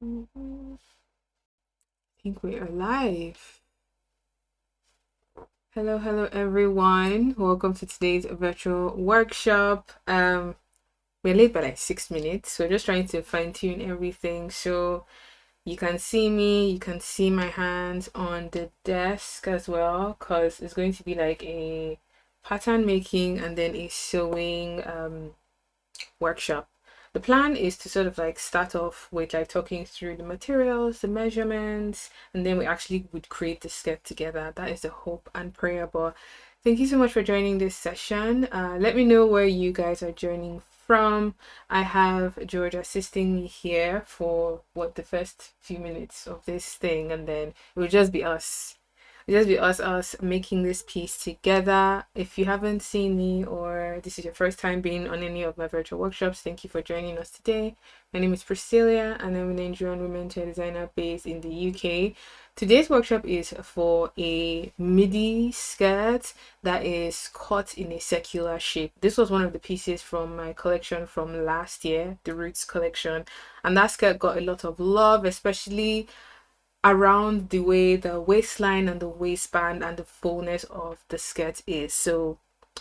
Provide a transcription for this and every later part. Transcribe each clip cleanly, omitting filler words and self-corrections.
I think we are live. Hello everyone. Welcome to today's virtual workshop. We're late by like 6 minutes, so just trying to fine tune everything. So you can see me, you can see my hands on the desk as well, because it's going to be like a pattern making and then a sewing workshop. The plan is to sort of like start off with like talking through the materials, the measurements, and then we actually would create the skirt together. That is the hope and prayer. But thank you so much for joining this session. Let me know where you guys are joining from. I have George assisting me here for what the first few minutes of this thing, and then it will just be us. It'll just be us making this piece together. If you haven't seen me or this is your first time being on any of my virtual workshops, thank you for joining us today. My name is Priscilla and I'm a Nigerian women's hair designer based in the UK. Today's workshop is for a midi skirt that is cut in a circular shape. This was one of the pieces from my collection from last year, the Roots collection, and that skirt got a lot of love, especially around the way the waistline and the waistband and the fullness of the skirt is. So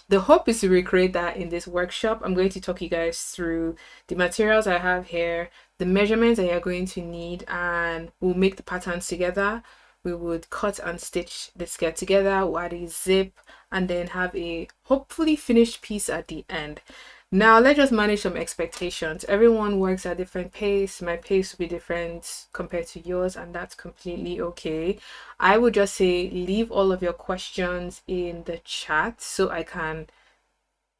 the hope is to recreate that in this workshop. I'm going to talk you guys through the materials I have here, the measurements that you're going to need, and we'll make the patterns together. We would cut and stitch the skirt together, we'll add a zip, and then have a hopefully finished piece at the end. Now let's just manage some expectations. Everyone works at different pace. My pace will be different compared to yours, and that's completely okay. I would just say leave all of your questions in the chat so I can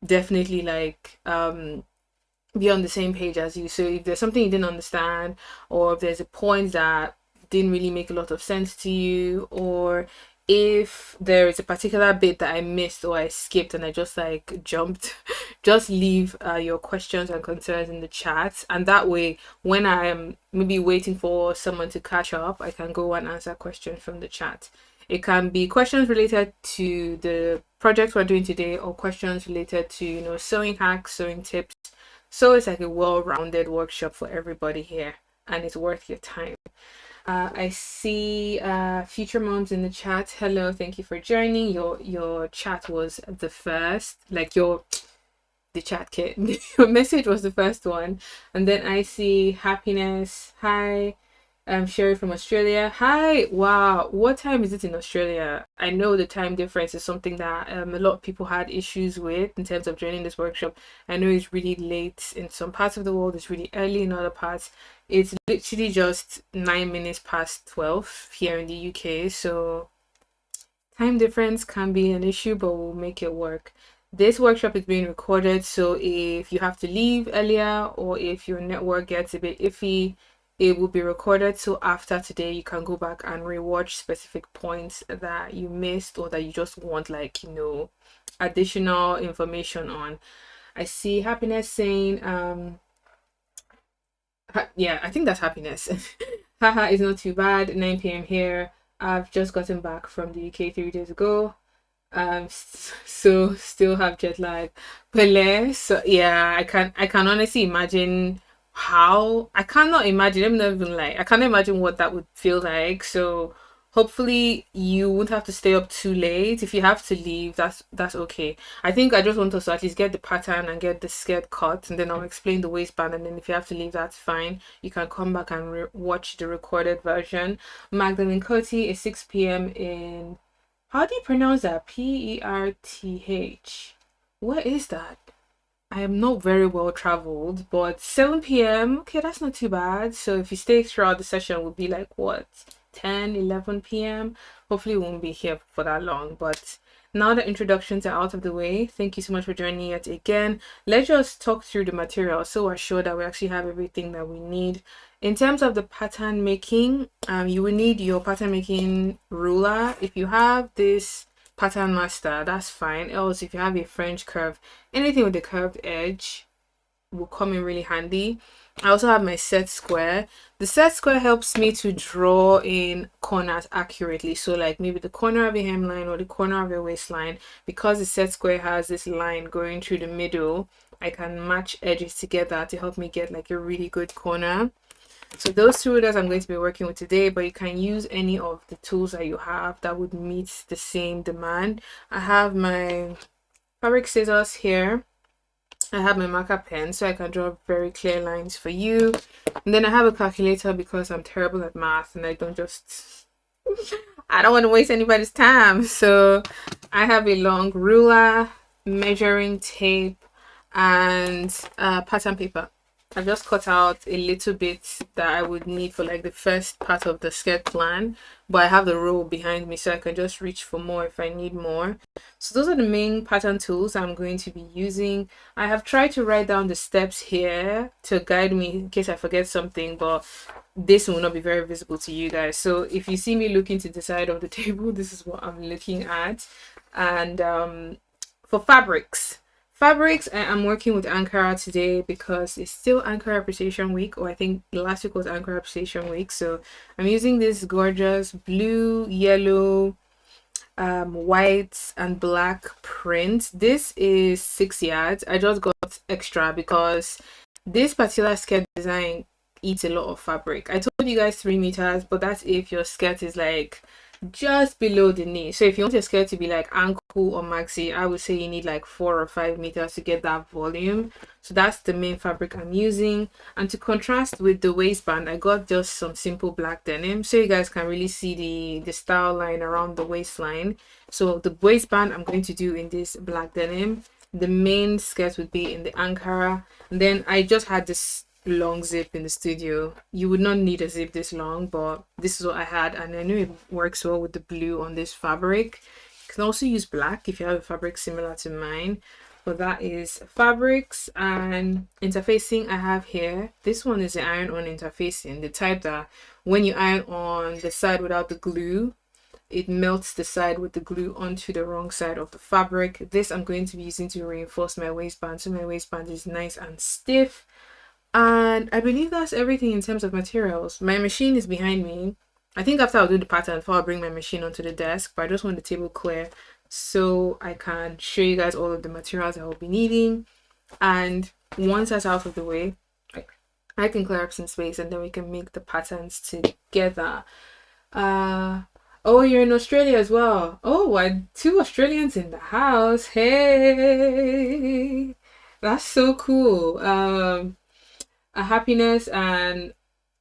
definitely like be on the same page as you. So if there's something you didn't understand, or if there's a point that didn't really make a lot of sense to you, or if there is a particular bit that I missed or I skipped and I just like jumped, just leave your questions and concerns in the chat. And that way, when I am maybe waiting for someone to catch up, I can go and answer questions from the chat. It can be questions related to the project we're doing today or questions related to, sewing hacks, sewing tips. So it's like a well-rounded workshop for everybody here, and it's worth your time. I see future moms in the chat. Hello, thank you for joining. Your chat was the first, like the chat kit. Your message was the first one, and then I see happiness. Hi, I'm Sherry from Australia. Hi, wow, what time is it in Australia? I know the time difference is something that a lot of people had issues with in terms of joining this workshop. I know it's really late in some parts of the world, it's really early in other parts. It's literally just 9 minutes past 12 here in the UK, so time difference can be an issue, but we'll make it work. This workshop is being recorded, so if you have to leave earlier or if your network gets a bit iffy, it will be recorded. So after today, you can go back and rewatch specific points that you missed or that you just want, like, additional information on. I see Happiness saying, yeah, I think that's Happiness. Haha, is not too bad. 9 p.m. here. I've just gotten back from the UK 3 days ago. So still have jet lag. Pele, so yeah, I can honestly imagine how I cannot imagine. I'm not even like I cannot imagine what that would feel like. So hopefully you won't have to stay up too late. If you have to leave, that's okay. I think I just want us to at least get the pattern and get the skirt cut, and then I'll explain the waistband. And then if you have to leave, that's fine. You can come back and watch the recorded version. Magdalene Coty is 6 p.m. in, how do you pronounce that? Perth. Where is that? I am not very well traveled, but 7 p.m. Okay, that's not too bad. So if you stay throughout the session, will be like what, 10, 11 p.m. Hopefully, we won't be here for that long. But now the introductions are out of the way, thank you so much for joining yet again. Let's just talk through the material so we're sure that we actually have everything that we need. In terms of the pattern making, you will need your pattern making ruler. If you have this pattern master, that's fine. Else, if you have a French curve, anything with a curved edge will come in really handy. I also have my set square. The set square helps me to draw in corners accurately. So like maybe the corner of a hemline or the corner of a waistline, because the set square has this line going through the middle, I can match edges together to help me get like a really good corner. So those two rulers I'm going to be working with today, but you can use any of the tools that you have that would meet the same demand. I have my fabric scissors here. I have my marker pen so I can draw very clear lines for you. And then I have a calculator because I'm terrible at math and I don't want to waste anybody's time. So I have a long ruler, measuring tape, and pattern paper. I've just cut out a little bit that I would need for like the first part of the skirt plan, but I have the roll behind me so I can just reach for more if I need more. So those are the main pattern tools I'm going to be using. I have tried to write down the steps here to guide me in case I forget something, but this will not be very visible to you guys. So if you see me looking to the side of the table, this is what I'm looking at. And for fabrics, I'm working with Ankara today because it's still Ankara Appreciation Week, or I think last week was Ankara Appreciation Week. So I'm using this gorgeous blue, yellow, white and black print. This is 6 yards. I just got extra because this particular skirt design eats a lot of fabric. I told you guys 3 meters, but that's if your skirt is like just below the knee. So if you want your skirt to be like ankle or maxi, I would say you need like 4 or 5 meters to get that volume. So that's the main fabric I'm using. And to contrast with the waistband, I got just some simple black denim so you guys can really see the style line around the waistline. So the waistband I'm going to do in this black denim. The main skirt would be in the Ankara. And then I just had this long zip in the studio. You would not need a zip this long, but this is what I had, and I know it works well with the blue on this fabric. You can also use black if you have a fabric similar to mine. But that is fabrics. And interfacing I have here, this one is the iron-on interfacing, the type that when you iron on the side without the glue, it melts the side with the glue onto the wrong side of the fabric. This I'm going to be using to reinforce my waistband, so my waistband is nice and stiff. And I believe that's everything in terms of materials. My machine is behind me. I think after I'll do the pattern before I'll bring my machine onto the desk, but I just want the table clear so I can show you guys all of the materials I will be needing. And once that's out of the way, I can clear up some space and then we can make the patterns together. Oh, you're in Australia as well. Oh, 2 Australians in the house. Hey, that's so cool. A Happiness and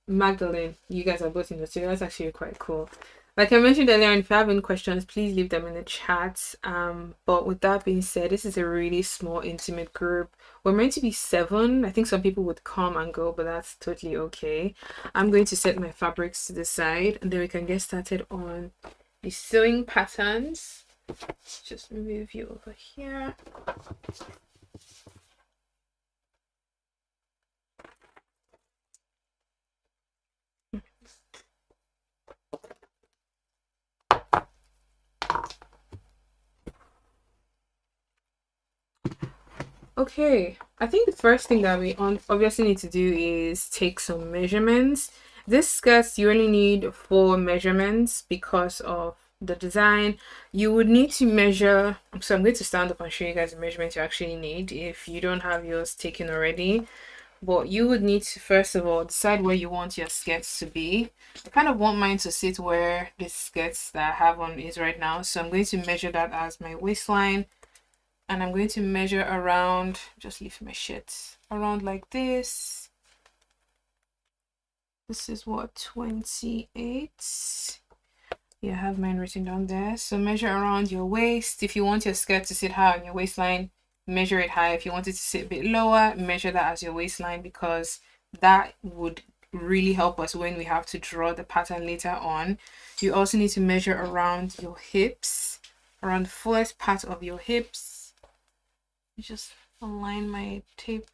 Magdalene, you guys are both in Australia. That's actually quite cool. Like I mentioned earlier, if you have any questions, please leave them in the chat. But with that being said, this is a really small, intimate group. We're meant to be 7. I think some people would come and go, but that's totally okay. I'm going to set my fabrics to the side, and then we can get started on the sewing patterns. Let's just move you over here. Okay, I think the first thing that we obviously need to do is take some measurements. This skirt, you only need 4 measurements because of the design. You would need to measure, so I'm going to stand up and show you guys the measurements you actually need if you don't have yours taken already. But you would need to first of all decide where you want your skirts to be. I kind of want mine to sit where the skirts that I have on is right now, so I'm going to measure that as my waistline. And I'm going to measure around, just leave my shit, around like this. This is what, 28? Yeah, I have mine written down there. So measure around your waist. If you want your skirt to sit high on your waistline, measure it high. If you want it to sit a bit lower, measure that as your waistline, because that would really help us when we have to draw the pattern later on. You also need to measure around your hips, around the fullest part of your hips. Just align my tape.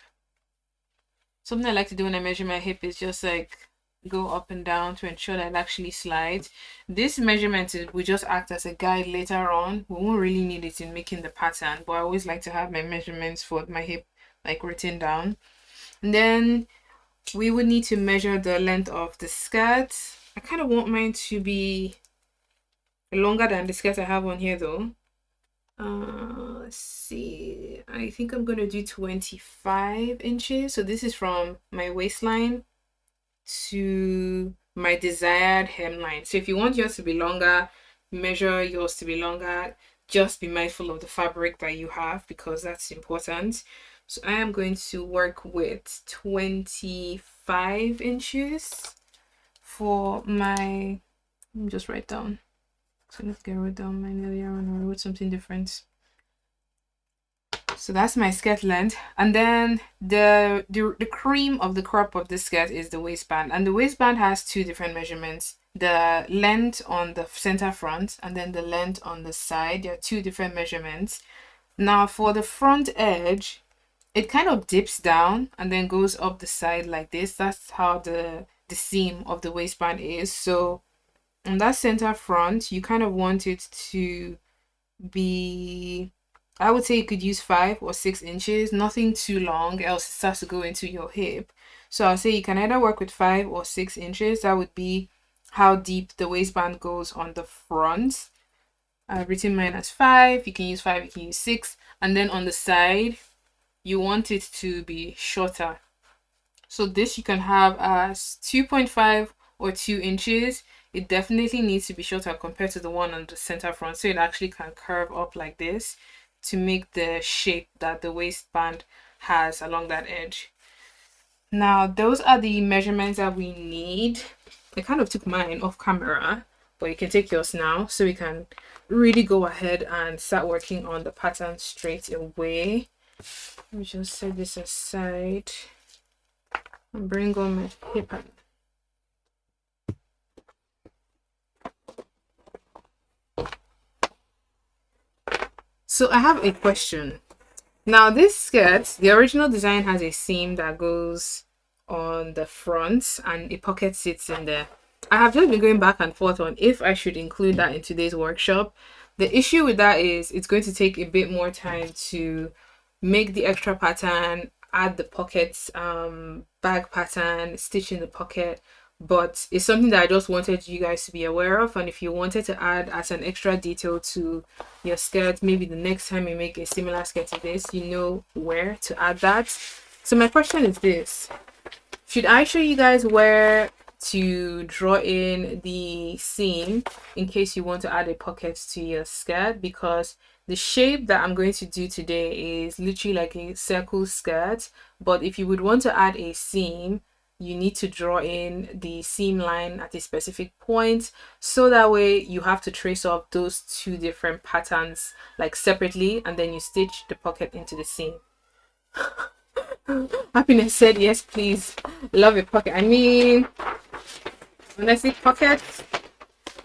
Something I like to do when I measure my hip is just like go up and down to ensure that it actually slides. This measurement will just act as a guide later on. We won't really need it in making the pattern, but I always like to have my measurements for my hip like written down. And then we would need to measure the length of the skirt. I kind of want mine to be longer than the skirt I have on here though. Let's see, I think I'm gonna do 25 inches. So this is from my waistline to my desired hemline. So if you want yours to be longer, measure yours to be longer. Just be mindful of the fabric that you have because that's important. So I am going to work with 25 inches for my, let me just write down. So let's get rid down my nail yarn or wrote something different. So that's my skirt length, and then the cream of the crop of the skirt is the waistband, and the waistband has two different measurements: the length on the center front and then the length on the side. There are two different measurements. Now for the front edge, it kind of dips down and then goes up the side like this. That's how the seam of the waistband is. So on that center front, you kind of want it to be, I would say you could use 5 or 6 inches, nothing too long, else it starts to go into your hip. So I'll say you can either work with 5 or 6 inches. That would be how deep the waistband goes on the front. I've written mine as 5. You can use 5, you can use 6. And then on the side, you want it to be shorter. So this you can have as 2.5 or 2 inches. It definitely needs to be shorter compared to the one on the center front, so it actually can curve up like this to make the shape that the waistband has along that edge. Now those are the measurements that we need. I kind of took mine off camera, but you can take yours now so we can really go ahead and start working on the pattern straight away. Let me just set this aside and bring on my paper. So I have a question. Now this skirt, the original design has a seam that goes on the front and a pocket sits in there. I have just been going back and forth on if I should include that in today's workshop. The issue with that is it's going to take a bit more time to make the extra pattern, add the pockets, bag pattern, stitch in the pocket. But it's something that I just wanted you guys to be aware of, and if you wanted to add as an extra detail to your skirt, maybe the next time you make a similar skirt to this, you know where to add that. So my question is this: should I show you guys where to draw in the seam in case you want to add a pocket to your skirt? Because the shape that I'm going to do today is literally like a circle skirt, but if you would want to add a seam, you need to draw in the seam line at a specific point, so that way you have to trace off those two different patterns like separately, and then you stitch the pocket into the seam. Happiness said yes please, love a pocket. I mean, honestly, pockets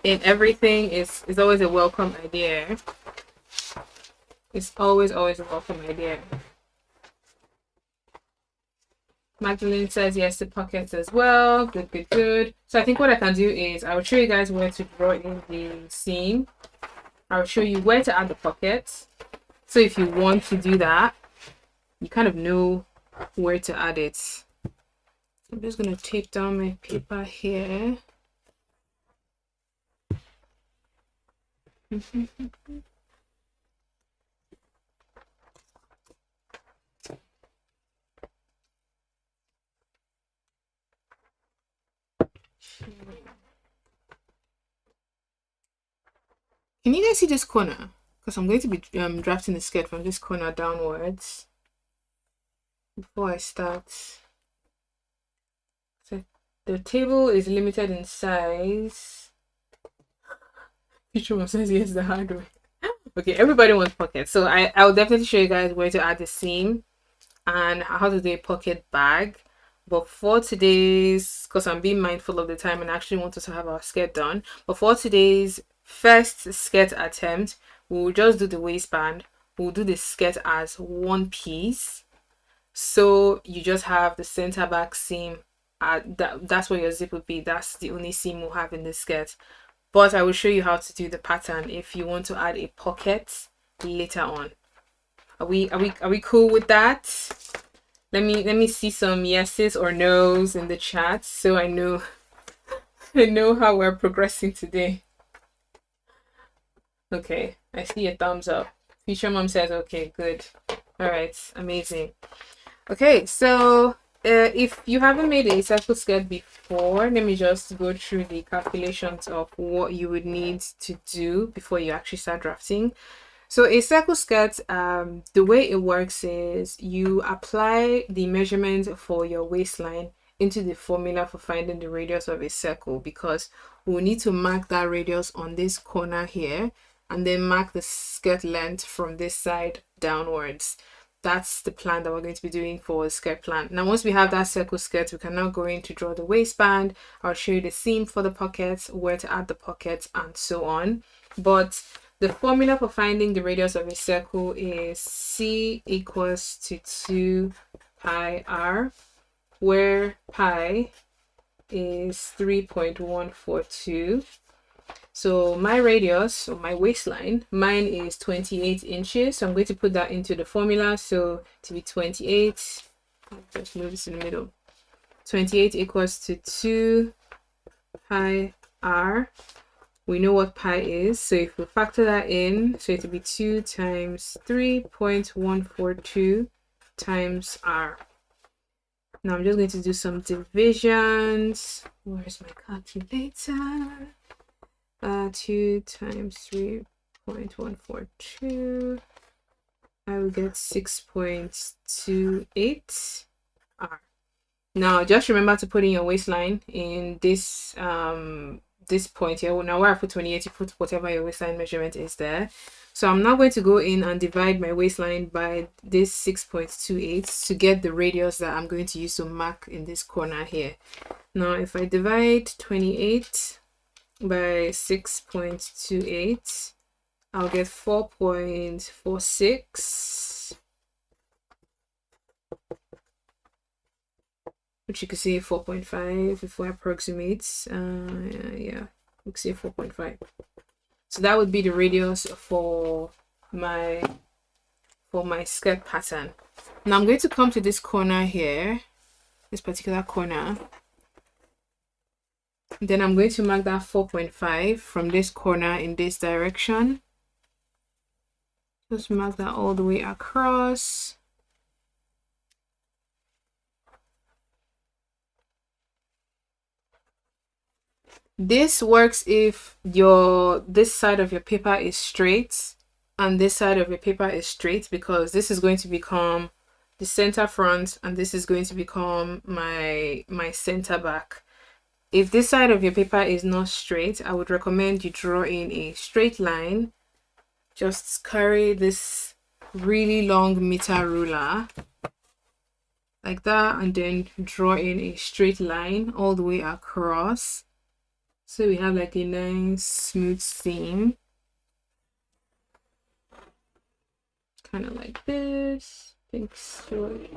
in everything is always a welcome idea. It's always a welcome idea. Magdalene says yes to pockets as well. Good. So I think what I can do is I will show you guys where to draw in the seam. I'll show you where to add the pockets. So if you want to do that, you kind of know where to add it. I'm just going to tape down my paper here. Can you guys see this corner? Because I'm going to be drafting the skirt from this corner downwards before I start. So the table is limited in size. Future one says yes the hard way. Okay, everybody wants pockets, so I'll definitely show you guys where to add the seam and how to do a pocket bag. But for today's, because I'm being mindful of the time and actually want us to have our skirt done, but for today's first skirt attempt, we'll just do the waistband. We'll do the skirt as one piece, so you just have the center back seam. That's where your zip would be. That's the only seam we'll have in the skirt. But I will show you how to do the pattern if you want to add a pocket later on. Are we cool with that? Let me see some yeses or nos in the chat so I know how we're progressing today. Okay, I see a thumbs up. Future mom says okay, good. All right, amazing. Okay, so If you haven't made a circle skirt before, let me just go through the calculations of what you would need to do before you actually start drafting. So a circle skirt, the way it works is you apply the measurement for your waistline into the formula for finding the radius of a circle, because we'll need to mark that radius on this corner here and then mark the skirt length from this side downwards. That's the plan that we're going to be doing for the skirt plan. Now, once we have that circle skirt, we can now go in to draw the waistband. I'll show you the seam for the pockets, where to add the pockets, and so on. But the formula for finding the radius of a circle is C equals to 2 pi r, where pi is 3.142. So my radius, or my waistline, mine is 28 inches. So I'm going to put that into the formula. So to be 28, just move this in the middle. 28 equals to 2 pi r. We know what pi is. So if we factor that in, so it will be 2 times 3.142 times r. Now I'm just going to do some divisions. Where's my calculator? 2 times 3.142. I will get 6.28 r. Now just remember to put in your waistline in this this point here. Now where I put 28, you put whatever your waistline measurement is there. So I'm now going to go in and divide my waistline by this 6.28 to get the radius that I'm going to use to mark in this corner here. Now if I divide 28 by 6.28, I'll get 4.46, which you can see 4.5 if we approximate. Yeah, we can see 4.5. So that would be the radius for my skirt pattern. Now I'm going to come to this corner here, this particular corner. Then I'm going to mark that 4.5 from this corner in this direction. Just mark that all the way across. This works if this side of your paper is straight and this side of your paper is straight, because this is going to become the center front and this is going to become my center back. If this side of your paper is not straight, I would recommend you draw in a straight line. Just carry this really long meter ruler like that and then draw in a straight line all the way across. So we have like a nice smooth seam. Kind of like this. Thanks, Joy.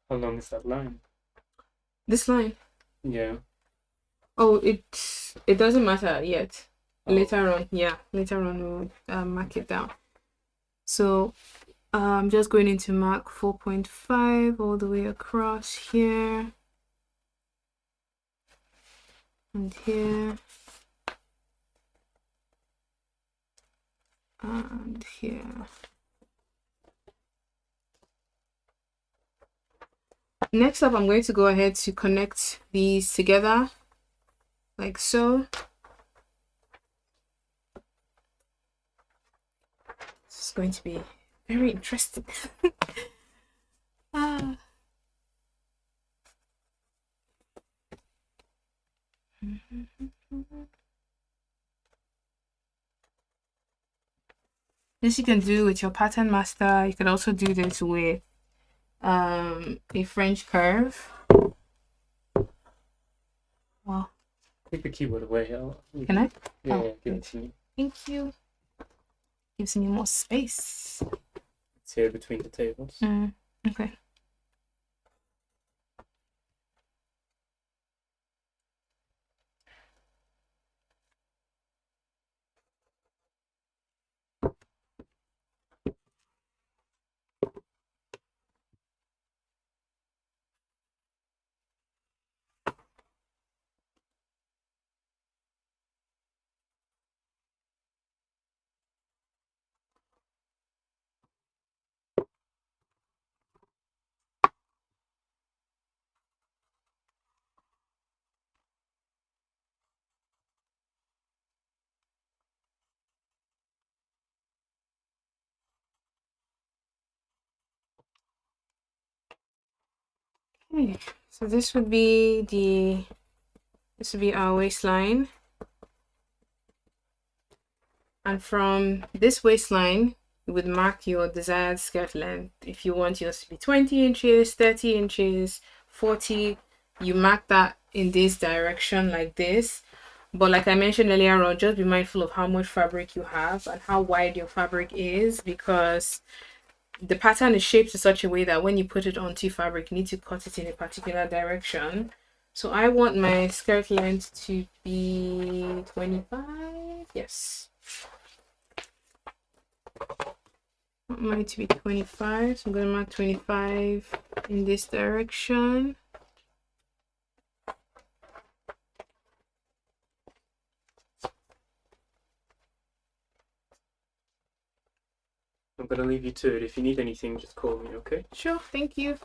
How long is that line? This line? Yeah. Oh, it doesn't matter yet. Oh. Later on, yeah. Later on we'll mark it down. So I'm just going into mark 4.5 all the way across here. And here. And here. Next up, I'm going to go ahead to connect these together like so. This is going to be very interesting. This you can do with your pattern master. You can also do this with a French curve. Wow. Take the keyboard away. Can I? Yeah, oh, give it to me. Thank you. Gives me more space. It's here between the tables. Okay. Okay, so this would be our waistline, and from this waistline you would mark your desired skirt length. If you want yours to be 20 inches, 30 inches, 40, you mark that in this direction like this. But like I mentioned earlier on, just be mindful of how much fabric you have and how wide your fabric is, because the pattern is shaped in such a way that when you put it onto fabric, you need to cut it in a particular direction. So I want my skirt length to be 25. Yes. I want mine to be 25. So I'm going to mark 25 in this direction. I'm gonna leave you to it. If you need anything, just call me, okay? Sure, thank you.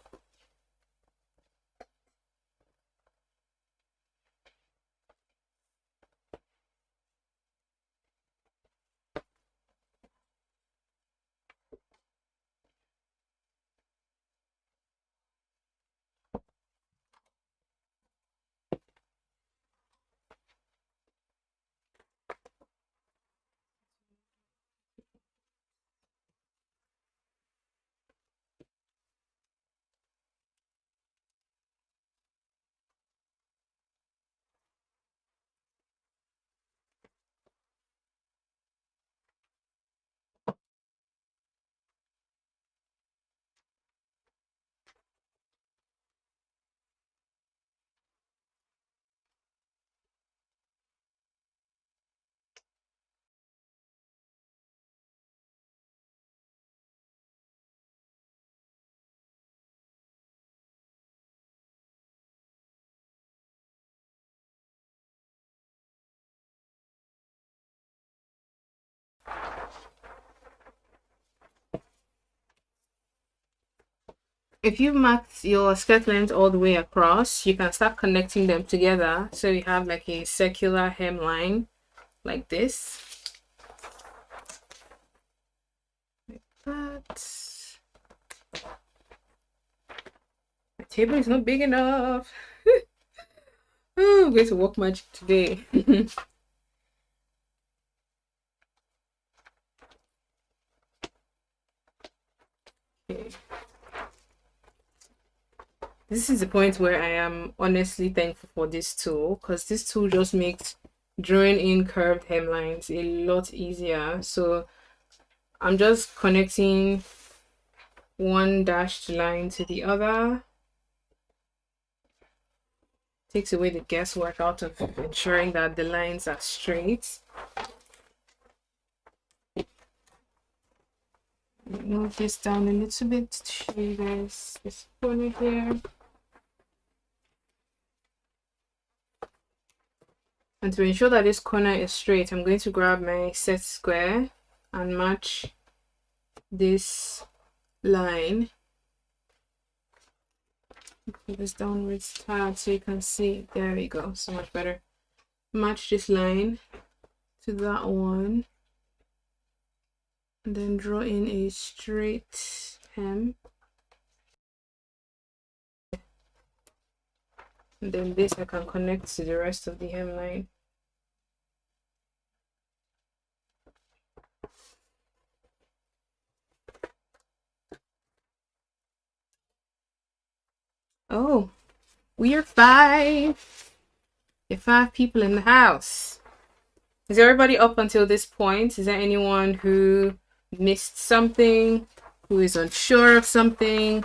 If you've marked your skirt length all the way across, you can start connecting them together. So you have like a circular hemline like this. Like that. My table is not big enough. Oh, I'm going to work magic today. Okay. This is the point where I am honestly thankful for this tool, because this tool just makes drawing in curved hemlines a lot easier. So I'm just connecting one dashed line to the other. Takes away the guesswork out of ensuring that the lines are straight. Move this down a little bit to show you guys this corner here. And to ensure that this corner is straight, I'm going to grab my set square and match this line. Put this downwards tab so you can see. There we go, so much better. Match this line to that one, and then draw in a straight hem. And then this I can connect to the rest of the hemline. Oh, we are five. There are 5 people in the house. Is everybody up until this point? Is there anyone who missed something, who is unsure of something?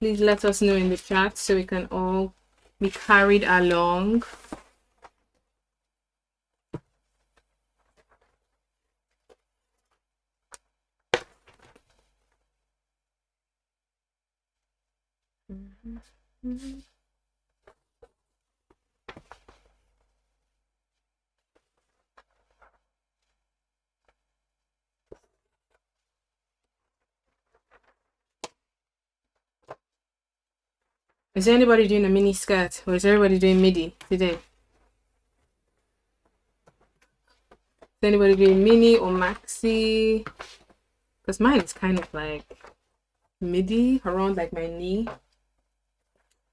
Please let us know in the chat so we can all be carried along. Is anybody doing a mini skirt, or is everybody doing midi today? Is anybody doing mini or maxi? Because mine is kind of like midi, around like my knee.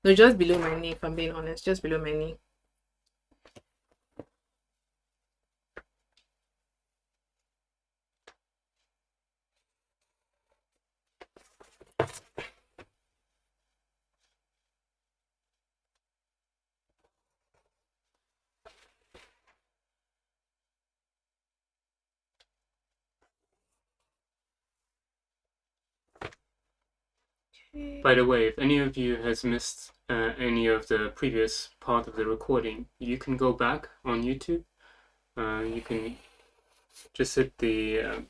No, just below my knee, if I'm being honest, just below my knee. By the way, if any of you has missed any of the previous part of the recording, you can go back on YouTube. You can just hit the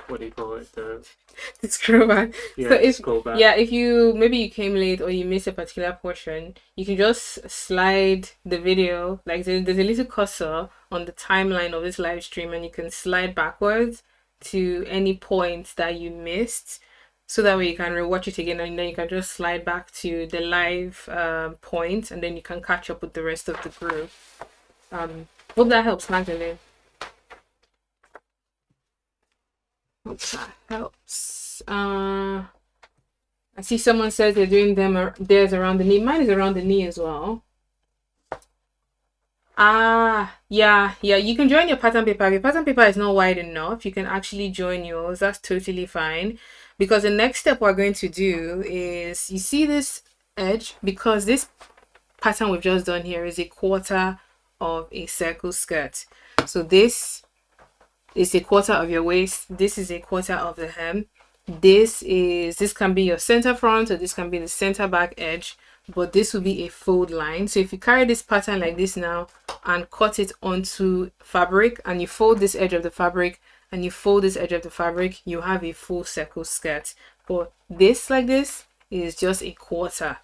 what do you call it? The Scroll back. yeah, So if scroll back. yeah, if you maybe you came late or you missed a particular portion, you can just slide the video. Like there's a little cursor on the timeline of this live stream, and you can slide backwards to any point that you missed. So that way you can rewatch it again, and then you can just slide back to the live point, and then you can catch up with the rest of the group. Hope that helps, Magdalene. Hope that helps. I see someone says they're doing theirs around the knee. Mine is around the knee as well. Yeah. You can join your pattern paper. If your pattern paper is not wide enough, you can actually join yours. That's totally fine. Because the next step we're going to do is, you see this edge? Because this pattern we've just done here is a quarter of a circle skirt. So this is a quarter of your waist. This is a quarter of the hem. This can be your center front, or this can be the center back edge, but this will be a fold line. So if you carry this pattern like this now and cut it onto fabric, and you fold this edge of the fabric and you fold this edge of the fabric, you have a full circle skirt. But this like this is just a quarter.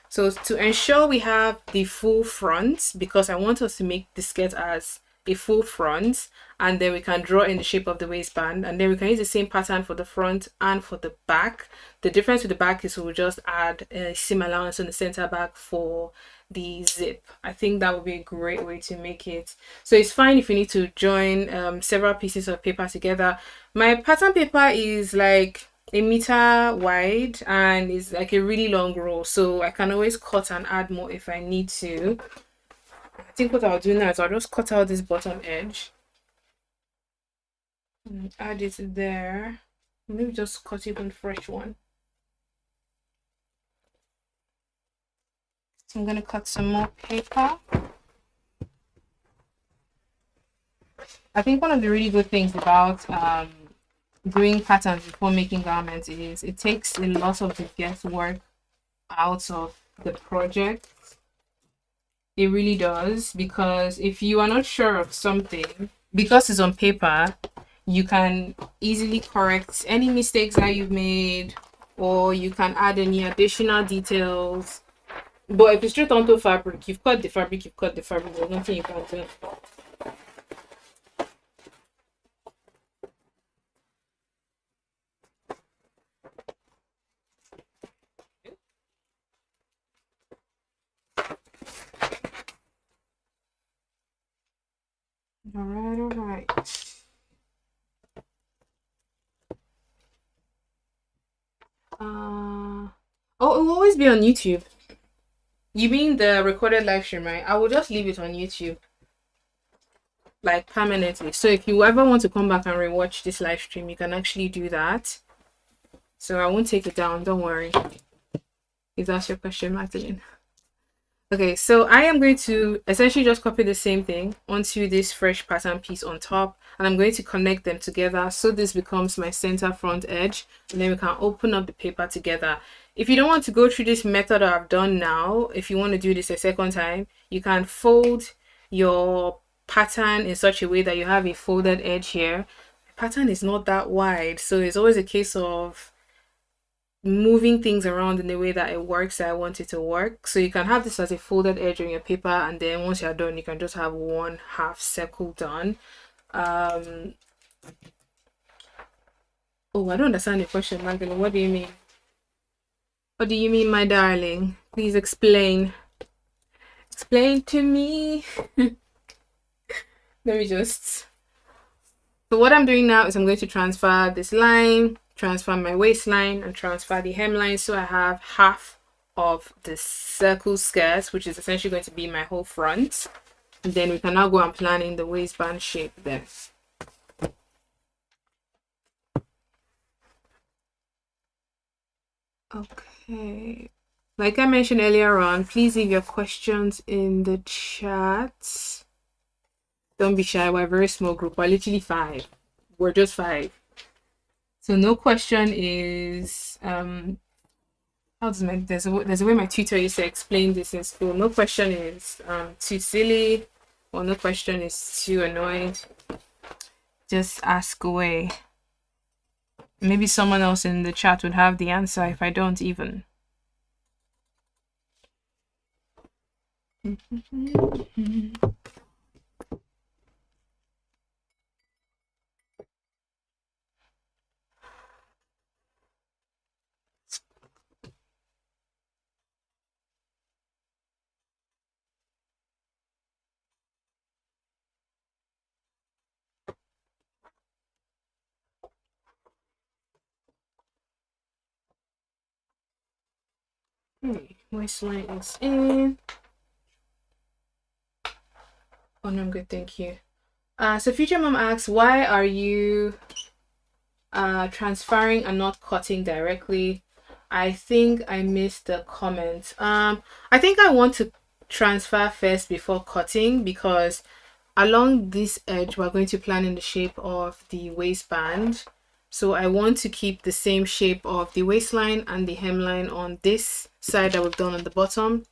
So to ensure we have the full front, because I want us to make the skirt as a full front, and then we can draw in the shape of the waistband, and then we can use the same pattern for the front and for the back. The difference with the back is we'll just add a seam allowance on the center back for the zip. I think that would be a great way to make it. So it's fine if you need to join several pieces of paper together. My pattern paper is like a meter wide and is like a really long roll, so I can always cut and add more if I need to. I think what I'll do now is I'll just cut out this bottom edge and add it there. Maybe just cut even fresh one. So I'm gonna cut some more paper. I think one of the really good things about doing patterns before making garments is it takes a lot of the guesswork out of the project. It really does, because if you are not sure of something, because it's on paper, you can easily correct any mistakes that you've made, or you can add any additional details. But if it's straight onto fabric, you've cut the fabric, there's nothing you can do. All right. Oh, it will always be on YouTube. You mean the recorded live stream, right? I will just leave it on YouTube, like permanently. So if you ever want to come back and rewatch this live stream, you can actually do that. So I won't take it down, don't worry. If that's your question, Magdalene. Okay, so I am going to essentially just copy the same thing onto this fresh pattern piece on top, and I'm going to connect them together so this becomes my center front edge, and then we can open up the paper together. If you don't want to go through this method I've done now, if you want to do this a second time, you can fold your pattern in such a way that you have a folded edge here. The pattern is not that wide, so it's always a case of moving things around in the way that it works that I want it to work. So you can have this as a folded edge on your paper, and then once you're done, you can just have one half circle done. Oh, I don't understand the question, Magdalene. What do you mean? What do you mean, my darling? Please explain. Explain to me. Let me just... So what I'm doing now is I'm going to transfer this line, transfer my waistline, and transfer the hemline, so I have half of the circle skirt, which is essentially going to be my whole front. And then we can now go and plan in the waistband shape there. Okay. Like I mentioned earlier on, please leave your questions in the chat. Don't be shy. We're a very small group. We're literally 5. We're just 5. So no question is how does my there's a way my tutor used to explain this in school. No question is too silly, or no question is too annoying. Just ask away. Maybe someone else in the chat would have the answer if I don't even. Okay, waistline is in. Oh no, I'm good, thank you. So future mom asks, why are you transferring and not cutting directly? I think I missed the comment. I think I want to transfer first before cutting, because along this edge we're going to plan in the shape of the waistband. So I want to keep the same shape of the waistline and the hemline on this side that we've done on the bottom,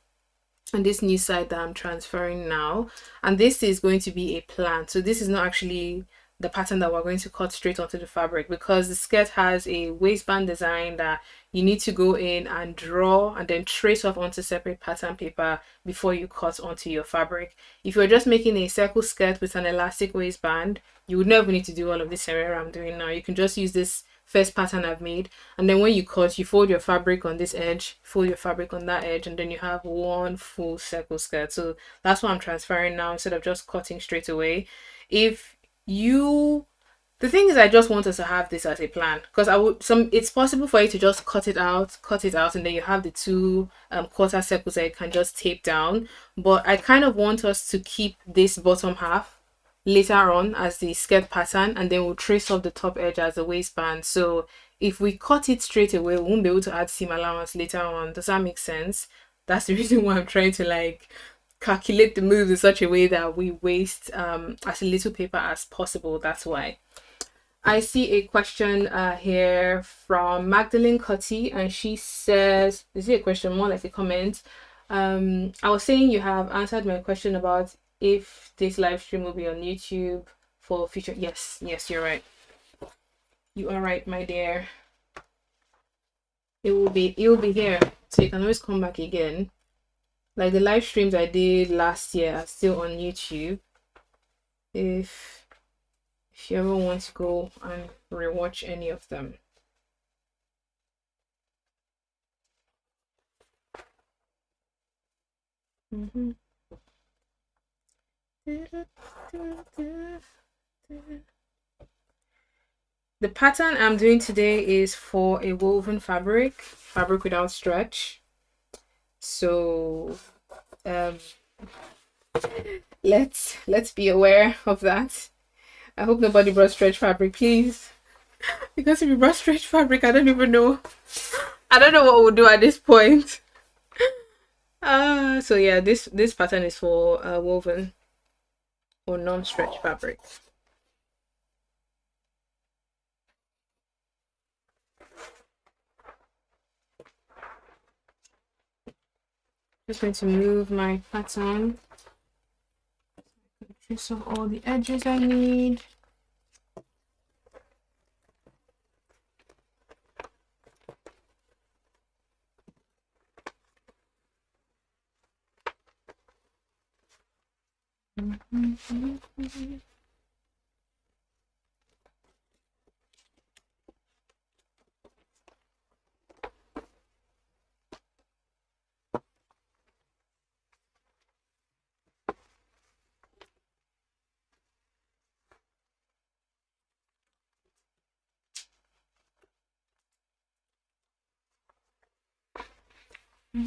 and this new side that I'm transferring now. And this is going to be a plan. So this is not actually the pattern that we're going to cut straight onto the fabric, because the skirt has a waistband design that you need to go in and draw and then trace off onto separate pattern paper before you cut onto your fabric. If you're just making a circle skirt with an elastic waistband, you would never need to do all of this area I'm doing now. You can just use this first pattern I've made, and then when you cut, you fold your fabric on this edge, fold your fabric on that edge, and then you have one full circle skirt. So that's what I'm transferring now, instead of just cutting straight away. If you The thing is, I just want us to have this as a plan, because it's possible for you to just cut it out, and then you have the two quarter circles that you can just tape down. But I kind of want us to keep this bottom half later on as the skirt pattern, and then we'll trace off the top edge as a waistband. So if we cut it straight away, we won't be able to add seam allowance later on. Does that make sense? That's the reason why I'm trying to like calculate the moves in such a way that we waste as little paper as possible. That's why. I see a question here from Magdalene Cutty, and she says, is it a question, more like a comment? I was saying you have answered my question about if this live stream will be on YouTube for future. Yes, you're right. You are right, my dear. It will be here, so you can always come back again. Like the live streams I did last year are still on YouTube. If you ever want to go and rewatch any of them. The pattern I'm doing today is for a woven fabric without stretch. So let's be aware of that. I hope nobody brought stretch fabric, please. Because if you brought stretch fabric, I don't even know. I don't know what we'll do at this point. So yeah, this pattern is for woven or non-stretch fabric. Just going to move my pattern. Trace off all the edges I need. Are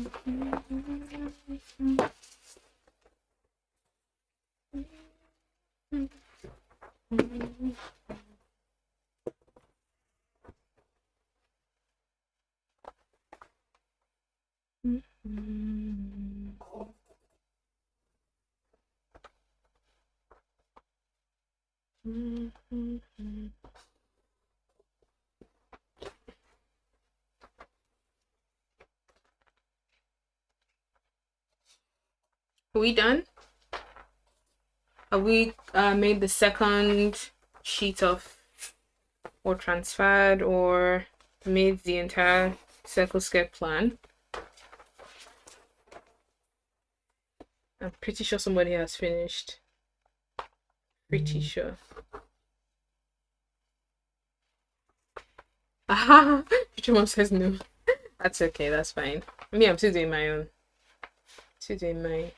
we done? Have we made the second sheet of, or transferred, or made the entire circle skirt plan? I'm pretty sure somebody has finished. Pretty sure. Aha! Future mom says no. That's okay, that's fine. Me, I'm still doing my own. Still doing mine.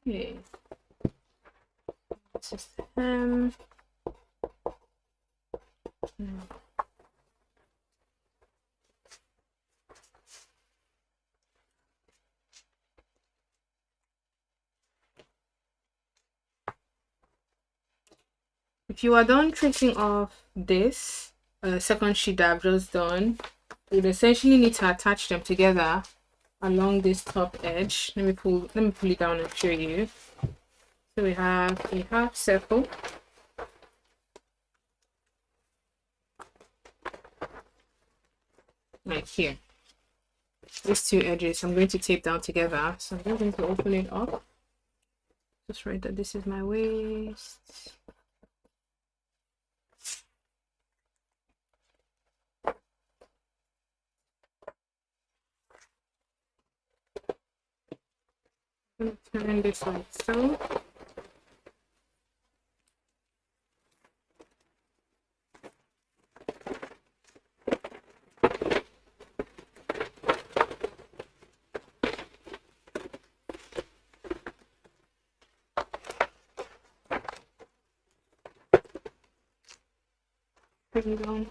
Okay. This is the hem. If you are done tracing off this second sheet that I've just done, you'd essentially need to attach them together along this top edge. Let me pull it down and show you. So we have a half circle, like here. These two edges I'm going to tape down together. So I'm just going to open it up. Just write that this is my waist. I'm going to turn this like so. Bring it down.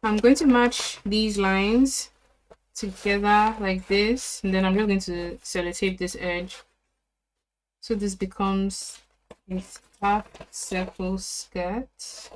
I'm going to match these lines together like this, and then I'm just going to sellotape this edge. So this becomes a half circle skirt.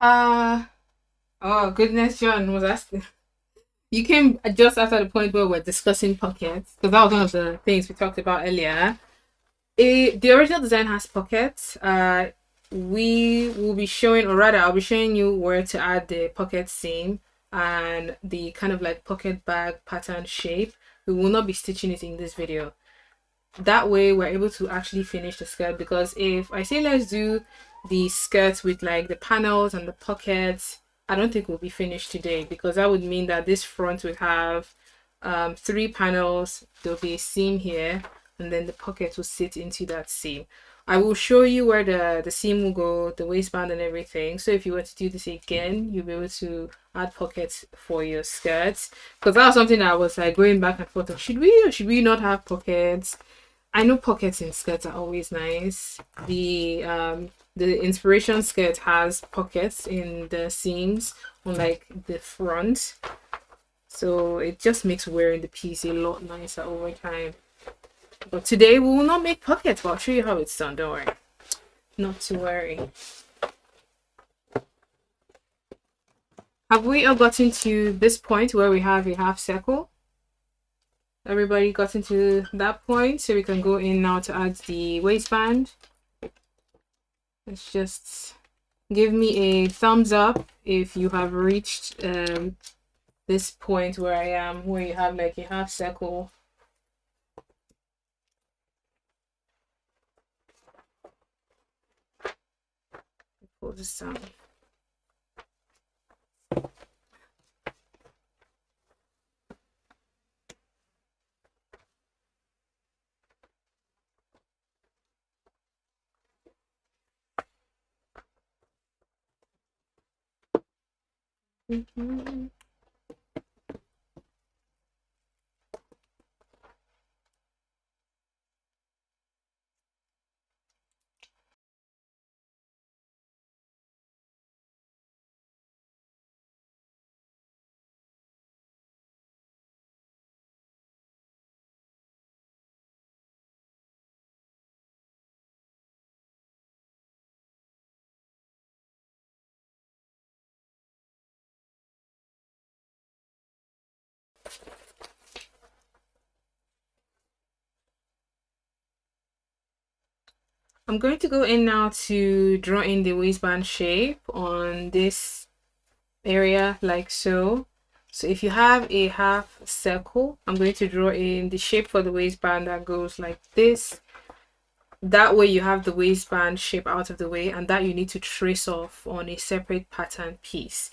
Uh oh goodness, John was asking. You came just after the point where we're discussing pockets, because that was one of the things we talked about earlier. The original design has pockets. We will be showing, or rather, I'll be showing you where to add the pocket seam and the kind of like pocket bag pattern shape. We will not be stitching it in this video. That way we're able to actually finish the skirt, because if I say let's do the skirt with like the panels and the pockets, I don't think we'll be finished today, because that would mean that this front would have 3 panels. There'll be a seam here, and then the pocket will sit into that seam. I will show you where the seam will go, the waistband and everything. So if you were to do this again, you'll be able to add pockets for your skirts, because that was something I was like going back and forth of, should we or should we not have pockets? I know pockets in skirts are always nice. The inspiration skirt has pockets in the seams on like the front. So it just makes wearing the piece a lot nicer over time. But today we will not make pockets, but I'll show you how it's done, don't worry. Not to worry. Have we all gotten to this point where we have a half circle? Everybody got into that point, so we can go in now to add the waistband. Let's just give me a thumbs up if you have reached this point where I am, where you have like a half circle. Pull this down. I'm going to go in now to draw in the waistband shape on this area like so. So if you have a half circle, I'm going to draw in the shape for the waistband that goes like this. That way you have the waistband shape out of the way, and that you need to trace off on a separate pattern piece.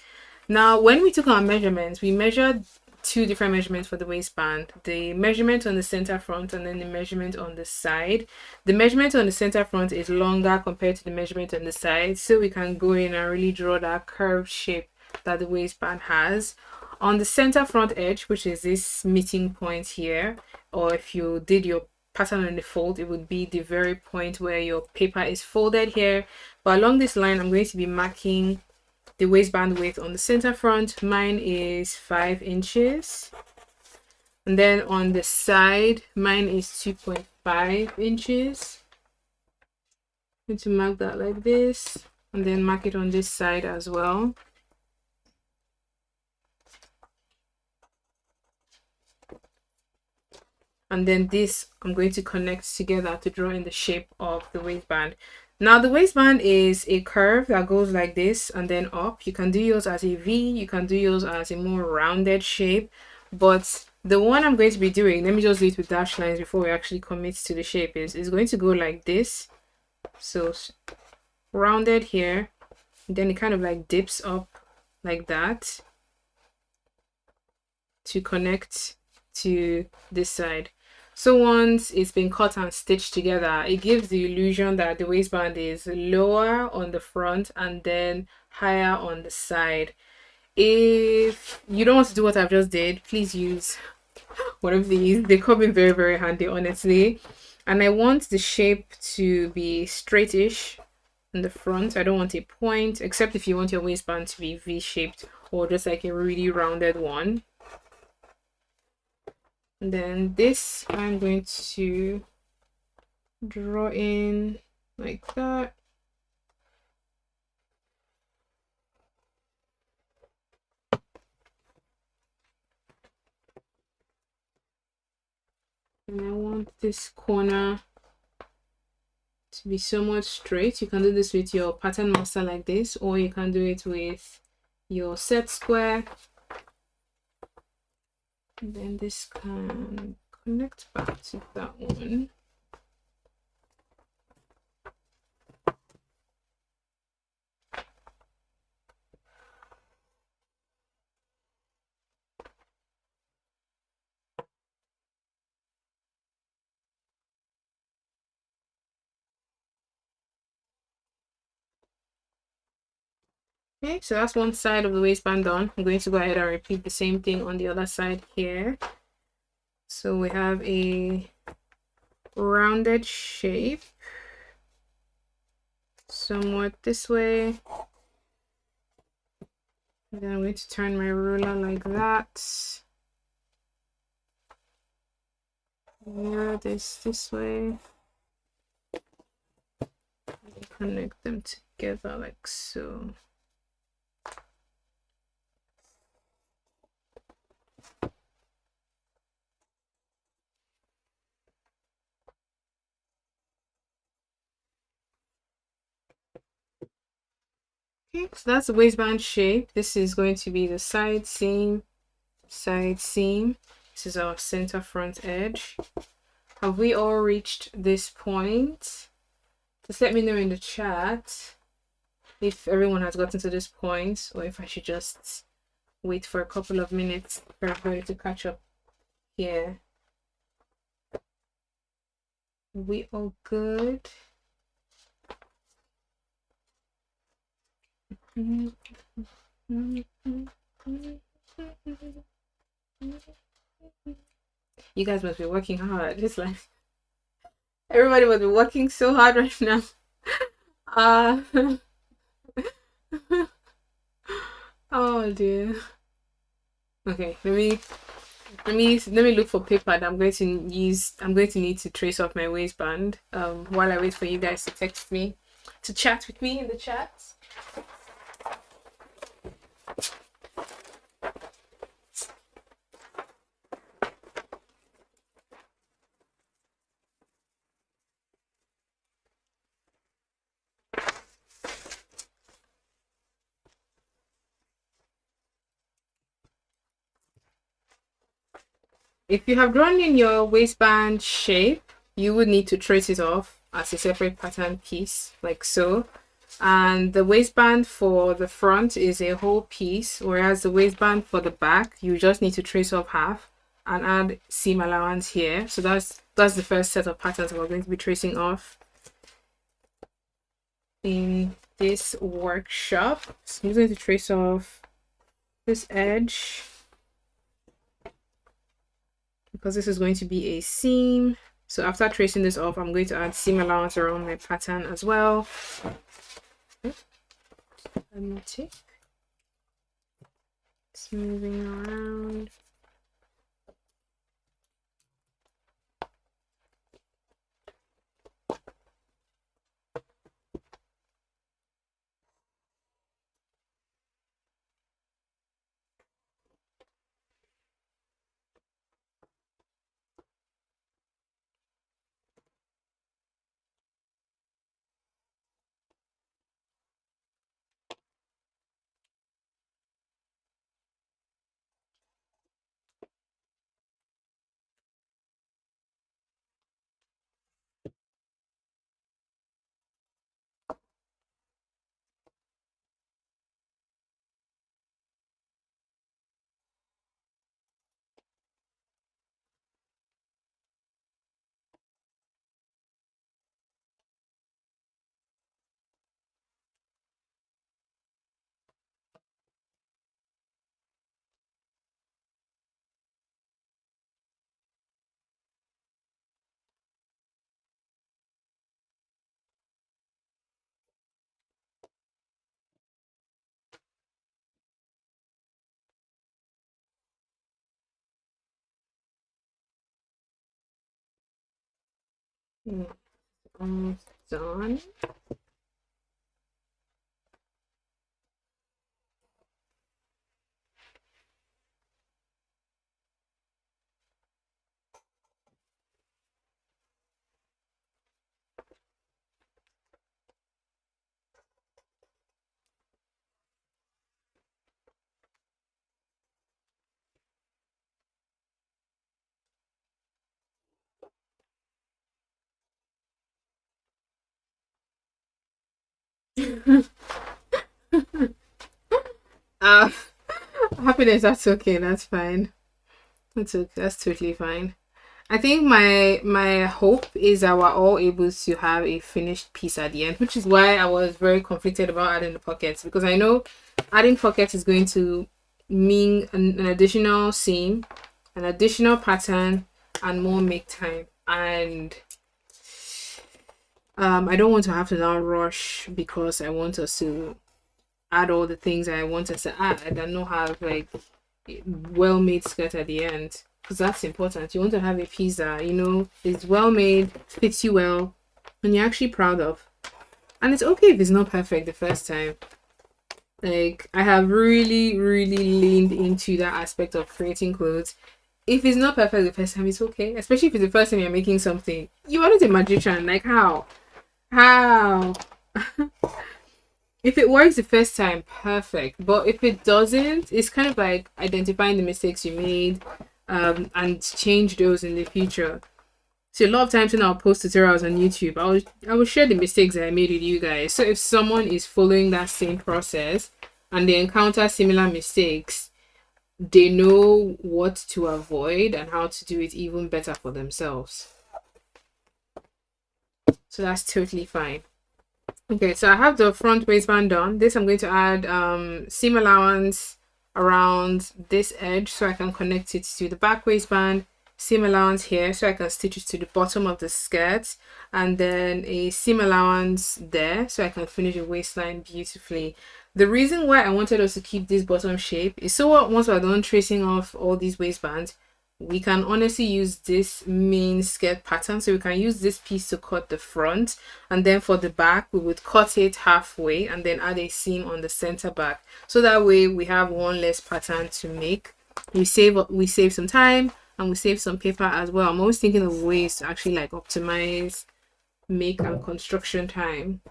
Now, when we took our measurements, we measured 2 different measurements for the waistband, the measurement on the center front and then the measurement on the side. The measurement on the center front is longer compared to the measurement on the side, so we can go in and really draw that curved shape that the waistband has. On the center front edge, which is this meeting point here, or if you did your pattern on the fold, it would be the very point where your paper is folded here. But along this line, I'm going to be marking the waistband width on the center front. Mine is 5 inches, and then on the side mine is 2.5 inches. I'm going to mark that like this, and then mark it on this side as well. And then this I'm going to connect together to draw in the shape of the waistband. Now the waistband is a curve that goes like this and then up. You can do yours as a V, you can do yours as a more rounded shape, but the one I'm going to be doing, let me just do it with dash lines before we actually commit to the shape, is going to go like this. So rounded here, then it kind of like dips up like that to connect to this side. So once it's been cut and stitched together, it gives the illusion that the waistband is lower on the front and then higher on the side. If you don't want to do what I've just did, please use one of these. They come in very, very handy, honestly. And I want the shape to be straightish in the front. I don't want a point, except if you want your waistband to be V-shaped or just like a really rounded one. And then this I'm going to draw in like that. And I want this corner to be somewhat straight. You can do this with your pattern master like this, or you can do it with your set square. And then this can connect back to that one. Okay, so that's one side of the waistband done. I'm going to go ahead and repeat the same thing on the other side here. So we have a rounded shape, somewhat this way. And then I'm going to turn my ruler like that. Mirror this way. Connect them together like so. Okay, so that's the waistband shape. This is going to be the side seam, side seam. This is our center front edge. Have we all reached this point? Just let me know in the chat if everyone has gotten to this point, or if I should just wait for a couple of minutes for everybody to catch up here. Are we all good? You guys must be working hard. It's like everybody must be working so hard right now. Uh oh dear. Okay, let me look for paper that I'm going to use. I'm going to need to trace off my waistband while I wait for you guys to text me, to chat with me in the chat. If you have drawn in your waistband shape, you would need to trace it off as a separate pattern piece, like so. And the waistband for the front is a whole piece, whereas the waistband for the back, you just need to trace off half and add seam allowance here. So that's the first set of patterns we're going to be tracing off in this workshop. So I'm going to trace off this edge, because this is going to be a seam. So after tracing this off, I'm going to add seam allowance around my pattern as well. It's moving around. Mm, almost done. uh Happiness, that's okay, that's fine. That's okay, that's totally fine. I think my hope is that we're all able to have a finished piece at the end, which is why I was very conflicted about adding the pockets, because I know adding pockets is going to mean an additional seam, an additional pattern, and more make time. And I don't want to have to now rush because I want us to add all the things I want us to add and not have like well made skirt at the end, because that's important. You want to have a piece that is well made, fits you well, and you're actually proud of. And it's okay if it's not perfect the first time. Like, I have really, really leaned into that aspect of creating clothes. If it's not perfect the first time, it's okay. Especially if it's the first time you're making something. You are not a magician. Like, how? How? If it works the first time, perfect. But if it doesn't, it's kind of like identifying the mistakes you made, and change those in the future. So a lot of times when I'll post tutorials on YouTube, I will share the mistakes that I made with you guys. So if someone is following that same process and they encounter similar mistakes, they know what to avoid and how to do it even better for themselves. So that's totally fine. Okay, so I have the front waistband done. This I'm going to add seam allowance around this edge so I can connect it to the back waistband, seam allowance here so I can stitch it to the bottom of the skirt, and then a seam allowance there so I can finish the waistline beautifully. The reason why I wanted us to keep this bottom shape is so once we're done tracing off all these waistbands, we can honestly use this main skirt pattern. So we can use this piece to cut the front, and then for the back we would cut it halfway and then add a seam on the center back, so that way we have one less pattern to make. We save some time and we save some paper as well. I'm always thinking of ways to actually like optimize make and construction time.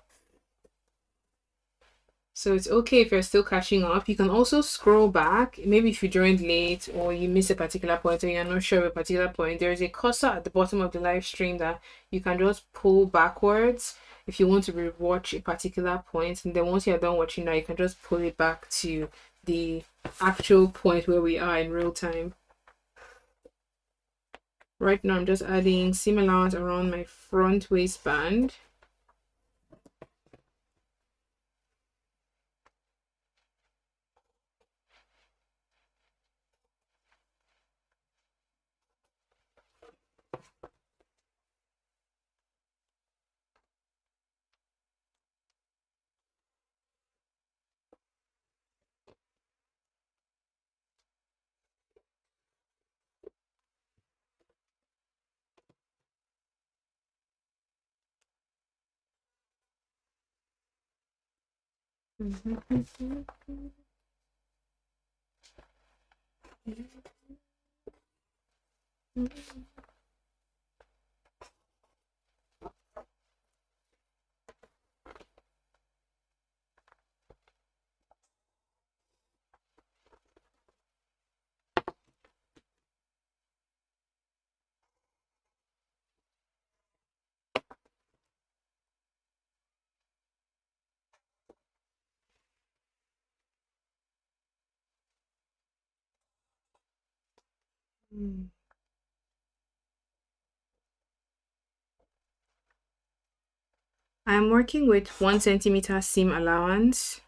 So it's okay if you're still catching up. You can also scroll back. Maybe if you joined late or you miss a particular point or you're not sure of a particular point, there is a cursor at the bottom of the live stream that you can just pull backwards if you want to rewatch a particular point. And then once you're done watching that, you can just pull it back to the actual point where we are in real time. Right now, I'm just adding seam allowance around my front waistband. I'm working with 1 centimeter seam allowance.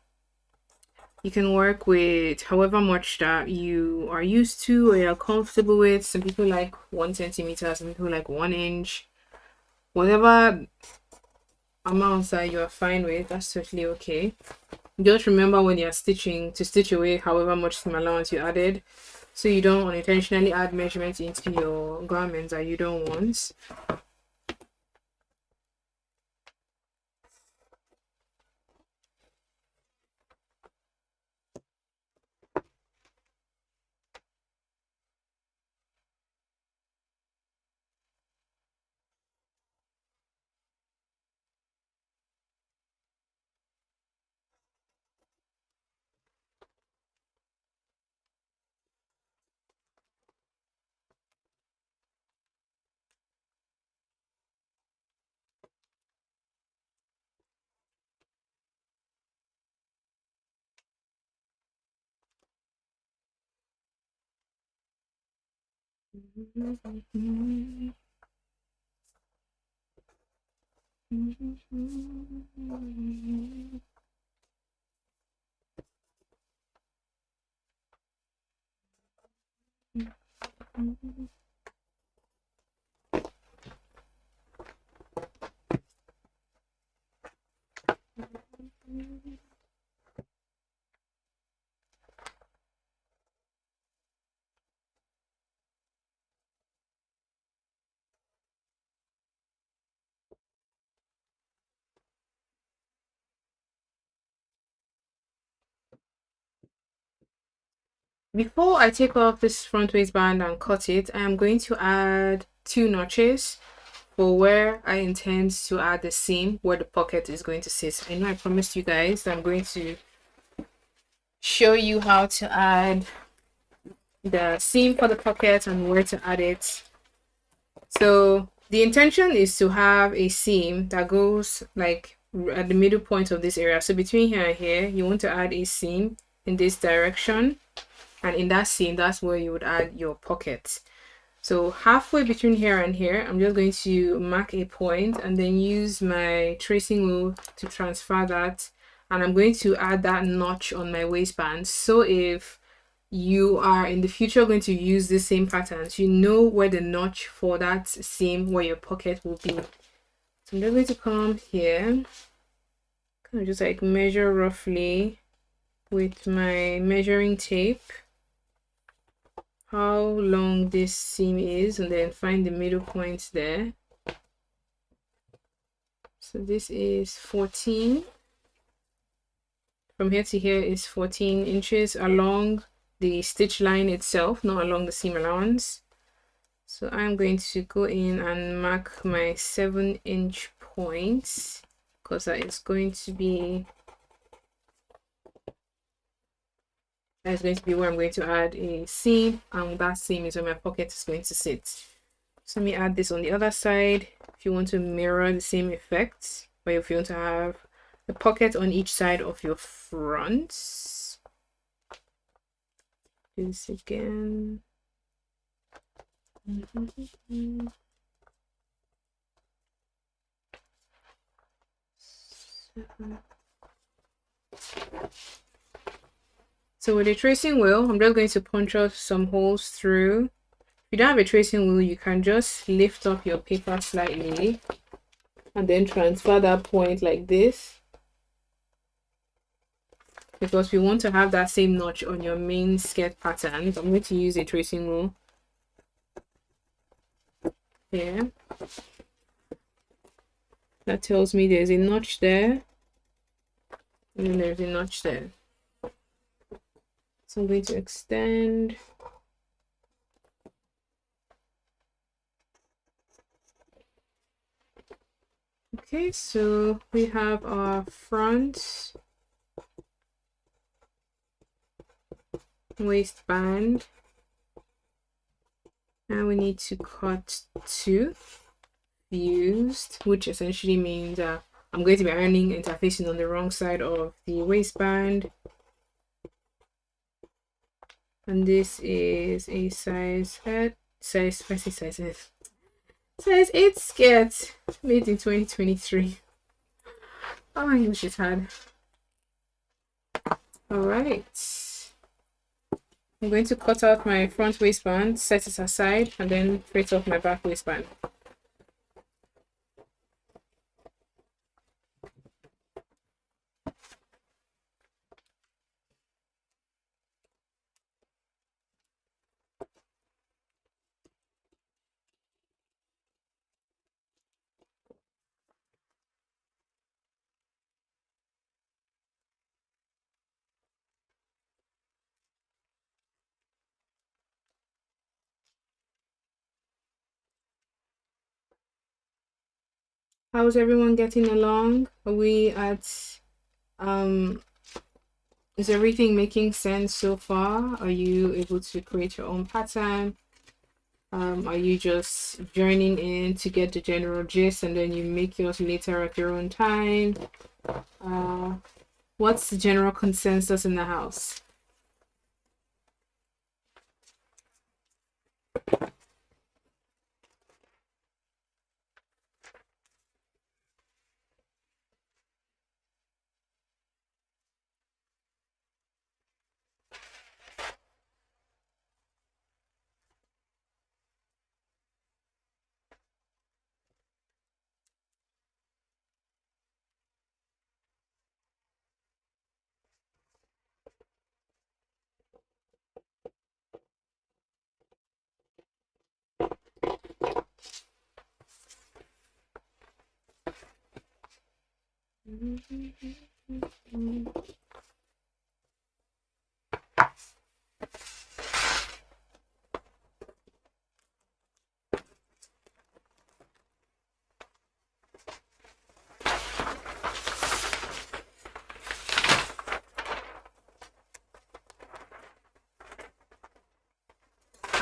You can work with however much that you are used to or you're comfortable with. Some people like 1 centimeter, some people like 1 inch. Whatever amounts that you're fine with, that's totally okay. Just remember when you're stitching to stitch away however much seam allowance you added, so you don't unintentionally add measurements into your garments that you don't want. Before I take off this front waistband and cut it, I am going to add 2 notches for where I intend to add the seam where the pocket is going to sit. I know I promised you guys that I'm going to show you how to add the seam for the pocket and where to add it. So the intention is to have a seam that goes like at the middle point of this area. So between here and here, you want to add a seam in this direction, and in that seam, that's where you would add your pocket. So halfway between here and here, I'm just going to mark a point and then use my tracing wheel to transfer that, and I'm going to add that notch on my waistband. So if you are in the future going to use the same patterns, you know where the notch for that seam where your pocket will be. So I'm just going to come here, kind of just like measure roughly with my measuring tape how long this seam is, and then find the middle point there. So this is 14. From here to here is 14 inches along the stitch line itself, not along the seam allowance. So I'm going to go in and mark my 7-inch points, because that is going to be where I'm going to add a seam, and that seam is where my pocket is going to sit. So let me add this on the other side. If you want to mirror the same effect, or if you want to have the pocket on each side of your front, do this again. So with a tracing wheel, I'm just going to punch out some holes through. If you don't have a tracing wheel, you can just lift up your paper slightly and then transfer that point like this, because we want to have that same notch on your main skirt pattern. So I'm going to use a tracing wheel here. That tells me there's a notch there, and then there's a notch there. So I'm going to extend. Okay, so we have our front waistband, and we need to cut 2 fused, which essentially means I'm going to be ironing interfacing on the wrong side of the waistband. And this is a size 8 skirt made in 2023. Oh, my English is hard. All right, I'm going to cut out my front waistband, set it aside, and then create off my back waistband. How's everyone getting along? Are we at is everything making sense so far? Are you able to create your own pattern? Are you just joining in to get the general gist and then you make yours later at your own time? What's the general consensus in the house?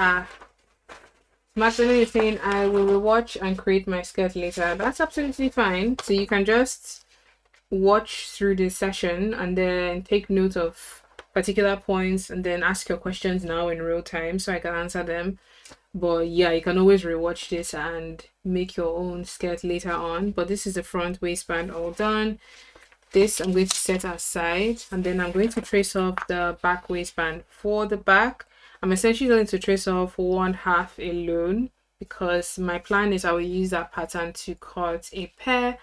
Ah, Magdalene is saying I will rewatch and create my skirt later. That's absolutely fine. So you can just watch through the session and then take note of particular points and then ask your questions now in real time so I can answer them. But yeah, you can always rewatch this and make your own skirt later on. But this is the front waistband all done. This I'm going to set aside, and then I'm going to trace off the back waistband. For the back, I'm essentially going to trace off 1/2 alone because my plan is I will use that pattern to cut a pair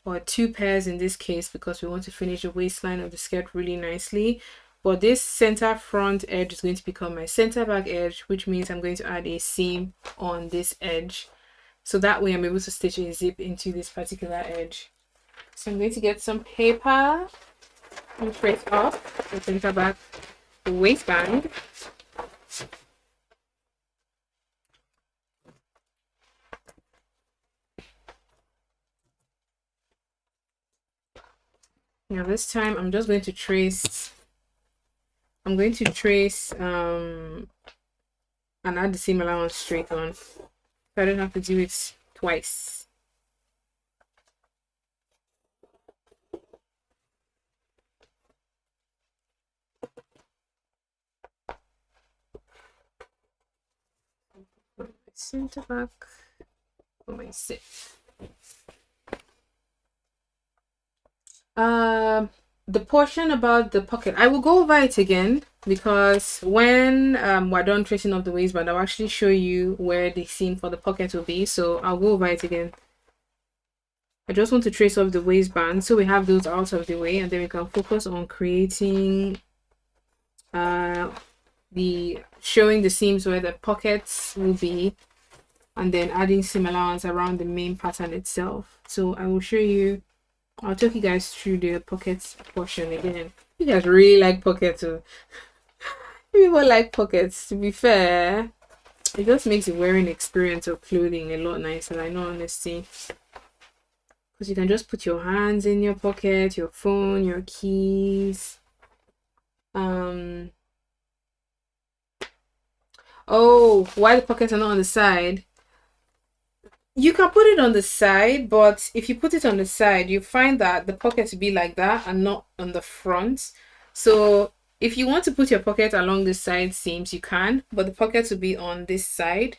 or 2 pairs in this case because we want to finish the waistline of the skirt really nicely. But this center front edge is going to become my center back edge, which means I'm going to add a seam on this edge. So that way I'm able to stitch a zip into this particular edge. So I'm going to get some paper and trace off the center back waistband. Now this time I'm just going to trace and add the seam allowance straight on, so I don't have to do it twice. Center back for my zip. The portion about the pocket, I will go over it again because when we're done tracing off the waistband, I'll actually show you where the seam for the pocket will be. So I'll go over it again. I just want to trace off the waistband so we have those out of the way, and then we can focus on creating showing the seams where the pockets will be, and then adding seam allowance around the main pattern itself. So I will show you, I'll take you guys through the pockets portion again. You guys really like pockets too. People like pockets, to be fair. It just makes the wearing experience of clothing a lot nicer, I know, honestly. Because you can just put your hands in your pocket, your phone, your keys. Oh, why the pockets are not on the side? You can put it on the side, but if you put it on the side, you find that the pocket will be like that and not on the front. So if you want to put your pocket along the side seams, you can, but the pocket will be on this side.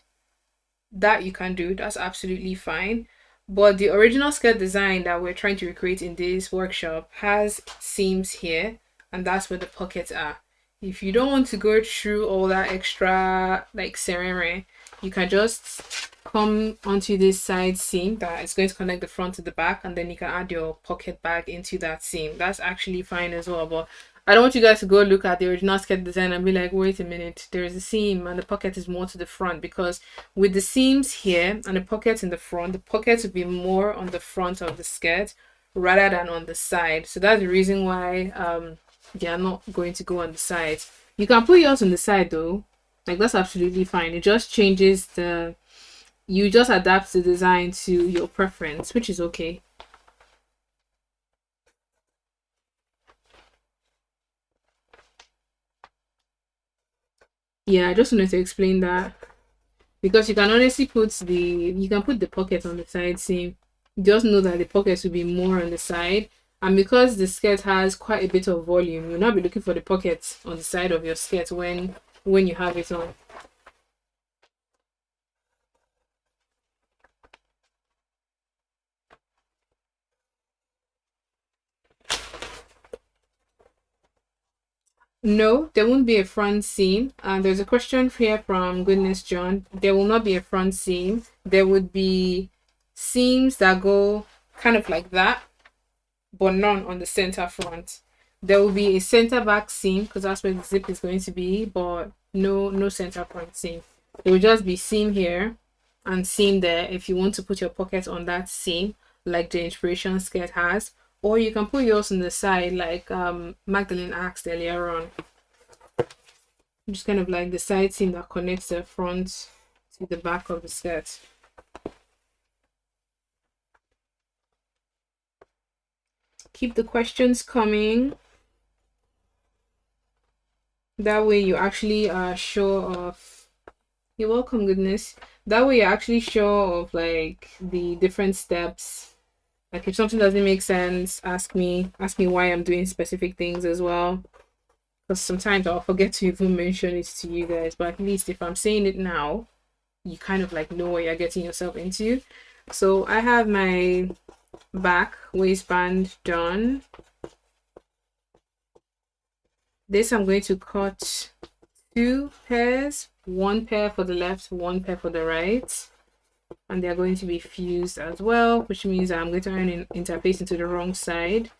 That you can do, that's absolutely fine. But the original skirt design that we're trying to recreate in this workshop has seams here, and that's where the pockets are. If you don't want to go through all that extra like ceremony, you can just come onto this side seam that is going to connect the front to the back, and then you can add your pocket bag into that seam. That's actually fine as well. But I don't want you guys to go look at the original skirt design and be like, wait a minute, there's a seam and the pocket is more to the front, because with the seams here and the pockets in the front, the pockets will be more on the front of the skirt rather than on the side. So that's the reason why they are not going to go on the sides. You can put yours on the side though, like that's absolutely fine. It just changes you just adapt the design to your preference, which is okay. Yeah, I just wanted to explain that because you can honestly put the pocket on the side seam. Just know that the pockets will be more on the side, and because the skirt has quite a bit of volume, you'll not be looking for the pockets on the side of your skirt when you have it on. No, there won't be a front seam. There's a question here from Goodness John. There will not be a front seam. There would be seams that go kind of like that, but none on the center front. There will be a center back seam because that's where the zip is going to be, but no center front seam. It will just be seam here and seam there if you want to put your pocket on that seam like the inspiration skirt has, or you can put yours on the side like Magdalene asked earlier on. Just kind of like the side seam that connects the front to the back of the skirt. Keep the questions coming. That way you actually are sure of, you're welcome, goodness. That way you're actually sure of like the different steps. Like if something doesn't make sense, ask me why I'm doing specific things as well. Because sometimes I'll forget to even mention it to you guys. But at least if I'm saying it now, you kind of like know what you're getting yourself into. So I have my back waistband done. This I'm going to cut 2 pairs, 1 pair for the left, 1 pair for the right, and they're going to be fused as well, which means I'm going to iron interface into the wrong side.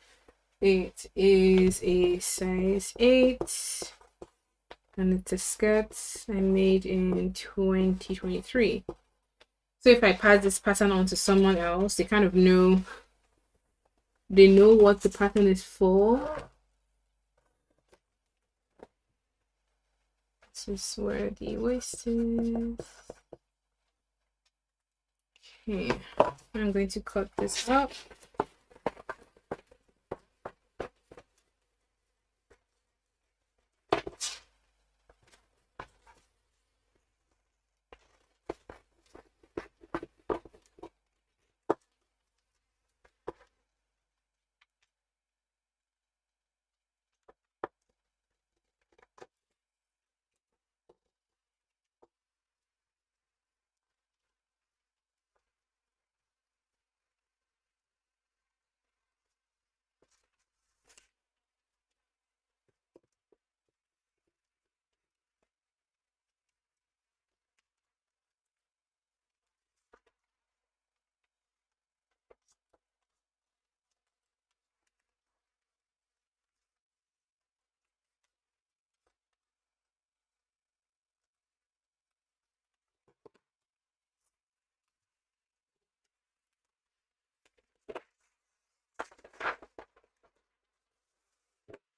It is a size 8 and it's a skirt I made in 2023. So if I pass this pattern on to someone else, they kind of know, they know what the pattern is for. This is where the waist is. Okay, I'm going to cut this up.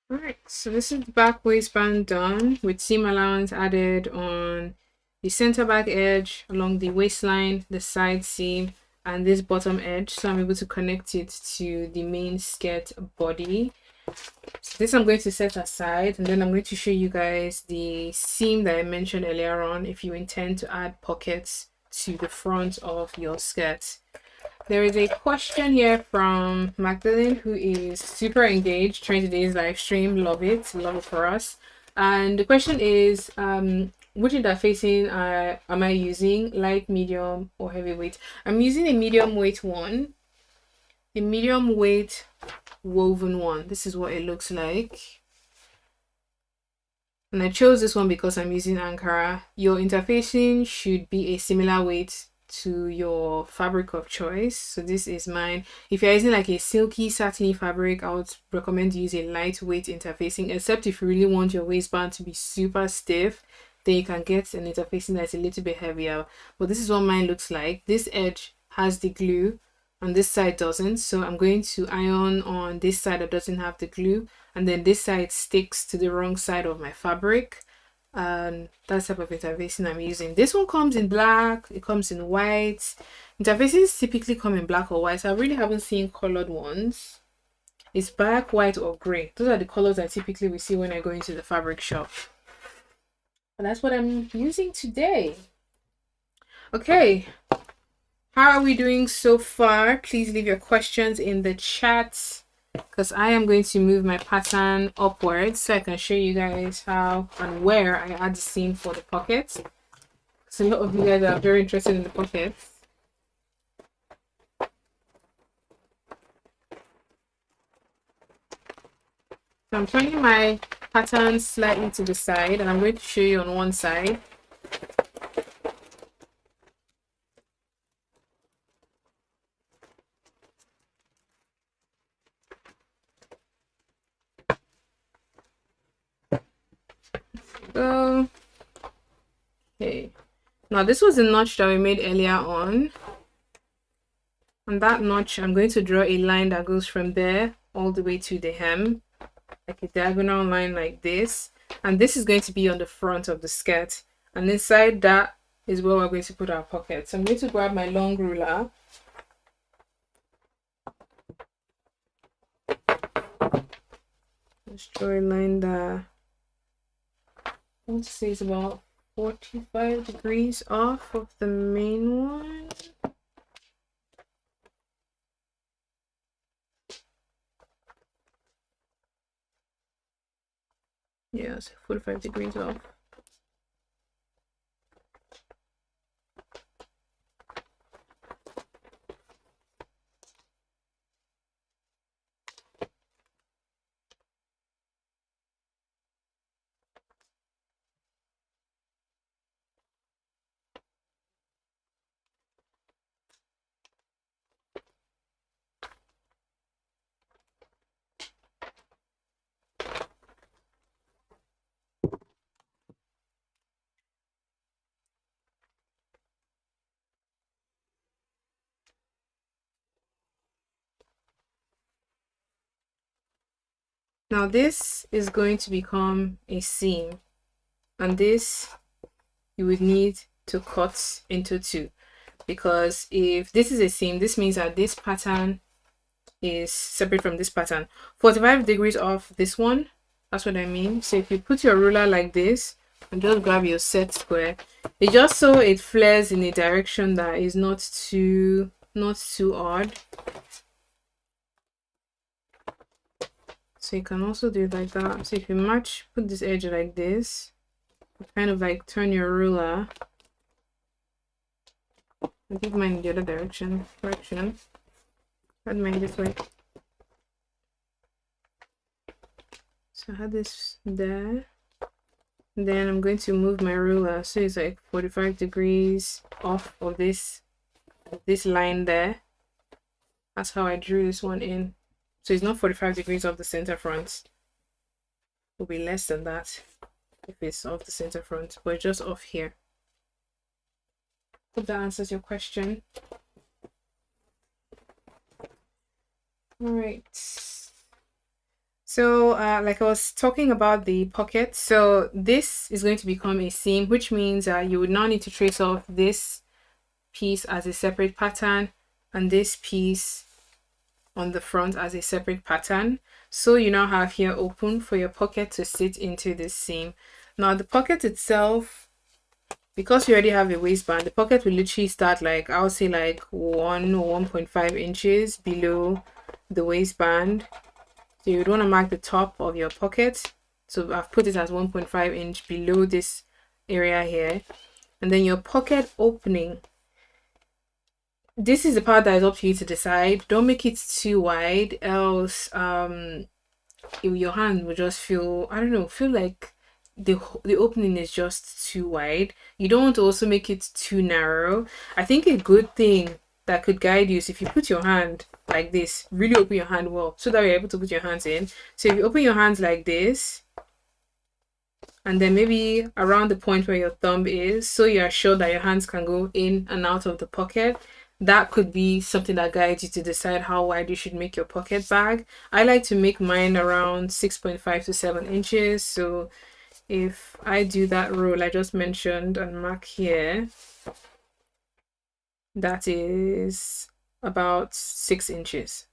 Alright, so this is the back waistband done with seam allowance added on the center back edge, along the waistline, the side seam, and this bottom edge. So I'm able to connect it to the main skirt body. So this I'm going to set aside, and then I'm going to show you guys the seam that I mentioned earlier on if you intend to add pockets to the front of your skirt. There is a question here from Magdalene, who is super engaged trying today's live stream. Love it for us. And the question is, which interfacing am I using? Light, medium, or heavyweight? I'm using a medium weight one. A medium weight woven one. This is what it looks like. And I chose this one because I'm using Ankara. Your interfacing should be a similar weight to your fabric of choice. So this is mine. If you're using like a silky satiny fabric, I would recommend you use a lightweight interfacing, except if you really want your waistband to be super stiff, then you can get an interfacing that's a little bit heavier. But this is what mine looks like. This edge has the glue and this side doesn't, so I'm going to iron on this side that doesn't have the glue, and then this side sticks to the wrong side of my fabric. And that's the type of interfacing I'm using. This one comes in black, it comes in white. Interfacings typically come in black or white. I really haven't seen colored ones. It's black, white, or gray. Those are the colors I typically will see when I go into the fabric shop. And that's what I'm using today. Okay, how are we doing so far? Please leave your questions in the chat, because I am going to move my pattern upwards so I can show you guys how and where I add the seam for the pockets. So a lot of you guys are very interested in the pockets. So I'm turning my pattern slightly to the side, and I'm going to show you on one side. So, okay. Now this was a notch that we made earlier on. On that notch, I'm going to draw a line that goes from there all the way to the hem, like a diagonal line like this. And this is going to be on the front of the skirt. And inside that is where we're going to put our pocket. So I'm going to grab my long ruler. Let's draw a line that I want to say is about 45 degrees off of the main one. Yeah, so 45 degrees off. Now this is going to become a seam, and this you would need to cut into two, because if this is a seam, this means that this pattern is separate from this pattern. 45 degrees off this one, that's what I mean. So if you put your ruler like this and just grab your set square, it just so it flares in a direction that is not too odd. So you can also do it like that. So if you match, put this edge like this, kind of like turn your ruler. I'll give mine the other direction. Add mine this way. So I had this there. Then I'm going to move my ruler so it's like 45 degrees off of this line there. That's how I drew this one in. So it's not 45 degrees off the center front. It will be less than that if it's off the center front, but just off here. Hope that answers your question. All right. So like I was talking about the pocket, so this is going to become a seam, which means you would now need to trace off this piece as a separate pattern and this piece on the front as a separate pattern. So you now have here open for your pocket to sit into this seam. Now the pocket itself, because you already have a waistband, the pocket will literally start like, I would say like 1 or 1.5 inches below the waistband. So you would want to mark the top of your pocket. So I've put it as 1.5 inch below this area here. And then your pocket opening, this is the part that is up to you to decide. Don't make it too wide, else your hand will just feel, I don't know, feel like the opening is just too wide. You don't want to also make it too narrow. I think a good thing that could guide you is if you put your hand like this, really open your hand well so that you're able to put your hands in. So if you open your hands like this, and then maybe around the point where your thumb is, so you're sure that your hands can go in and out of the pocket, that could be something that guides you to decide how wide you should make your pocket bag. I like to make mine around 6.5 to 7 inches. So if I do that rule I just mentioned and mark here, that is about 6 inches.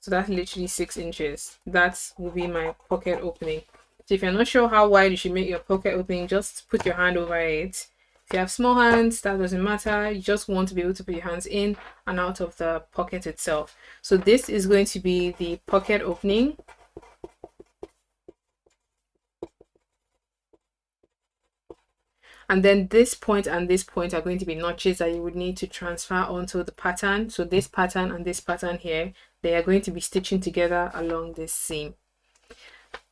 So that's literally 6 inches. That will be my pocket opening. So if you're not sure how wide you should make your pocket opening, just put your hand over it. If you have small hands, that doesn't matter. You just want to be able to put your hands in and out of the pocket itself. So this is going to be the pocket opening. And then this point and this point are going to be notches that you would need to transfer onto the pattern. So this pattern and this pattern here, they are going to be stitching together along this seam.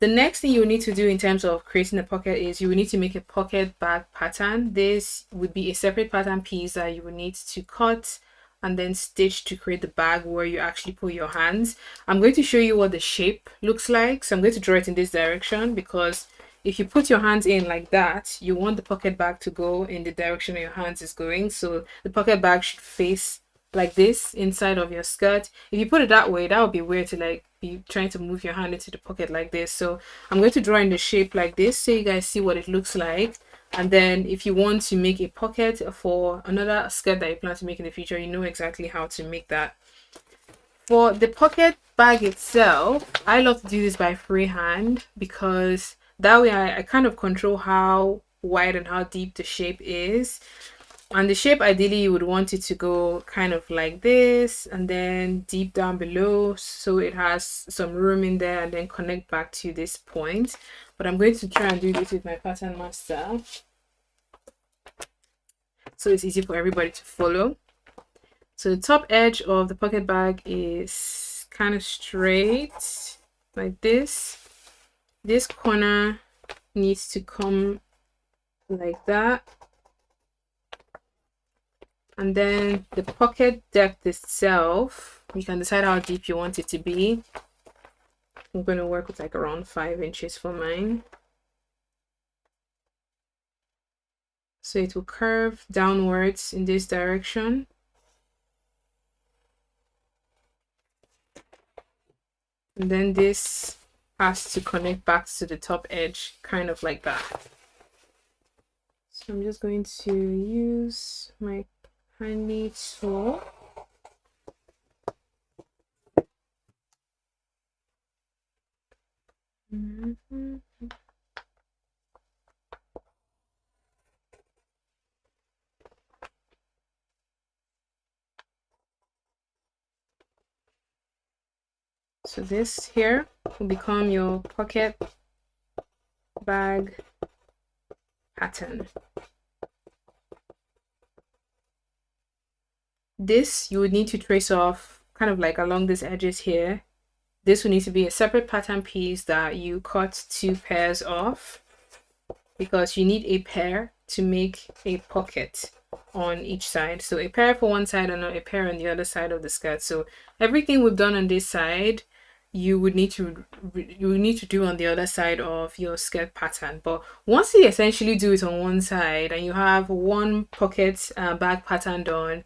The next thing you need to do in terms of creating a pocket is you will need to make a pocket bag pattern. This would be a separate pattern piece that you will need to cut and then stitch to create the bag where you actually put your hands. I'm going to show you what the shape looks like. So I'm going to draw it in this direction, because if you put your hands in like that, you want the pocket bag to go in the direction your hands is going. So the pocket bag should face like this inside of your skirt. If you put it that way, that would be weird to like be trying to move your hand into the pocket like this. So I'm going to draw in the shape like this so you guys see what it looks like. And then if you want to make a pocket for another skirt that you plan to make in the future, you know exactly how to make that. For the pocket bag itself, I love to do this by freehand because that way I kind of control how wide and how deep the shape is. And the shape, ideally, you would want it to go kind of like this and then deep down below so it has some room in there and then connect back to this point. But I'm going to try and do this with my pattern master so it's easy for everybody to follow. So the top edge of the pocket bag is kind of straight like this. This corner needs to come like that. And then the pocket depth itself, you can decide how deep you want it to be. I'm going to work with like around 5 inches for mine. So it will curve downwards in this direction. And then this has to connect back to the top edge, kind of like that. So I'm just going to use my handy tool. So this here will become your pocket bag pattern. This you would need to trace off kind of like along these edges here. This will need to be a separate pattern piece that you cut 2 pairs of because you need a pair to make a pocket on each side. So a pair for one side and a pair on the other side of the skirt. So everything we've done on this side, you would need to do on the other side of your skirt pattern. But once you essentially do it on one side and you have one pocket bag pattern done,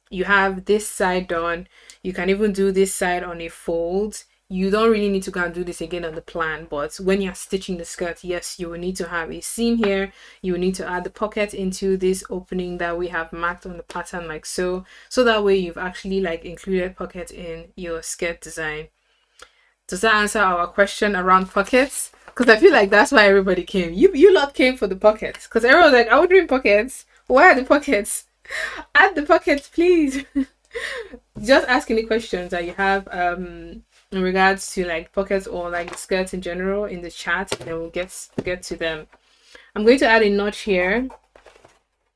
you have this side done, you can even do this side on a fold. You don't really need to go and do this again on the plan, but when you're stitching the skirt, yes, you will need to have a seam here. You will need to add the pocket into this opening that we have marked on the pattern like so that way you've actually like included pocket in your skirt design. Does that answer our question around pockets? Because I feel like that's why everybody came. You lot came for the pockets because everyone was like, "Are we doing pockets? Why are the pockets? Add the pockets, please." Just ask any questions that you have in regards to like pockets or like skirts in general in the chat, and then we'll get to them. I'm going to add a notch here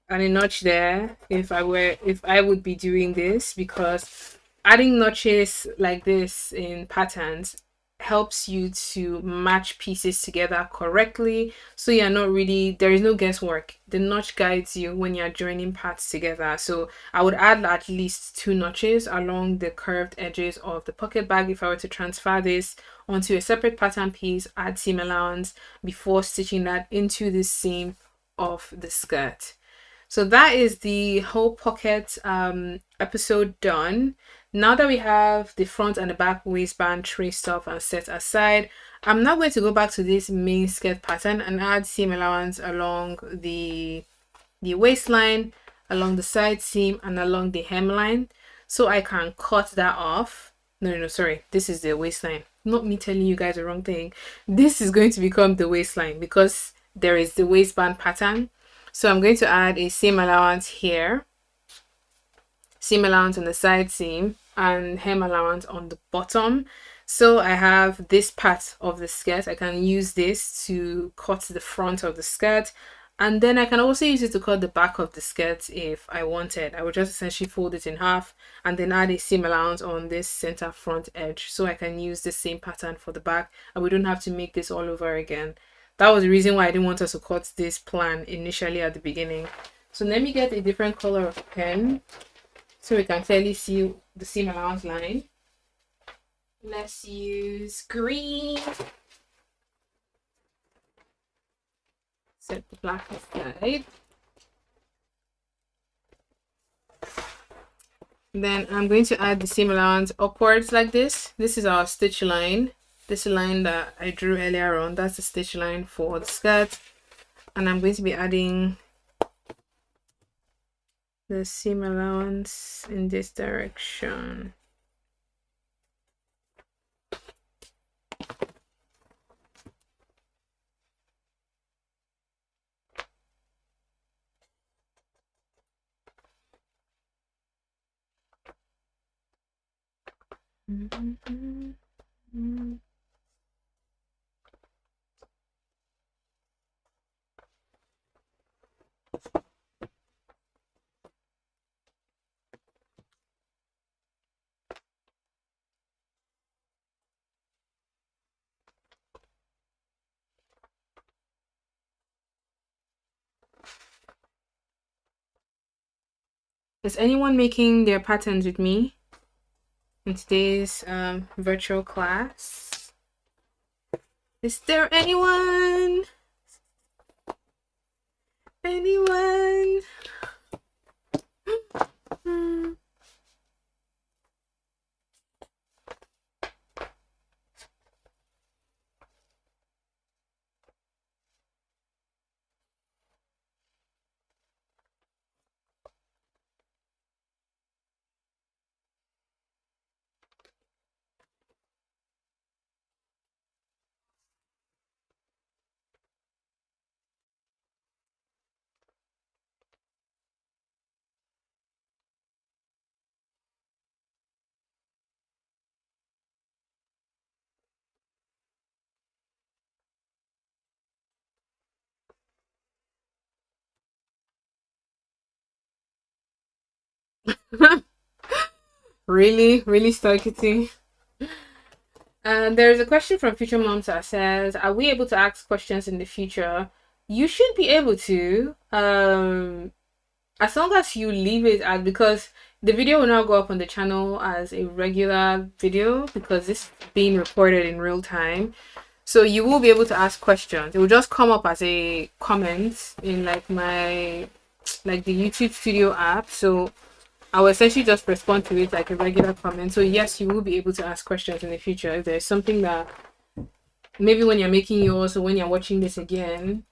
and a notch there if I would be doing this, because adding notches like this in patterns helps you to match pieces together correctly, so you're not really, there is no guesswork. The notch guides you when you're joining parts together. So I would add at least 2 notches along the curved edges of the pocket bag if I were to transfer this onto a separate pattern piece, add seam allowance before stitching that into the seam of the skirt. So that is the whole pocket episode done. Now that we have the front and the back waistband traced off and set aside, I'm now going to go back to this main skirt pattern and add seam allowance along the waistline, along the side seam, and along the hemline, so I can cut that off. No, sorry, this is the waistline. Not me telling you guys the wrong thing. This is going to become the waistline because there is the waistband pattern. So I'm going to add a seam allowance here, seam allowance on the side seam, and hem allowance on the bottom. So I have this part of the skirt. I can use this to cut the front of the skirt, and then I can also use it to cut the back of the skirt if I wanted. I would just essentially fold it in half and then add a seam allowance on this center front edge, so I can use the same pattern for the back and we don't have to make this all over again. That was the reason why I didn't want us to cut this plan initially at the beginning. So let me get a different color of pen so we can clearly see the seam allowance line. Let's use green. Set the black aside. Then I'm going to add the seam allowance upwards like this. This is our stitch line. This line that I drew earlier on, that's the stitch line for the skirt. And I'm going to be adding the seam allowance in this direction. Is anyone making their patterns with me in today's virtual class? Is there anyone? Anyone? Really, really starkity. And there's a question from Future Moms that says, "Are we able to ask questions in the future?" You should be able to, as long as you leave it as, because the video will now go up on the channel as a regular video because it's being recorded in real time. So you will be able to ask questions. It will just come up as a comment in like the YouTube Studio app. So I will essentially just respond to it like a regular comment. So yes, you will be able to ask questions in the future if there's something that maybe when you're making yours or when you're watching this again,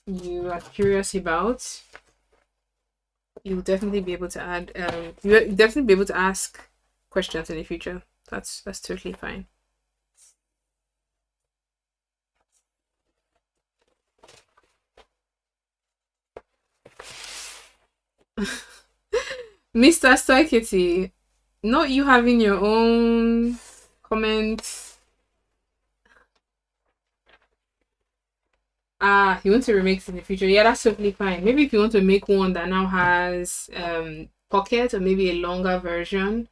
you are curious about. You'll definitely be able to add. You'll definitely be able to ask questions in the future. That's totally fine. Mr. Star Kitty, not you having your own comments. Ah, you want to remix in the future? Yeah, that's totally fine. Maybe if you want to make one that now has pocket or maybe a longer version,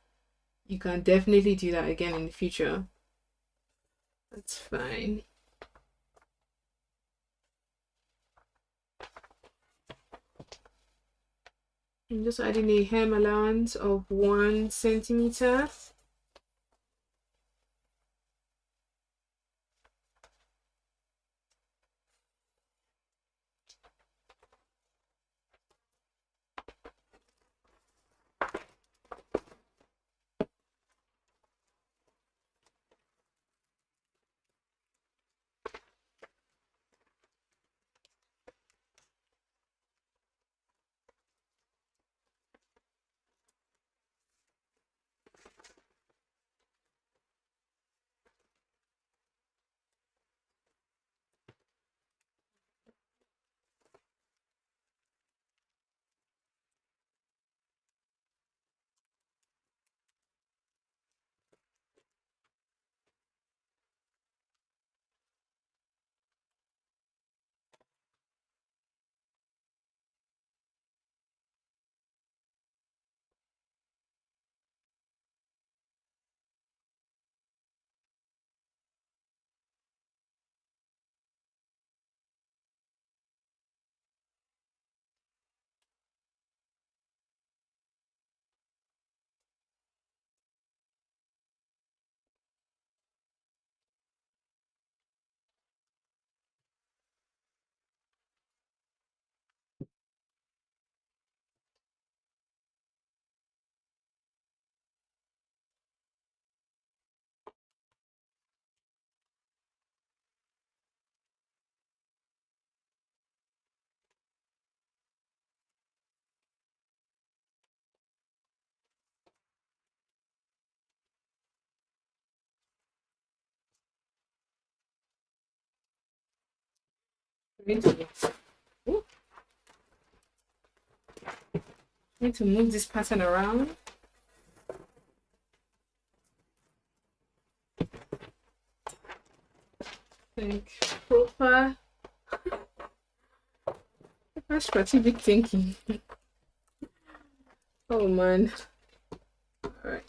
you can definitely do that again in the future. That's fine. I'm just adding a hem allowance of 1 centimeter. Need to, ooh, need to move this pattern around. Think proper strategic thinking. Oh man. All right.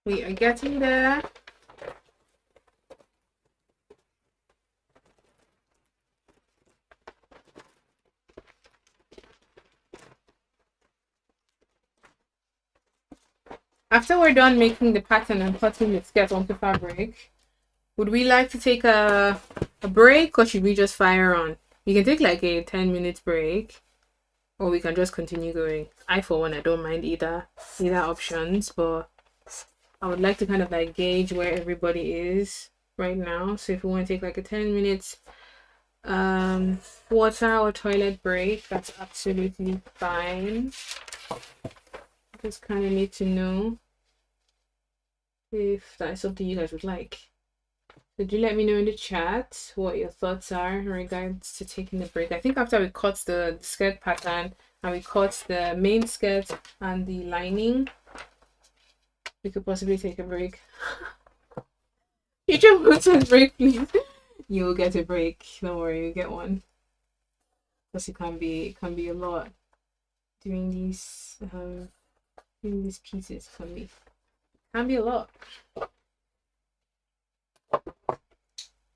We are getting there. After we're done making the pattern and cutting the skirt onto fabric, would we like to take a break, or should we just fire on? We can take like a 10-minute break, or we can just continue going. I, for one, I don't mind either options, but I would like to kind of like gauge where everybody is right now. So if we want to take like a 10 minutes water or toilet break, that's absolutely fine. Just kind of need to know if that's something you guys would like. So do let me know in the chat what your thoughts are in regards to taking the break. I think after we cut the skirt pattern and we cut the main skirt and the lining, we could possibly take a break. You just want a break, please. You'll get a break. Don't worry, you get one. Because it can be a lot doing these pieces. Can be a lot.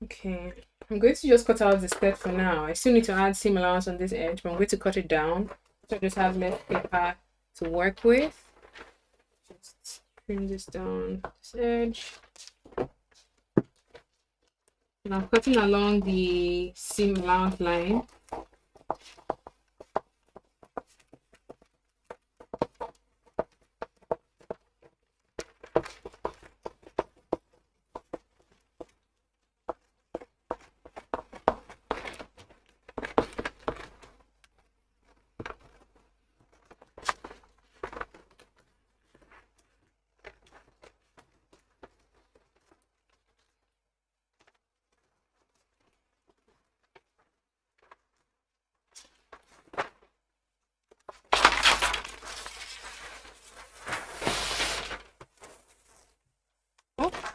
Okay, I'm going to just cut out the skirt for now. I still need to add seam allowance on this edge, but I'm going to cut it down so I just have less paper to work with. Just trim this down this edge. And I'm cutting along the seam allowance line.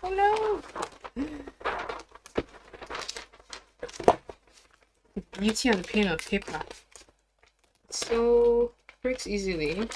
Oh no! The beauty and the pain of paper. So breaks easily.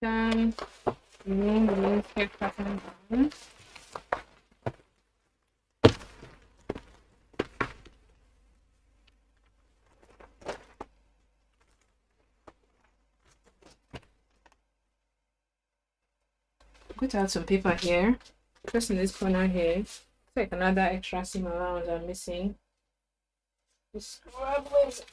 pattern. Remove the main skirt pattern down. I'm going to add some paper here, just in this corner here. It's like another extra seam allowance I'm missing. Just grab it.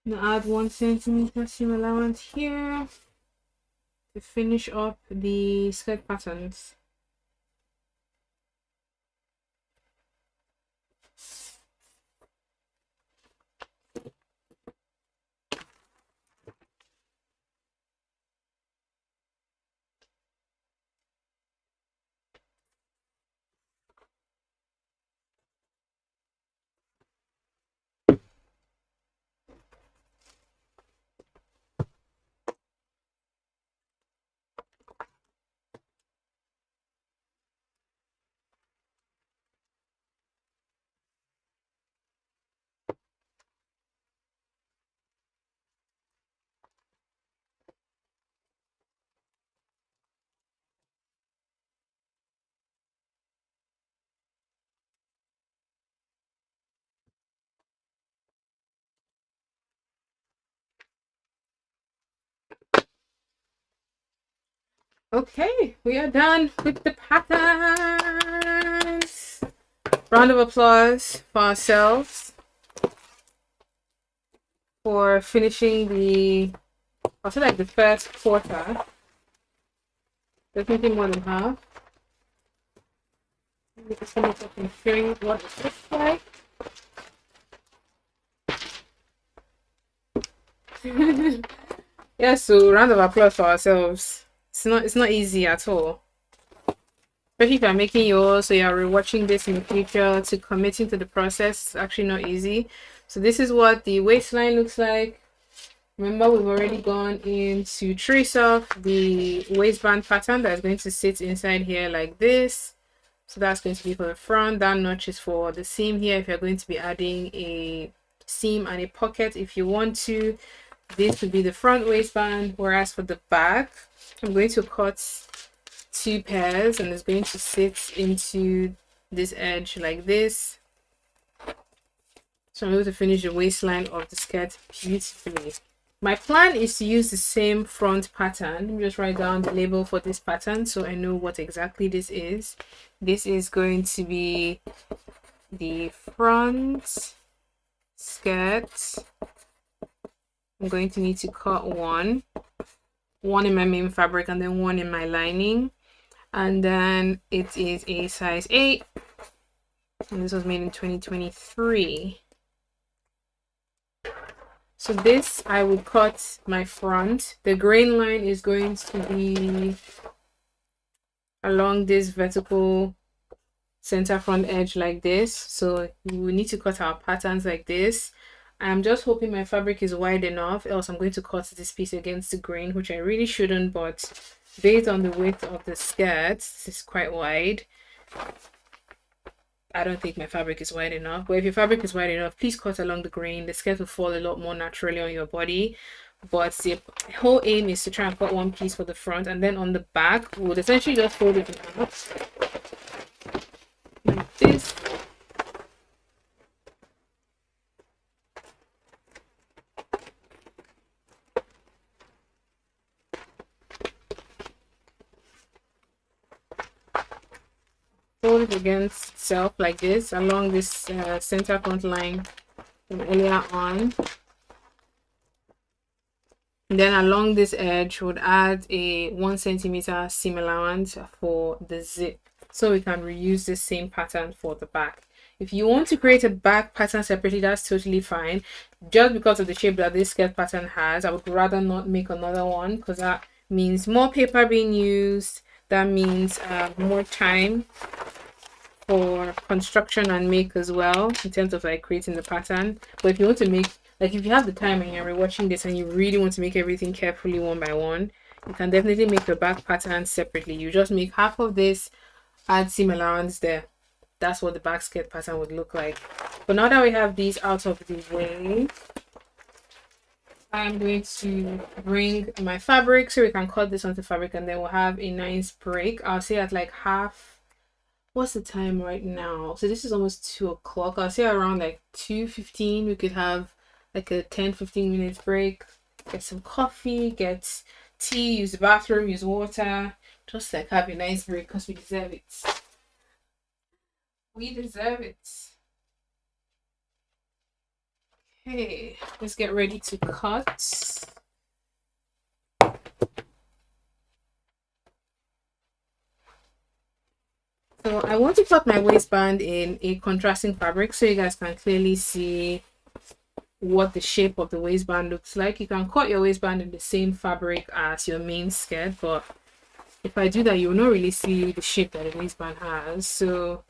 Now add 1 centimeter seam allowance here to finish up the skirt patterns. Okay, we are done with the patterns. Round of applause for ourselves for finishing I'll say like the first quarter. Definitely more than half. Just finish up and show you what it looks like. Yeah, so round of applause for ourselves. It's not easy at all. Especially if you're making yours, so you're rewatching this in the future, to committing to the process, it's actually not easy. So this is what the waistline looks like. Remember, we've already gone in to trace off the waistband pattern that's going to sit inside here like this. So that's going to be for the front. That notch is for the seam here if you're going to be adding a seam and a pocket if you want to. This would be the front waistband, whereas for the back, I'm going to cut 2 pairs and it's going to sit into this edge like this. So I'm able to finish the waistline of the skirt beautifully. My plan is to use the same front pattern. Let me just write down the label for this pattern so I know what exactly this is. This is going to be the front skirt. I'm going to need to cut one in my main fabric and then one in my lining. And then it is a size 8. And this was made in 2023. So this, I will cut my front. The grain line is going to be along this vertical center front edge like this. So we will need to cut our patterns like this. I'm just hoping my fabric is wide enough, else I'm going to cut this piece against the grain, which I really shouldn't, but based on the width of the skirt, this is quite wide. I don't think my fabric is wide enough, but if your fabric is wide enough, please cut along the grain. The skirt will fall a lot more naturally on your body. But the whole aim is to try and cut one piece for the front, and then on the back, we'll essentially just fold it in half like this. fold it against itself like this along this center front line from earlier on. And then along this edge, would add a 1 centimeter seam allowance for the zip, so we can reuse the same pattern for the back. If you want to create a back pattern separately, that's totally fine. Just because of the shape that this skirt pattern has, I would rather not make another one, because that means more paper being used. That means more time for construction and make as well, in terms of like creating the pattern. But if you want to make, like, if you have the time and you're rewatching this and you really want to make everything carefully one by one, you can definitely make your back pattern separately. You just make half of this, add seam allowance there. That's what the back skirt pattern would look like. But now that we have these out of the way, I'm going to bring my fabric so we can cut this onto fabric, and then we'll have a nice break. I'll say at like half. What's the time right now? So this is almost 2 o'clock. I'll say around like 2:15 we could have like a 10-15 minutes break, get some coffee, get tea, use the bathroom, use water, just like have a nice break, because we deserve it. We deserve it. Okay, let's get ready to cut. So I want to cut my waistband in a contrasting fabric so you guys can clearly see what the shape of the waistband looks like. You can cut your waistband in the same fabric as your main skirt, but if I do that, you will not really see the shape that the waistband has. So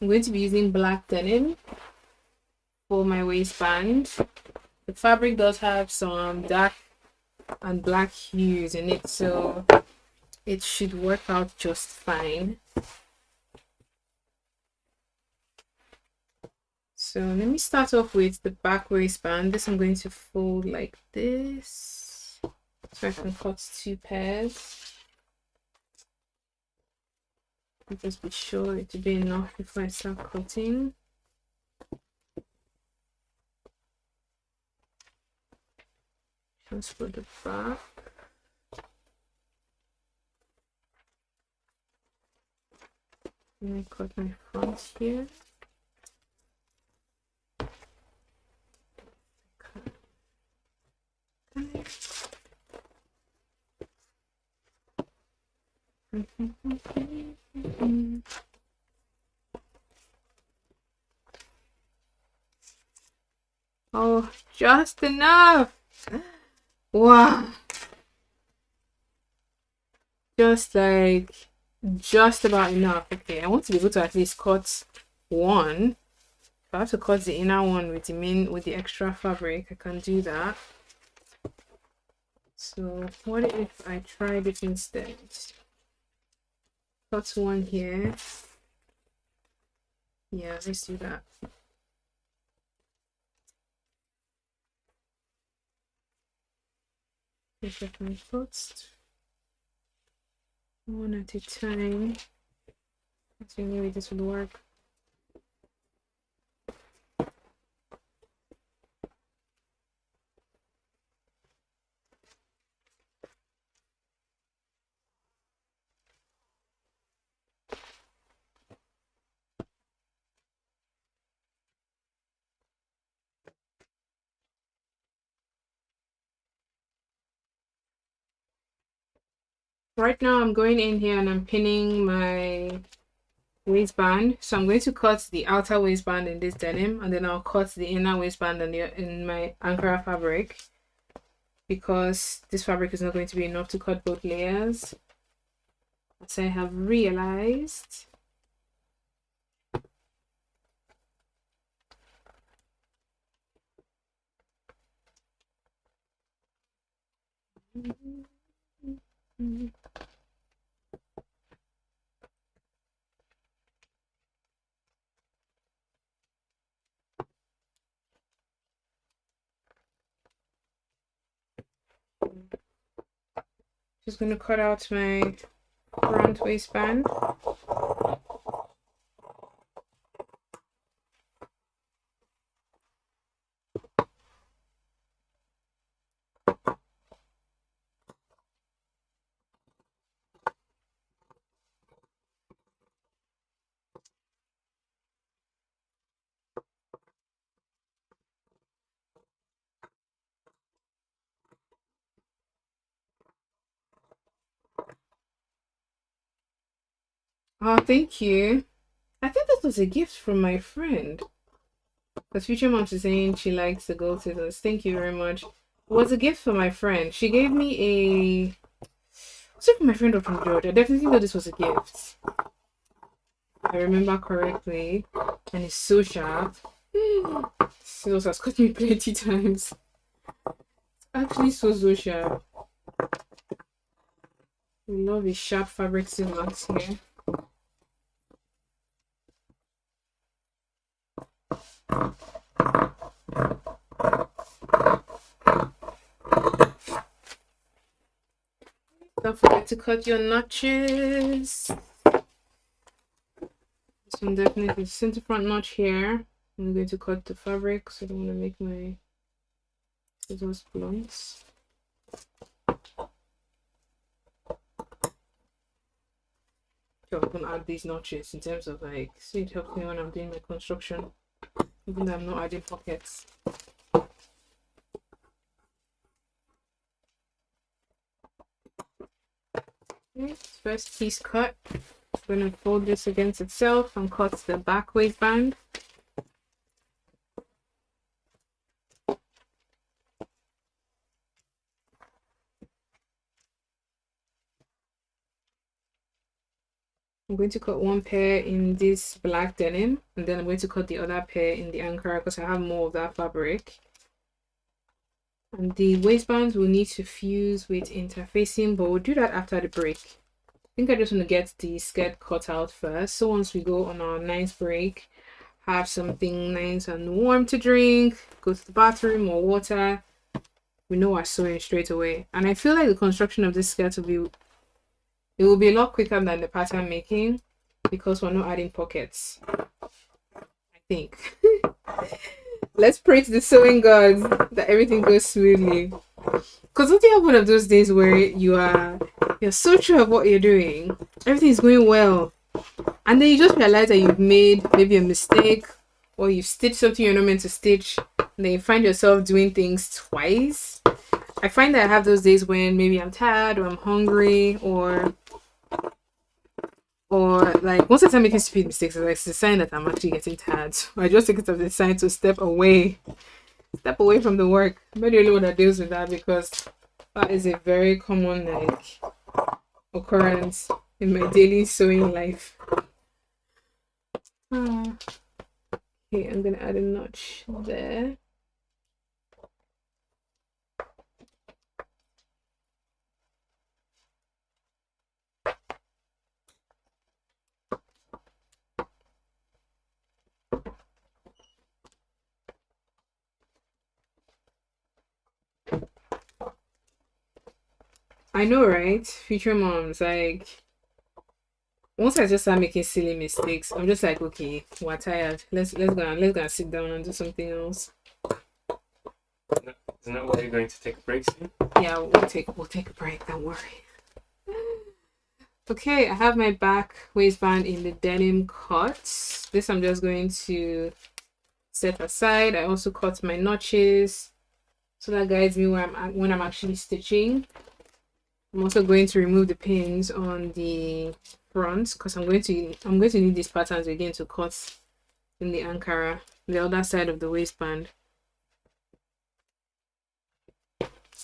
I'm going to be using black denim for my waistband. The fabric does have some dark and black hues in it, so it should work out just fine. So let me start off with the back waistband. This I'm going to fold like this, so I can cut 2 pairs. Just be sure it to be enough before I start cutting. Just for the back. And I cut my front here. Oh, just enough. Wow. Just about enough. Okay, I want to be able to at least cut one. If I have to cut the inner one with the extra fabric, I can do that. So what if I tried it instead? Cut one here. Yeah, let's do that. If I can cut one at a time. I think maybe this would work. Right now I'm going in here and I'm pinning my waistband. So I'm going to cut the outer waistband in this denim, and then I'll cut the inner waistband in my Ankara fabric, because this fabric is not going to be enough to cut both layers, as I have realized. Just going to cut out my front waistband. Oh, thank you. I think this was a gift from my friend. Because Future Mom is saying she likes to go to those. Thank you very much. It was a gift for my friend. She gave me a. Was it from my friend or from George? I definitely know this was a gift. I remember correctly. And it's so sharp. Sales has cut me plenty times. Actually, so sharp. We love a sharp fabric scissors here. Don't forget to cut your notches. This one definitely center front notch here. I'm going to cut the fabric, so I don't want to make my scissors blunt. So I'm gonna add these notches in terms of like, so it helps me when I'm doing my construction, even though I'm not adding pockets. Okay, first piece cut. I'm gonna fold this against itself and cut the back waistband. I'm going to cut one pair in this black denim, and then I'm going to cut the other pair in the Ankara because I have more of that fabric. And the waistbands will need to fuse with interfacing, but we'll do that after the break. I think I just want to get the skirt cut out first. So once we go on our nice break, have something nice and warm to drink, go to the bathroom or water, we know we're sewing straight away. And I feel like the construction of this skirt will be a lot quicker than the pattern making because we're not adding pockets, I think. Let's pray to the sewing gods that everything goes smoothly. Because don't you have one of those days where you're so sure of what you're doing, everything's going well, and then you just realize that you've made maybe a mistake or you've stitched something you're not meant to stitch, and then you find yourself doing things twice. I find that I have those days when maybe I'm tired or I'm hungry or like once I start making stupid mistakes, it's a sign that I'm actually getting tired. So I just take it as a sign to step away from the work. I'm not the only one that deals with that because that is a very common like occurrence in my daily sewing life. Okay, I'm gonna add a notch there. I know, right? Future moms, like once I just start making silly mistakes, I'm just like, okay, we're tired. Let's go and sit down and do something else. Isn't that why you're going to take a break soon? Yeah, we'll take a break. Don't worry. Okay, I have my back waistband in the denim cut. This I'm just going to set aside. I also cut my notches, so that guides me when I'm actually stitching. I'm also going to remove the pins on the front because I'm going to need these patterns again to cut in the Ankara, the other side of the waistband.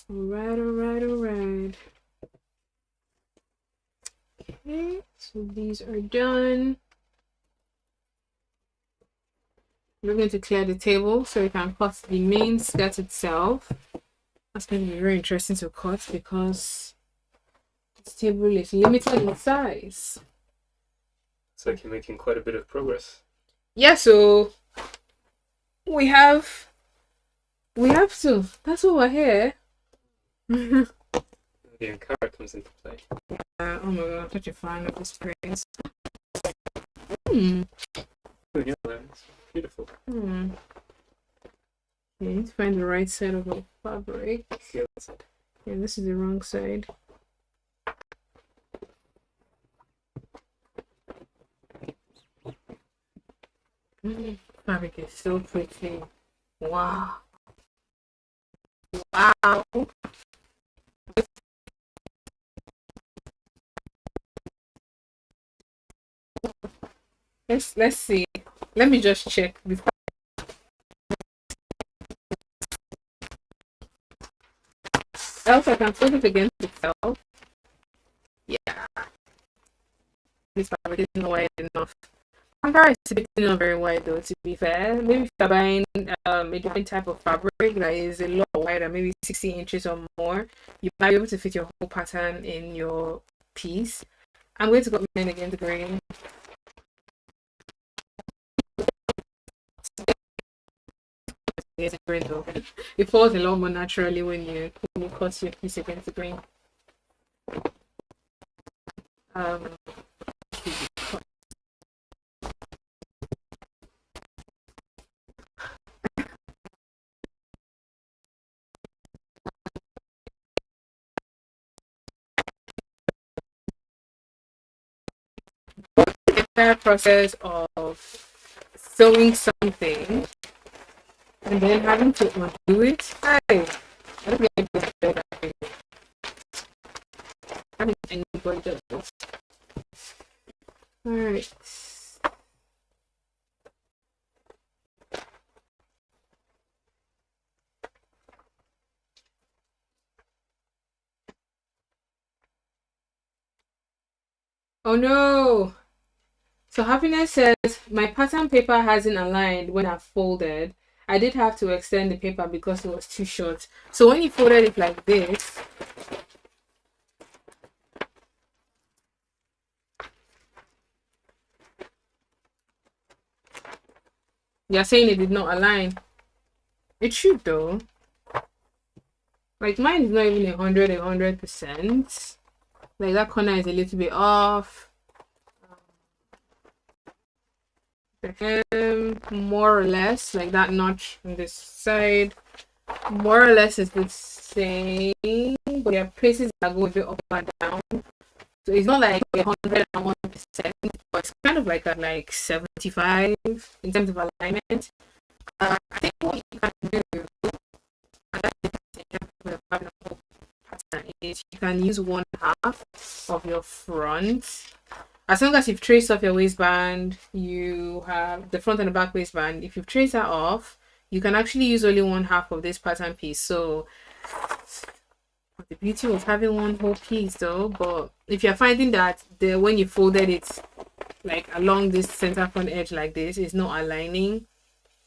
Alright. Okay, so these are done. We're going to clear the table so we can cut the main skirt itself. That's going to be very interesting to cut because this table is limited in size. It's like you're making quite a bit of progress. Yeah, so we have to. That's why we're here. The Ankara comes into play. Oh my god, I'm such a fan of this print. Oh, yeah, that's beautiful. Okay, I need to find the right side of the fabric. The other side. Yeah, this is the wrong side. Fabric is so pretty. Wow. Wow. Let's see. Let me just check before else I can put it against itself. Yeah, this fabric is not wide enough. Ankara is typically not very wide though, to be fair. Maybe if you're buying a different type of fabric that is a lot wider, maybe 60 inches or more, you might be able to fit your whole pattern in your piece. I'm going to go in again the green. Against the green though. It falls a lot more naturally when you cut your piece against the green. Um, the entire process of sewing something and then having to undo it. I don't think anybody does that. I don't think anybody does this. All right. Oh no! So Happiness says my pattern paper hasn't aligned when I folded. I did have to extend the paper because it was too short. So when you folded it like this, you're saying it did not align. It should though. Like mine is not even 100%. Like that corner is a little bit off. More or less, like that notch on this side, more or less is the same, but there are places that go a bit up and down. So it's not like 101%, but it's kind of like at like 75 in terms of alignment. I think what you can do, and that's the thing with having a whole pattern, is you can use one half of your front. As long as you've traced off your waistband, you have the front and the back waistband. If you've traced that off, you can actually use only one half of this pattern piece. So the beauty was having one whole piece though. But if you're finding that when you folded it like along this center front edge like this is not aligning,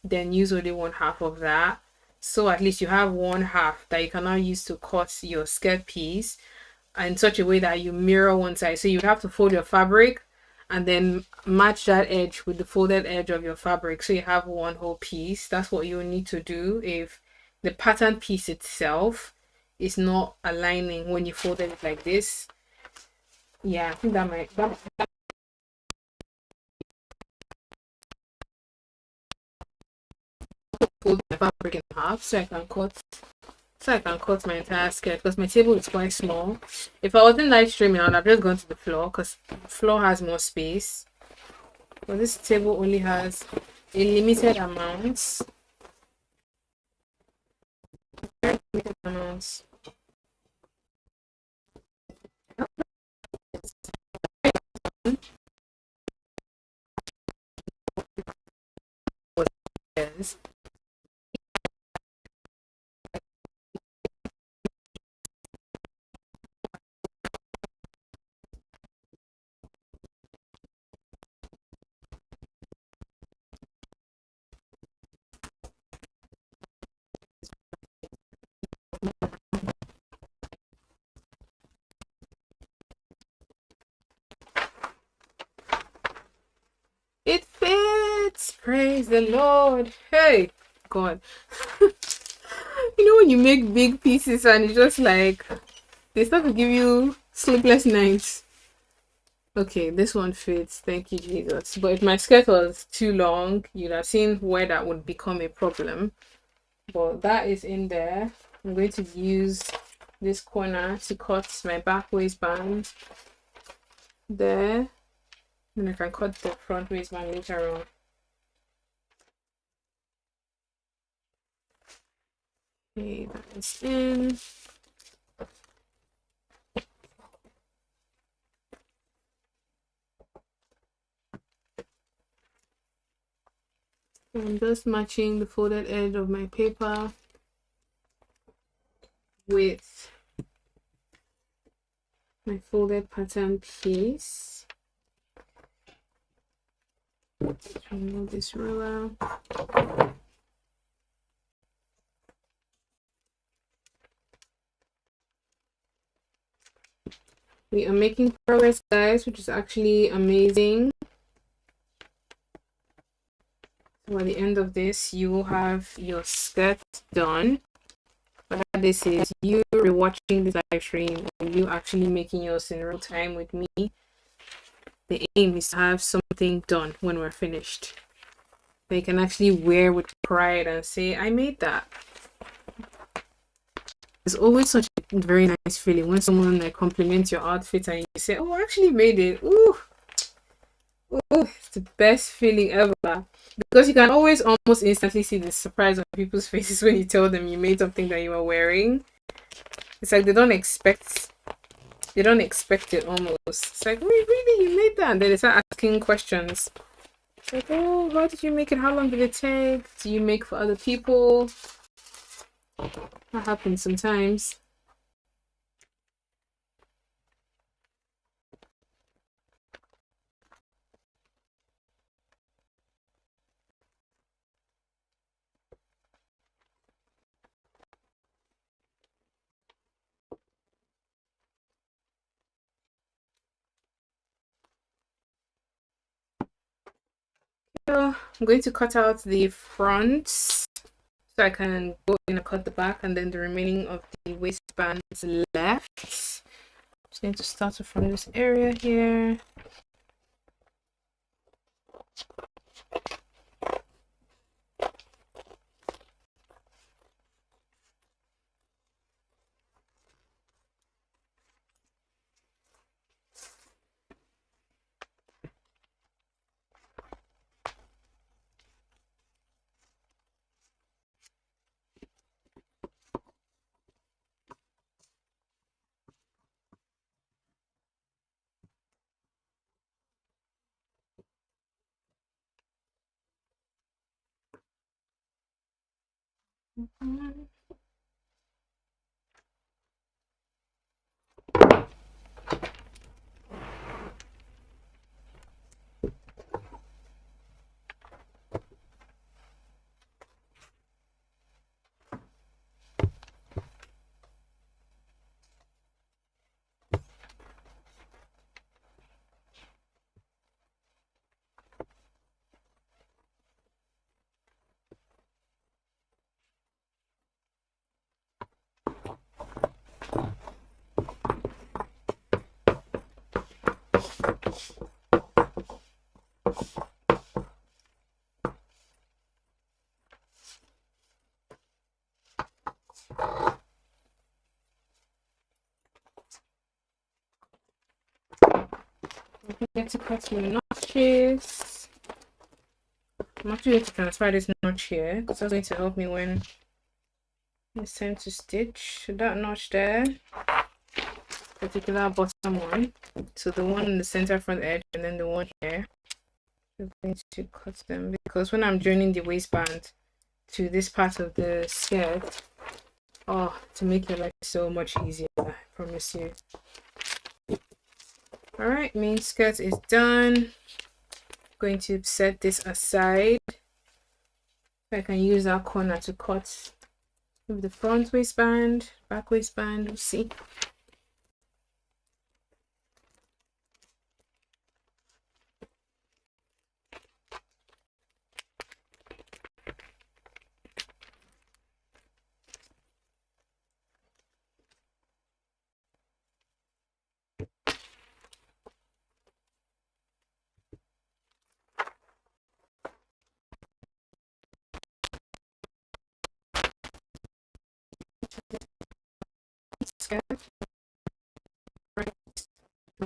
then use only one half of that. So at least you have one half that you can now use to cut your skirt piece in such a way that you mirror one side. So you have to fold your fabric and then match that edge with the folded edge of your fabric. So you have one whole piece. That's what you need to do if the pattern piece itself is not aligning when you fold it like this. Yeah, I think that might fold the fabric in half so I can cut my entire skirt because my table is quite small. If I wasn't live streaming, I would have just gone to the floor because the floor has more space. But this table only has a limited amount. Very limited amounts. Yes. It fits. Praise the Lord. Hey, God. You know when you make big pieces and it's just like they start to give you sleepless nights. Okay, this one fits. Thank you, Jesus. But if my skirt was too long, you'd have seen where that would become a problem. But that is in there. I'm going to use this corner to cut my back waistband there. And I can cut the front waistband later on. Okay, that is in. I'm just matching the folded edge of my paper with my folded pattern piece. Let's remove this ruler. We are making progress, guys, which is actually amazing. So at the end of this, you will have your skirt done. But this is you rewatching this live stream and you actually making yours in real time with me. The aim is to have something done when we're finished that you can actually wear with pride and say, I made that. It's always such a very nice feeling when someone like compliments your outfit and you say, oh, I actually made it. Ooh, it's the best feeling ever. Because you can always almost instantly see the surprise on people's faces when you tell them you made something that you were wearing. It's like they don't expect it almost. It's like, wait, really, you made that? And then they start asking questions. It's like, oh, how did you make it? How long did it take? Do you make for other people? That happens sometimes. So I'm going to cut out the fronts so I can go in and cut the back, and then the remaining of the waistband is left. I'm just going to start from this area here. Get to cut my notches. I'm actually going to transfer this notch here because that's going to help me when it's time to stitch. So that notch there, particular bottom one, so the one in the center front edge and then the one here, I'm going to cut them because when I'm joining the waistband to this part of the skirt, oh, to make your life so much easier, I promise you. All right, main skirt is done. Going to set this aside so I can use that corner to cut with the front waistband, back waistband. We'll see. Skirt, right,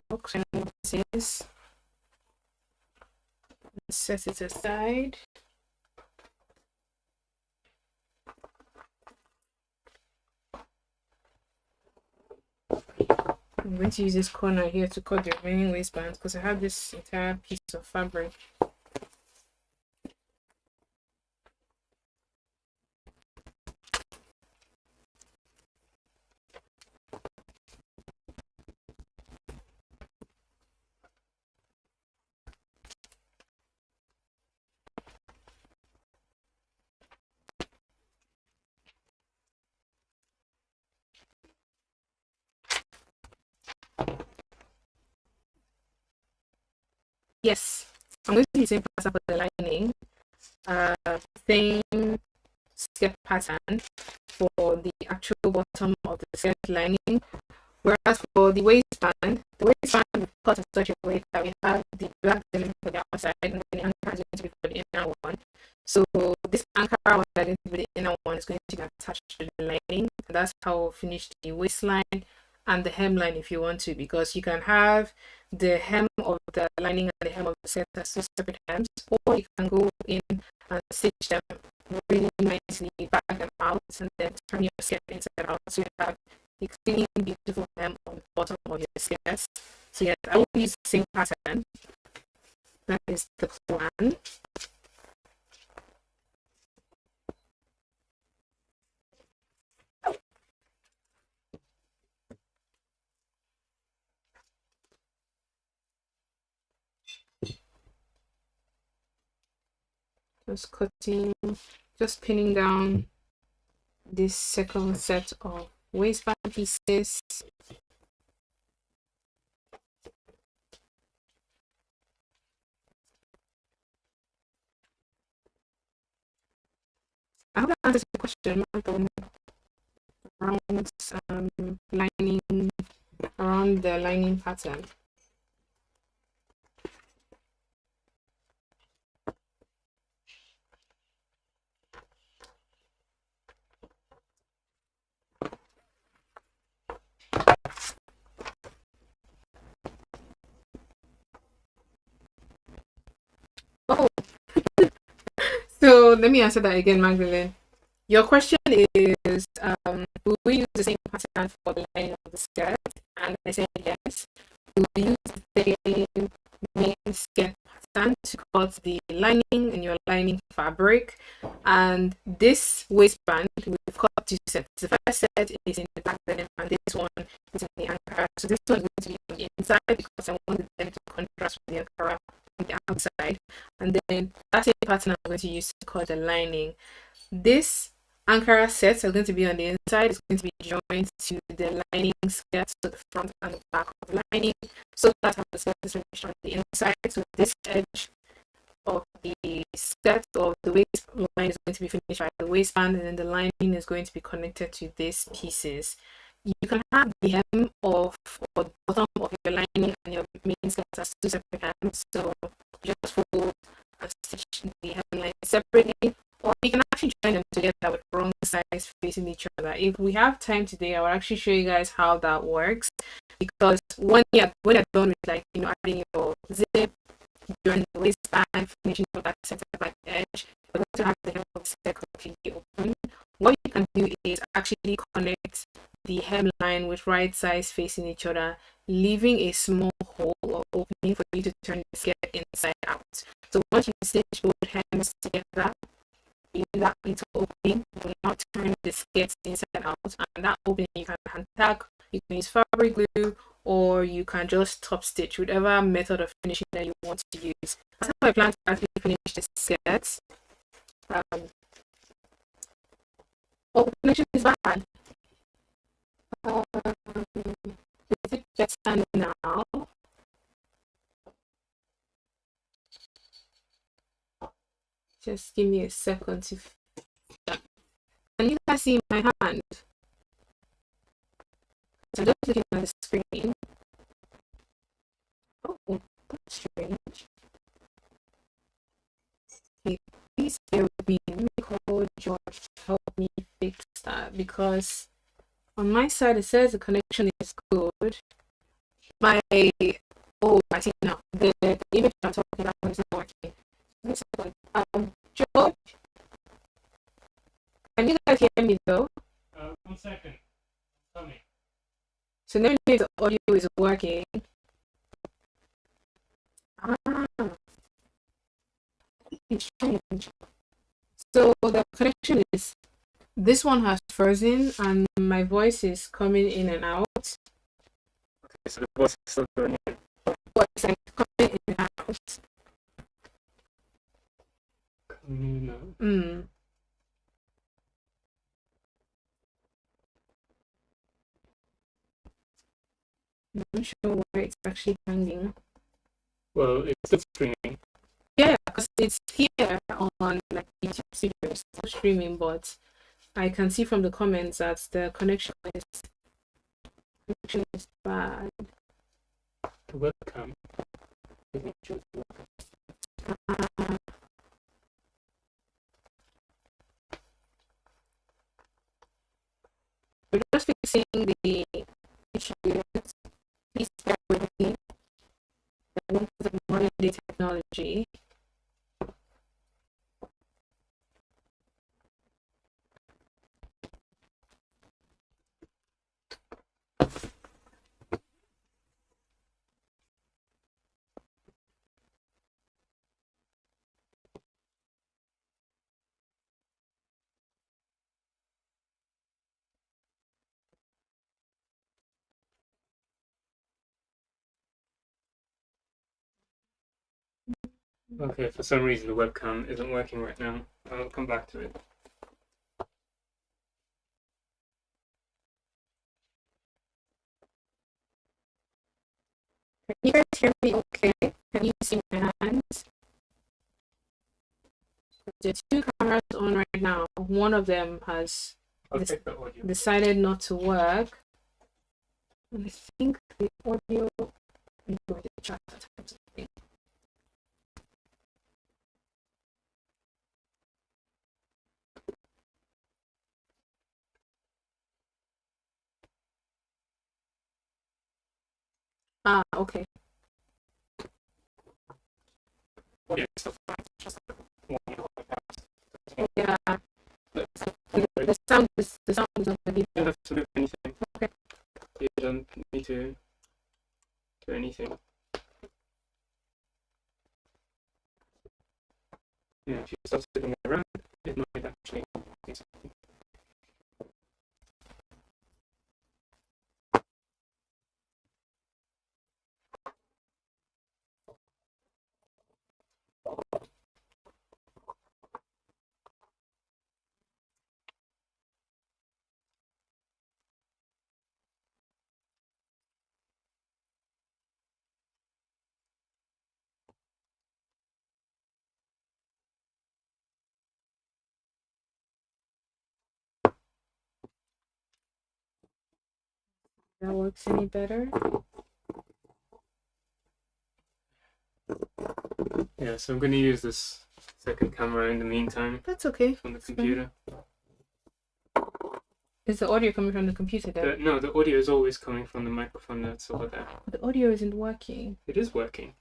box, and what this is. Set it aside. I'm going to use this corner here to cut the remaining waistband because I have this entire piece of fabric. Yes, I'm going to use the same pattern for the lining. Same skirt pattern for the actual bottom of the skirt lining. Whereas for the waistband we cut in such a way that we have the black denim for the outside and then the anchor is going to be for the inner one. So this anchor one that is going to be the inner one is going to be attached to the lining. That's how we'll finish the waistline and the hemline if you want to, because you can have the hem of the lining and the hem of the skirt as two separate hems, or you can go in and stitch them really nicely, back them out, and then turn your skirt inside out so you have a clean, beautiful hem on the bottom of your skirt. So yes, I will use the same pattern. That is the plan. Just cutting, just pinning down this second set of waistband pieces. I hope that answers the question around lining, around the lining pattern. Oh, so let me answer that again, Magdalene. Your question is, will we use the same pattern for the lining of the skirt? And I said yes. We will use the same main skirt pattern to cut the lining in your lining fabric. And this waistband, we've cut two sets. The first set is in the black denim, and this one is in the ankara. So this one is going to be on the inside because I want them to contrast with the ankara on the outside. And then that's the pattern I'm going to use to cut the lining. This Ankara sets are going to be on the inside. It's going to be joined to the lining skirt, so the front and the back of the lining. So that's how the skirt is finished on the inside. So this edge of the skirt or the waistline is going to be finished by the waistband, and then the lining is going to be connected to these pieces. You can have the hem of or the bottom of your lining and your main skirt as two separate hems. So you just fold and stitch the hemline separately, or you can actually join them together with wrong sides facing each other. If we have time today, I will actually show you guys how that works, because when you're done with, like, adding your zip, join the waistband, finishing up that center back edge, you're going to have the hem of the skirt completely open. What you can do is actually connect the hemline with right sides facing each other, leaving a small hole or opening for you to turn the skirt inside out. So once you stitch both hems together, in that little opening, you will now turn the skirt inside out, and that opening you can hand tag, you can use fabric glue, or you can just top stitch, whatever method of finishing that you want to use. That's how I plan to actually finish the skirt. Oh, the connection is bad. Is it better now? Just give me a second to. Can you guys see my hand? So I'm just looking at the screen. Oh, that's strange. Okay, please bear with me. Let me call George to help me fix that, because on my side it says the connection is good. I see now. The image I'm talking about is not working. George, can you guys hear me though? 1 second. Coming. So let me know if the audio is working. It's strange. So the connection is, this one has frozen and my voice is coming in and out. Okay, so the voice is still going in. But it's like coming in and out. Coming in now. I'm not sure where it's actually hanging. Well, it's still streaming. Yeah, because it's here on like YouTube Studio. It's still streaming, but I can see from the comments that the connection is bad. The webcam. Uh, we're just fixing the issue. Please bear with me. Because of modern day technology. Okay, for some reason the webcam isn't working right now. I'll come back to it. Can you guys hear me okay? Can you see my hands? There are two cameras on right now. One of them has decided not to work. And I think the audio is going to chat. Ah, okay. Yeah. The sound is on the video. You don't have to do anything. Okay. You don't need to do anything. Yeah, if you start sitting around, it might actually do something. That works any better? Yeah, so I'm going to use this second camera in the meantime. That's okay. From the computer. Is the audio coming from the computer then? No, the audio is always coming from the microphone that's over there. The audio isn't working. It is working.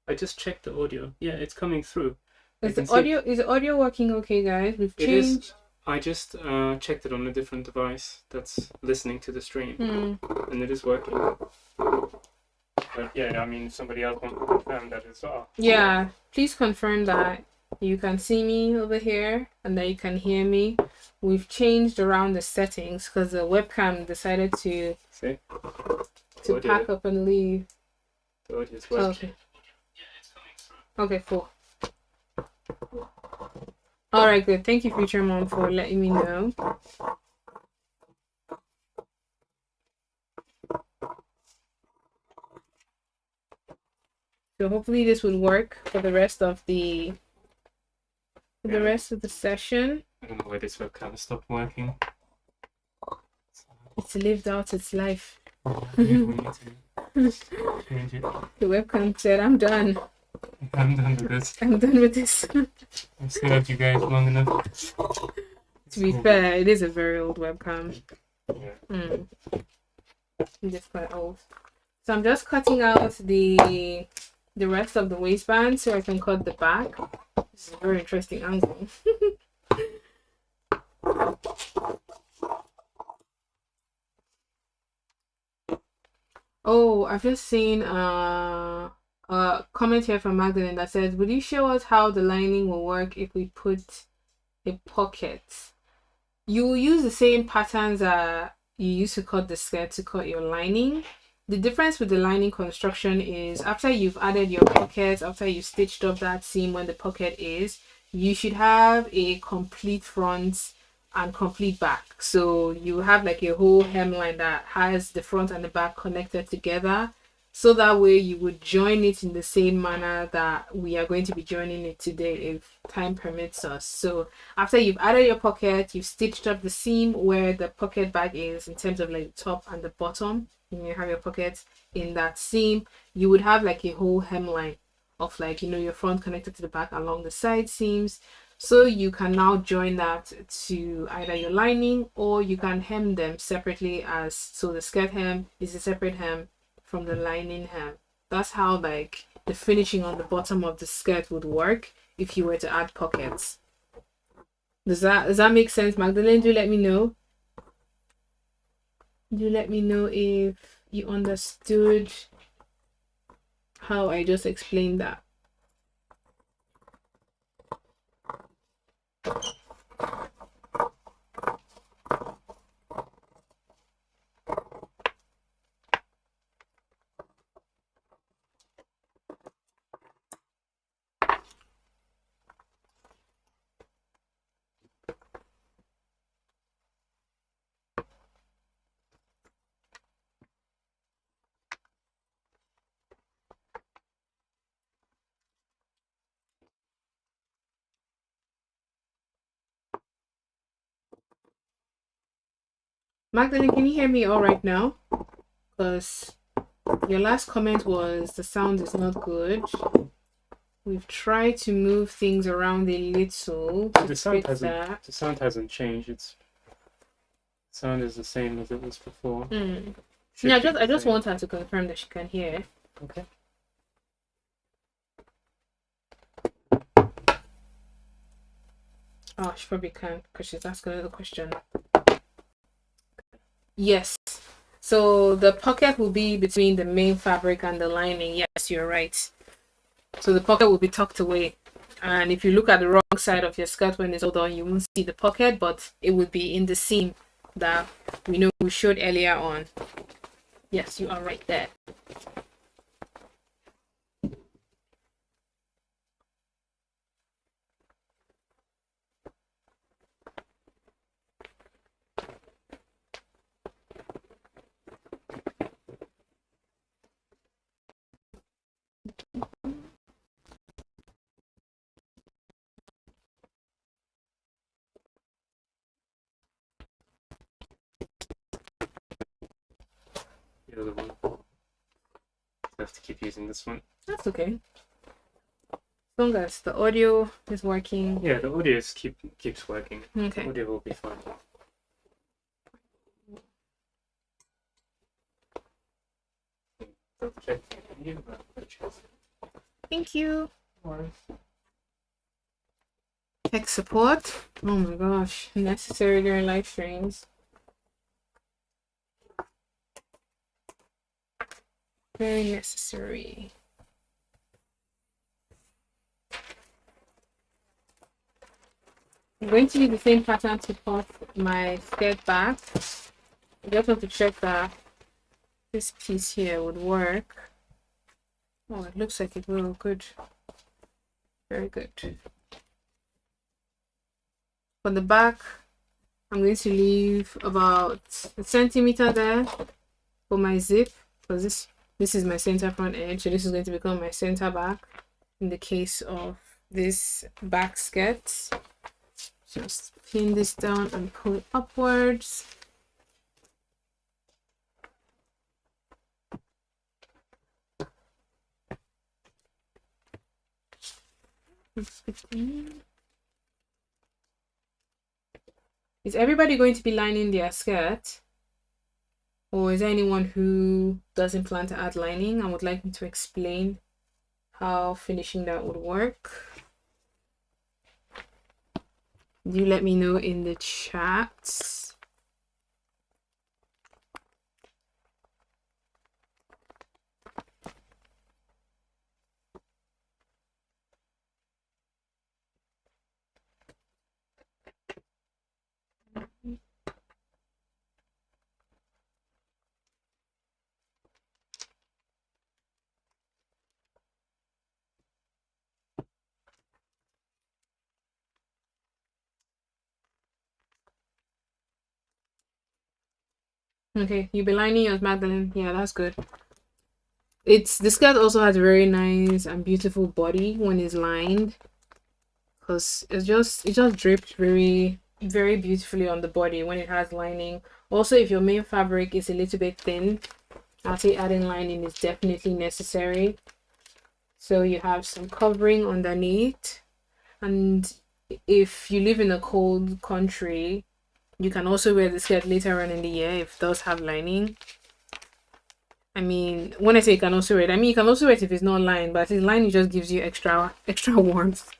I just checked the audio. Yeah, it's coming through. Is the audio working okay, guys? We've changed. It is. I just checked it on a different device that's listening to the stream, and it is working. But yeah, I mean, somebody else wants to confirm that as well. Yeah, please confirm that you can see me over here and that you can hear me. We've changed around the settings because the webcam decided to pack up and leave. The audio is working. Okay. Okay, cool. All right, good. Thank you, future mom, for letting me know. So hopefully this would work for the rest of the session. I don't know why this webcam stopped working. It's lived out its life. We need to change it. The webcam said, "I'm done. I'm done with this. I'm done with this." I've served you guys long enough. To be fair, it is a very old webcam. Yeah. It's quite old. So I'm just cutting out the rest of the waistband so I can cut the back. This is a very interesting angle. Oh, I've just seen a comment here from Magdalene that says, "Would you show us how the lining will work if we put a pocket?" You will use the same patterns that you use to cut the skirt to cut your lining. The difference with the lining construction is after you've added your pockets, after you've stitched up that seam when the pocket is, you should have a complete front and complete back. So you have like a whole hemline that has the front and the back connected together. so that way you would join it in the same manner that we are going to be joining it today if time permits us. So after you've added your pocket, you've stitched up the seam where the pocket bag is in terms of like the top and the bottom, and you have your pocket in that seam, you would have like a whole hemline of like, you know, your front connected to the back along the side seams. So you can now join that to either your lining, or you can hem them separately, as so the skirt hem is a separate hem from the lining hem. That's how like the finishing on the bottom of the skirt would work if you were to add pockets. Does that make sense, Magdalene? Do let me know. Do let me know if you understood how I just explained that. Magdalene, can you hear me all right now? Because your last comment was the sound is not good. We've tried to move things around a little to The sound hasn't changed. The sound is the same as it was before. Yeah, I just want her to confirm that she can hear. Okay. Oh, she probably can because she's asking another question. Yes. So the pocket will be between the main fabric and the lining. Yes, you're right. So the pocket will be tucked away. And if you look at the wrong side of your skirt when it's all done, you won't see the pocket, but it would be in the seam that we know we showed earlier on. Yes, you are right there. The other one. I have to keep using this one. That's okay. As long as the audio is working. Yeah, the audio keeps working. Okay. The audio will be fine. Thank you. Tech support. Oh my gosh. Necessary during live streams. Very necessary. I'm going to use the same pattern to cut my skirt back. I just want to check that this piece here would work. Oh, it looks like it will. Good. Very good. For the back, I'm going to leave about a centimeter there for my zip, because this is my center front edge, so this is going to become my center back in the case of this back skirt. Just pin this down and pull it upwards. Is everybody going to be lining their skirt? Or is there anyone who doesn't plan to add lining and would like me to explain how finishing that would work? Do let me know in the chat. Okay, you'll be lining yours, Magdalene. Yeah, that's good. It's the skirt also has a very nice and beautiful body when it's lined, because it just drapes very beautifully on the body when it has lining. Also, if your main fabric is a little bit thin, I'll say adding lining is definitely necessary. So you have some covering underneath, and if you live in a cold country, you can also wear the skirt later on in the year if it does have lining. I mean, when I say you can also wear it, I mean you can also wear it if it's not lined, but I think lining just gives you extra warmth.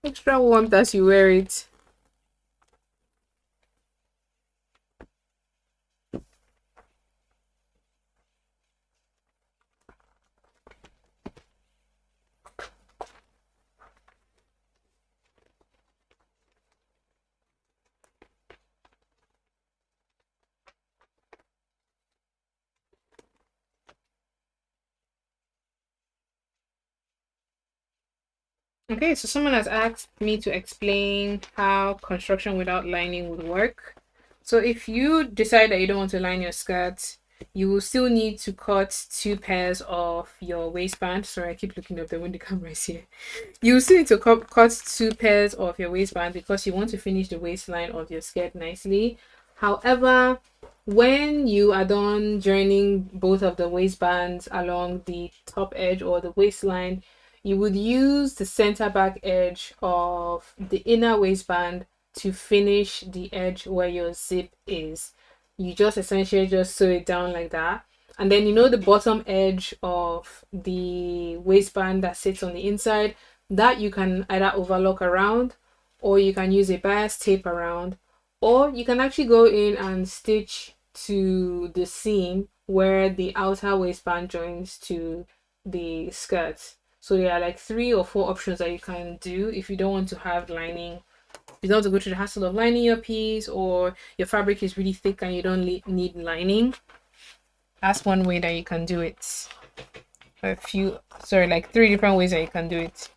Extra warmth as you wear it. Okay, so someone has asked me to explain how construction without lining would work. So if you decide that you don't want to line your skirt, you will still need to cut two pairs of your waistband. Sorry, I keep looking up there when the camera is here. You still need to cut two pairs of your waistband because you want to finish the waistline of your skirt nicely. However, when you are done joining both of the waistbands along the top edge or the waistline, you would use the center back edge of the inner waistband to finish the edge where your zip is. You just essentially just sew it down like that. And then you know the bottom edge of the waistband that sits on the inside, that you can either overlock around, or you can use a bias tape around, or you can actually go in and stitch to the seam where the outer waistband joins to the skirt. So there are like 3 or 4 options that you can do if you don't want to have lining. You don't want to go through the hassle of lining your piece, or your fabric is really thick and you don't need lining. That's one way that you can do it. Like 3 different ways that you can do it.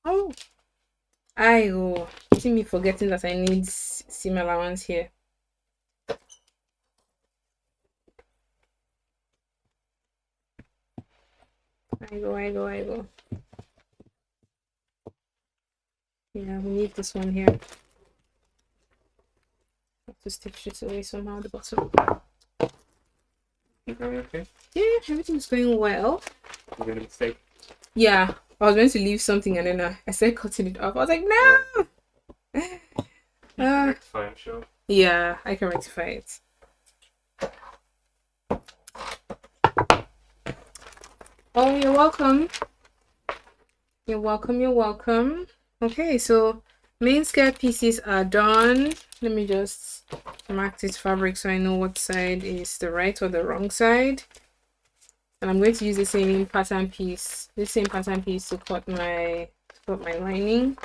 Oh, see me forgetting that I need seam allowance here. I go. Yeah, we need this one here. Have to stitch this away somehow at the bottom. Okay. Yeah, everything's going well. You made a mistake. Yeah, I was going to leave something and then I started cutting it off. I was like, no. You can rectify, I'm sure. Yeah, I can rectify it. Oh, you're welcome. You're welcome. You're welcome. Okay, so main skirt pieces are done. Let me just mark this fabric so I know what side is the right or the wrong side. And I'm going to use the same pattern piece to cut my lining.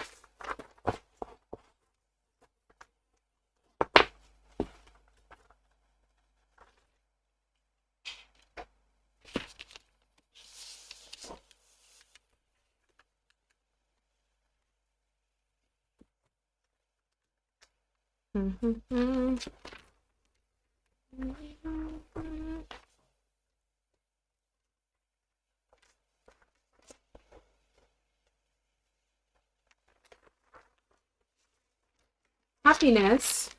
Happiness,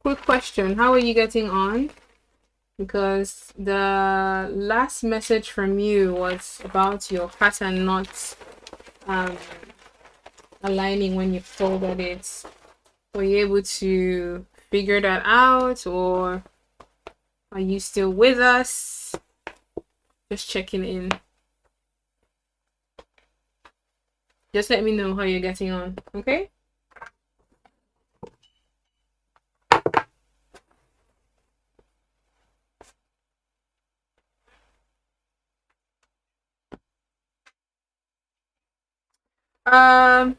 quick question. How are you getting on? Because the last message from you was about your pattern not aligning when you folded it. Were you able to figure that out, or are you still with us? Just checking in. Just let me know how you're getting on, okay?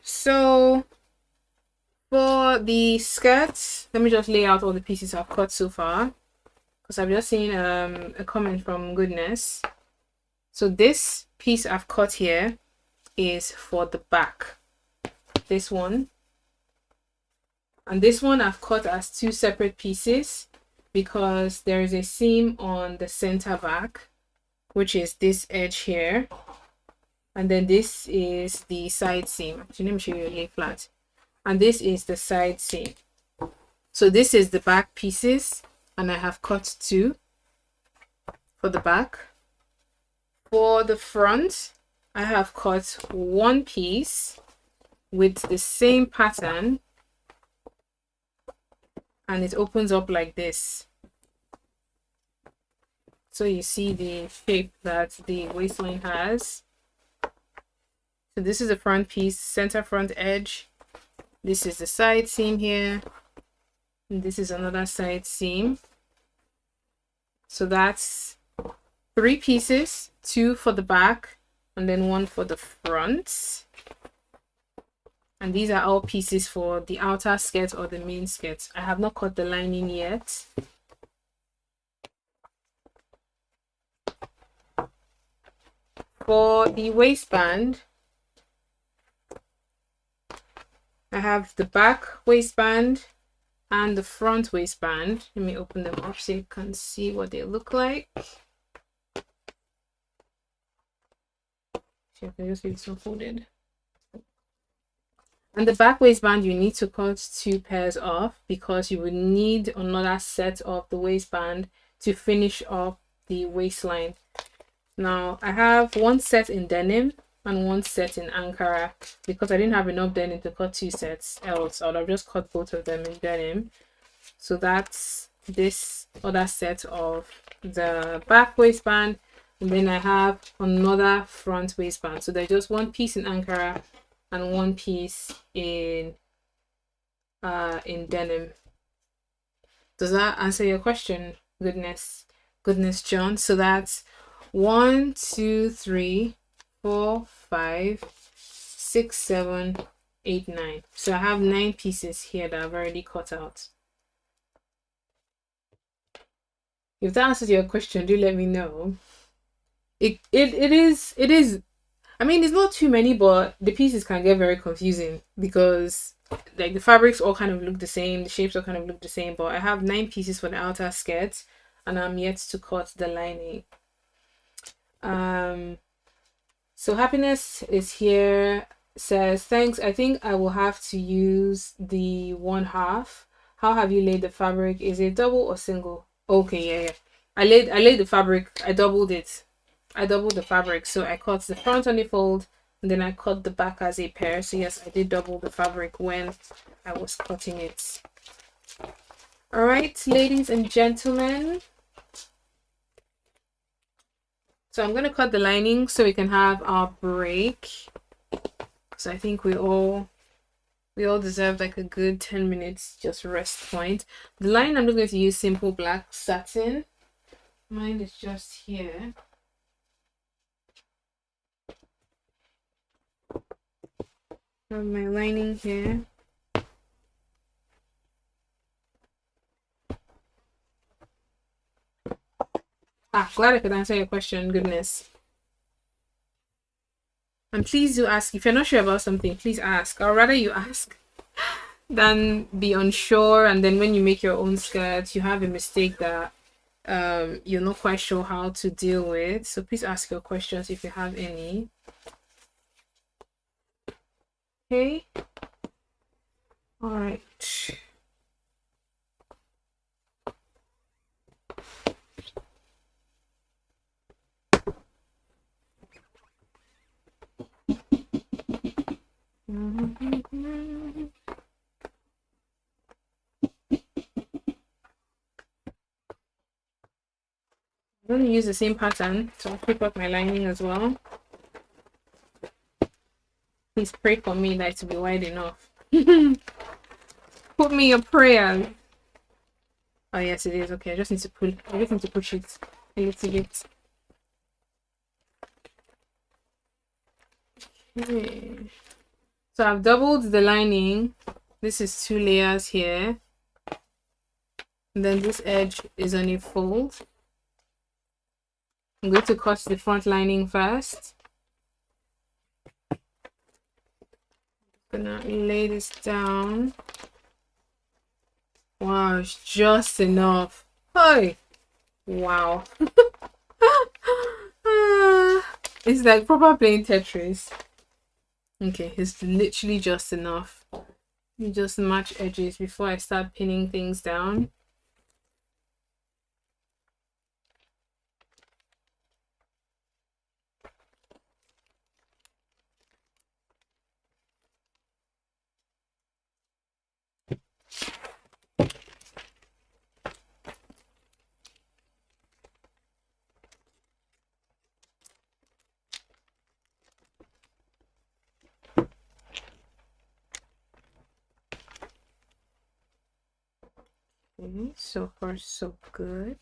So for the skirts, let me just lay out all the pieces I've cut so far, because I've just seen a comment from Goodness. So this piece I've cut here is for the back. This one. And this one I've cut as two separate pieces because there is a seam on the center back, which is this edge here. And then this is the side seam. Actually, let me show you a lay flat. And this is the side seam. So this is the back pieces, and I have cut two for the back. For the front, I have cut one piece with the same pattern, and it opens up like this. So you see the shape that the waistline has. So this is the front piece, center front edge. This is the side seam here. And this is another side seam. So that's three pieces, two for the back and then one for the front. And these are all pieces for the outer skirt or the main skirt. I have not cut the lining yet. For the waistband, I have the back waistband and the front waistband. Let me open them up so you can see what they look like. I can just leave this one folded. And the back waistband, you need to cut two pairs off because you would need another set of the waistband to finish off the waistline. Now, I have one set in denim and one set in Ankara because I didn't have enough denim to cut two sets, else I would have just cut both of them in denim. So that's this other set of the back waistband, and then I have another front waistband. So there's just one piece in Ankara and one piece in denim. Does that answer your question? Goodness John. So that's 1 2 3 4 5 6 7 8 9. So I have 9 pieces here that I've already cut out. If that answers your question, do let me know. It is, I mean, it's not too many, but the pieces can get very confusing because like the fabrics all kind of look the same, the shapes all kind of look the same, but I have 9 pieces for the outer skirt and I'm yet to cut the lining. So Happiness is here, says, thanks, I think I will have to use the 1/2. How have you laid the fabric? Is it double or single? Okay, yeah. I laid the fabric, I doubled it. I doubled the fabric, so I cut the front on a fold and then I cut the back as a pair. So yes, I did double the fabric when I was cutting it. All right, ladies and gentlemen. So I'm gonna cut the lining so we can have our break. So I think we all deserve like a good 10 minutes just rest point. The line I'm just going to use simple black satin. Mine is just here. I have my lining here. Glad I could answer your question. Goodness. And please do ask. If you're not sure about something, please ask. Or rather you ask than be unsure, and then when you make your own skirt, you have a mistake that you're not quite sure how to deal with. So please ask your questions if you have any. Okay. All right. I'm going to use the same pattern to flip up my lining as well. Please pray for me that it will be wide enough. Put me your prayers. Oh yes, it is. Okay, I just need to pull. I just need to push it a little bit. Okay. So I've doubled the lining. This is 2 layers here. And then this edge is on a fold. I'm going to cut the front lining first. I'm gonna lay this down. Wow, it's just enough. Hey, wow. It's like proper playing Tetris. Okay, it's literally just enough. You just match edges before I start pinning things down. Okay, so far so good.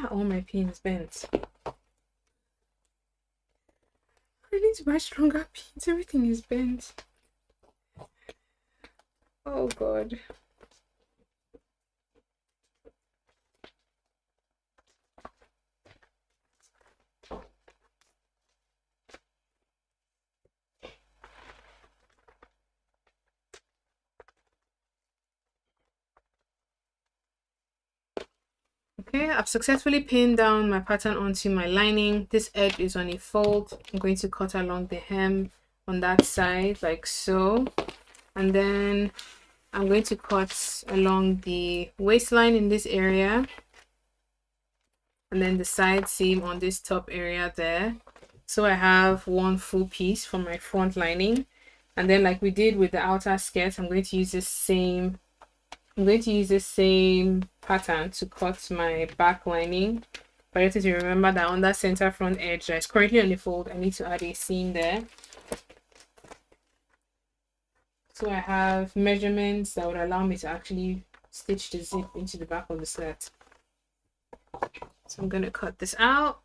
All my pins bent. I need to buy stronger pins. Everything is bent. Oh god. Okay, I've successfully pinned down my pattern onto my lining. This edge is on a fold. I'm going to cut along the hem on that side like so. And then I'm going to cut along the waistline in this area. And then the side seam on this top area there. So I have one full piece for my front lining. And then like we did with the outer skirt, I'm going to use this same pattern to cut my back lining. But I need to remember that on that center front edge that is currently on the fold, I need to add a seam there. So I have measurements that would allow me to actually stitch the zip into the back of the skirt. So I'm going to cut this out.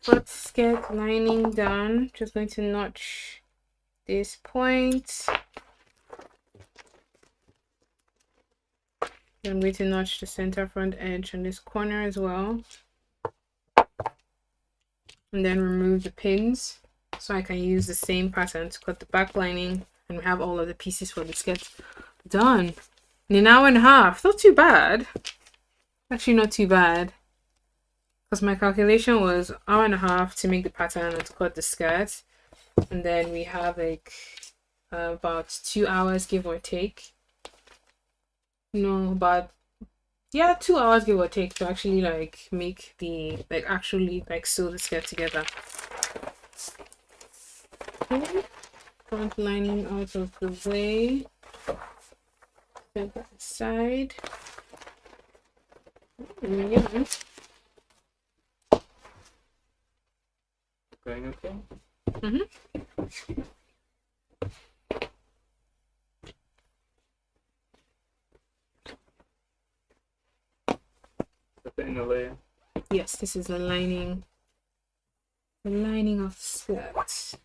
Got skirt lining done. Just going to notch this point. I'm going to notch the center front edge on this corner as well. And then remove the pins so I can use the same pattern to cut the back lining, and we have all of the pieces for the skirt done in an hour and a half. Not too bad. Actually, not too bad. Because my calculation was hour and a half to make the pattern and to cut the skirt. And then we have like about 2 hours, give or take. No, but yeah, 2 hours give or take to actually like make the actually sew the skirt together. Okay. Front lining out of the way. Set that aside. Yeah. Going okay? The inner layer. Yes, this is the lining. The lining of the skirt.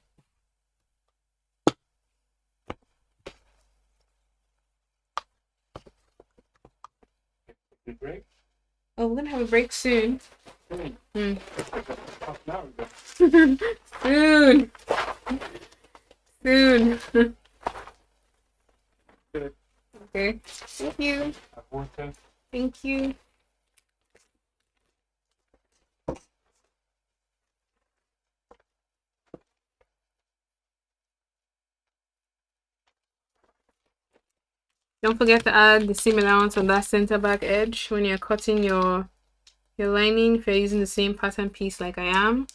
Break? Oh, we're gonna have a break soon. Half an hour ago. Soon. Soon. Good. Okay. Thank you. Have water. Thank you. Don't forget to add the seam allowance on that center back edge when you're cutting your lining if you're using the same pattern piece like I am.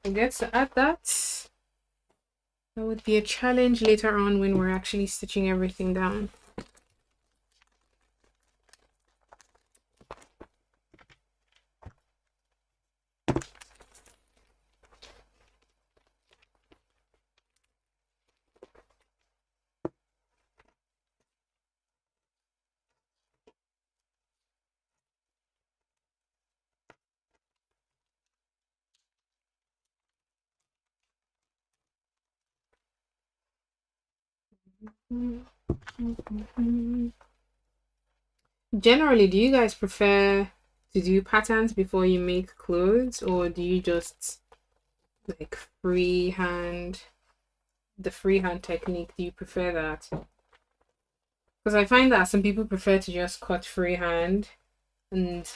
Forget to add that. That would be a challenge later on when we're actually stitching everything down. Generally, do you guys prefer to do patterns before you make clothes, or do you just like freehand, the freehand technique? Do you prefer that? Because I find that some people prefer to just cut freehand and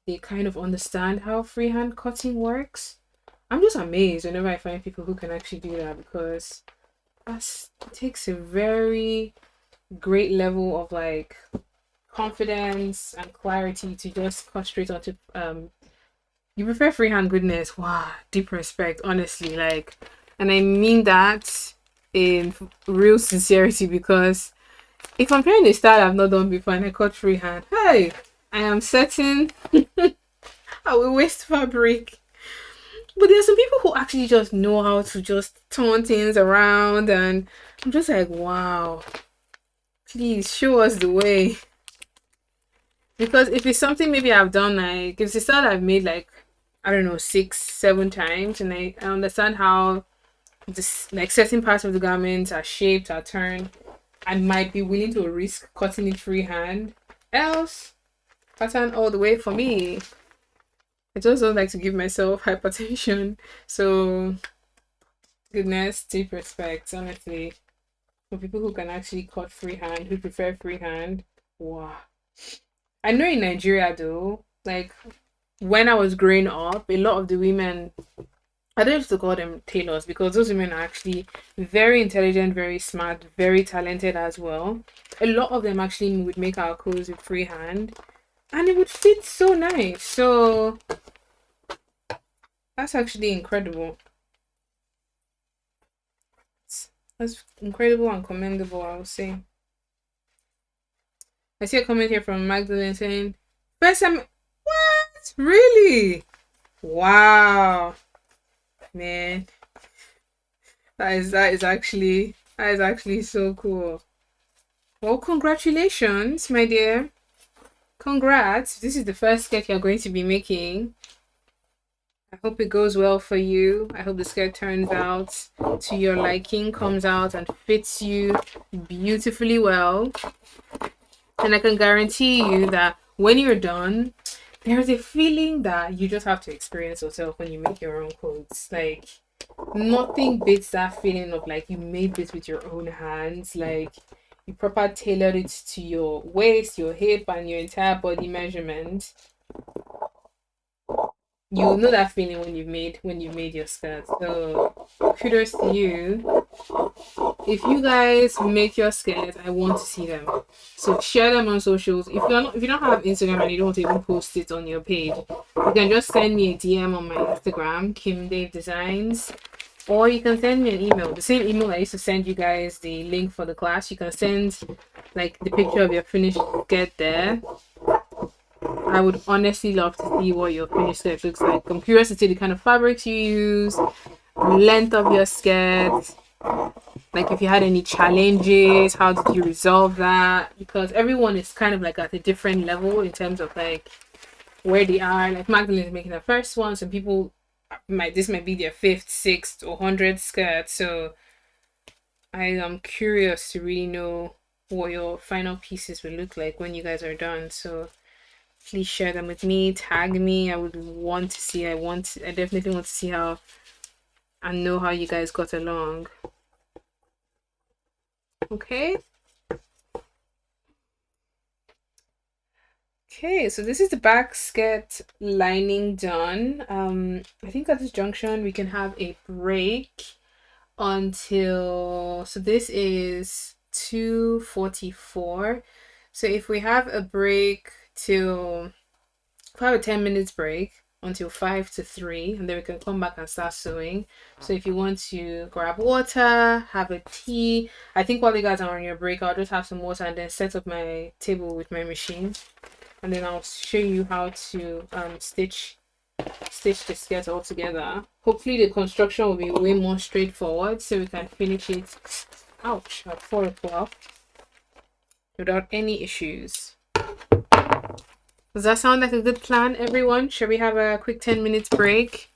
they kind of understand how freehand cutting works. I'm just amazed whenever I find people who can actually do that, because it takes a very great level of like confidence and clarity to just cut straight onto you prefer freehand. Goodness, wow, deep respect, honestly. Like, and I mean that in real sincerity, because if I'm trying to style I've not done before and I cut freehand, hey, I am certain I will waste fabric. But there are some people who actually just know how to just turn things around, and I'm just like, wow, please show us the way. Because if it's something maybe I've done, like if it's a style I've made like, I don't know, 6-7 times, and I understand how this like certain parts of the garment are shaped, are turned, I might be willing to risk cutting it freehand. Else, pattern all the way for me. I just don't like to give myself hypertension. So, goodness, deep respect, honestly. For people who can actually cut freehand, who prefer freehand, wow. I know in Nigeria though, like when I was growing up, a lot of the women, I don't used to call them tailors, because those women are actually very intelligent, very smart, very talented as well. A lot of them actually would make our clothes with freehand, and it would fit so nice. So that's actually incredible. That's incredible and commendable, I would say. I see a comment here from Magdalene saying, first time, what? Really? Wow. Man. That is actually so cool. Well, congratulations, my dear. Congrats! This is the first skirt you're going to be making. I hope it goes well for you. I hope the skirt turns out to your liking, comes out and fits you beautifully well. And I can guarantee you that when you're done, there's a feeling that you just have to experience yourself when you make your own clothes. Like, nothing beats that feeling of like you made this with your own hands. Like, you proper tailored it to your waist, your hip, and your entire body measurement. You'll know that feeling when you've made your skirt. So kudos to you. If you guys make your skirts, I want to see them. So share them on socials. If you don't have Instagram and you don't even post it on your page, you can just send me a DM on my Instagram, Kim Dave Designs, or you can send me an email. The same email I used to send you guys the link for the class. You can send like the picture of your finished skirt there. I would honestly love to see what your finished skirt looks like. I'm curious to see the kind of fabrics you use, length of your skirt, like if you had any challenges, how did you resolve that? Because everyone is kind of like at a different level in terms of like where they are. Like Magdalene is making her first one, some people might be their fifth, sixth, or 100th skirt. So I am curious to really know what your final pieces will look like when you guys are done. So please share them with me, tag me. I would want to see. I definitely want to see how and know how you guys got along. Okay. Okay, so this is the back skirt lining done. I think at this junction we can have a break until, so this is 2:44. So if we have a break till, if we have a 10 minutes break until 5 to 3, and then we can come back and start sewing. So if you want to grab water, have a tea, I think while you guys are on your break, I'll just have some water and then set up my table with my machine, and then I'll show you how to stitch the skirt all together. Hopefully the construction will be way more straightforward so we can finish it, ouch, at 4 o'clock without any issues. Does that sound like a good plan, everyone? Shall we have a quick 10 minutes break?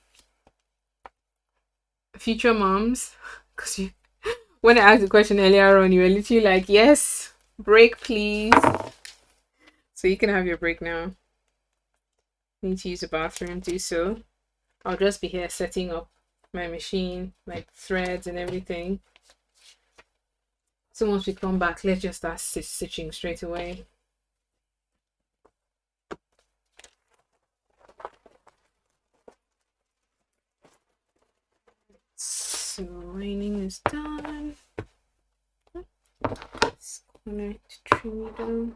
Future moms, because you, when I asked the question earlier on, you were literally like, yes, break please. So you can have your break now. Need to use the bathroom, do so. I'll just be here setting up my machine, like threads and everything. So once we come back, let's just start stitching straight away. So lining is done. Let's connect trim it down.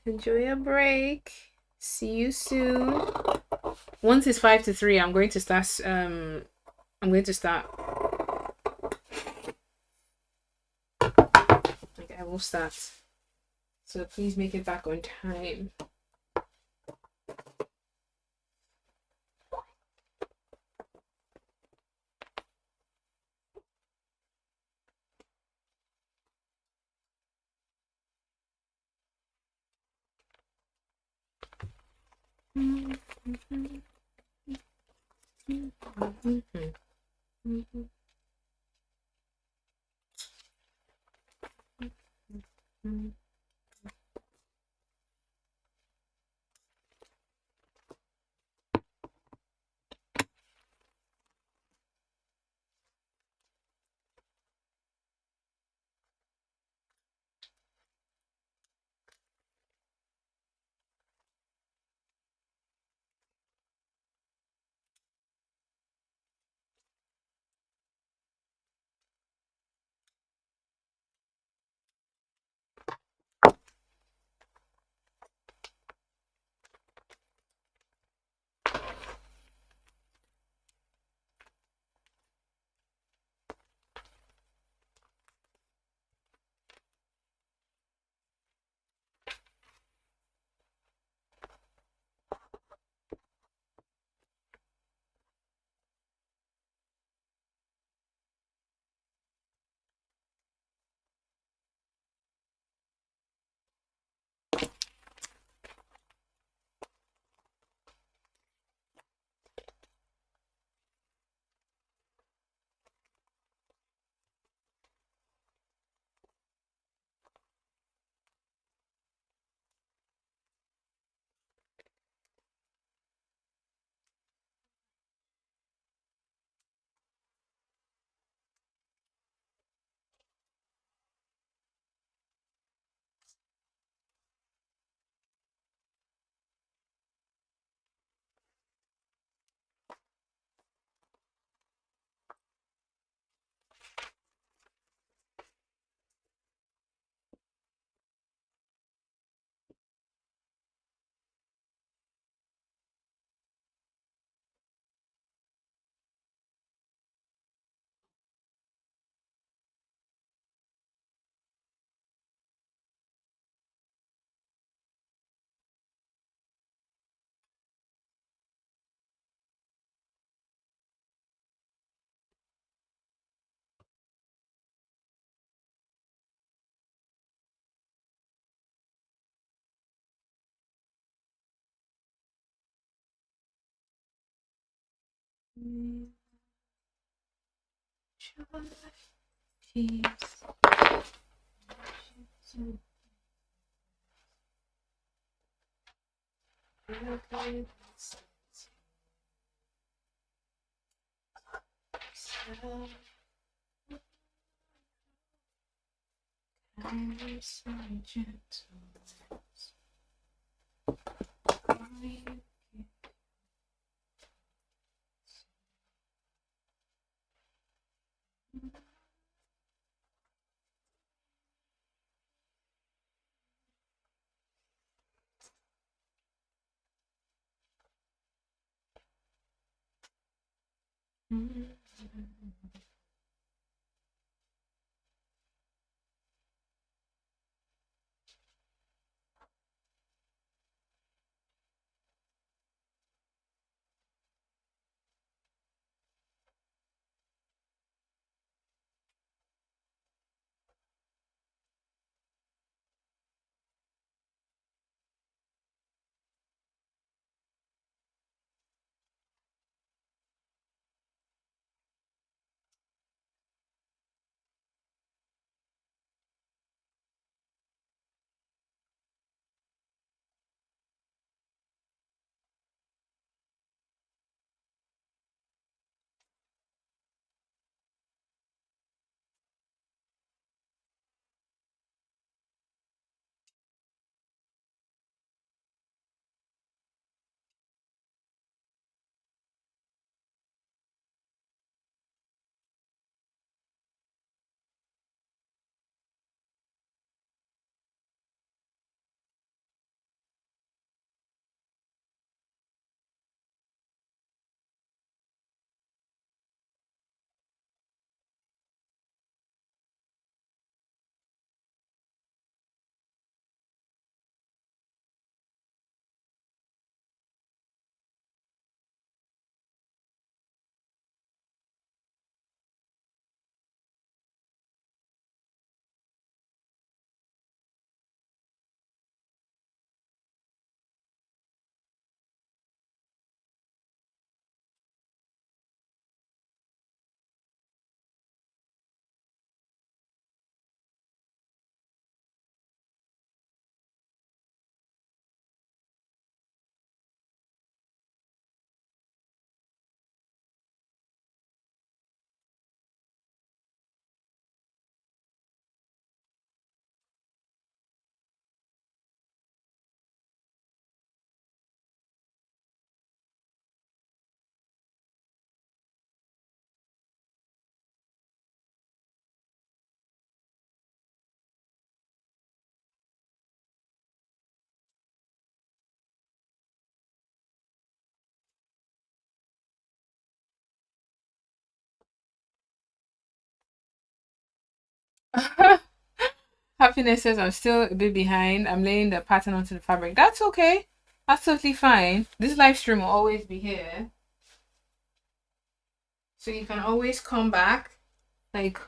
Enjoy your break. See you soon. Once it's 5 to 3, I'm going to start like I will start. So please make it back on time. Happiness says I'm still a bit behind. I'm laying the pattern onto the fabric. That's okay. That's totally fine. This live stream will always be here. So you can always come back. Like,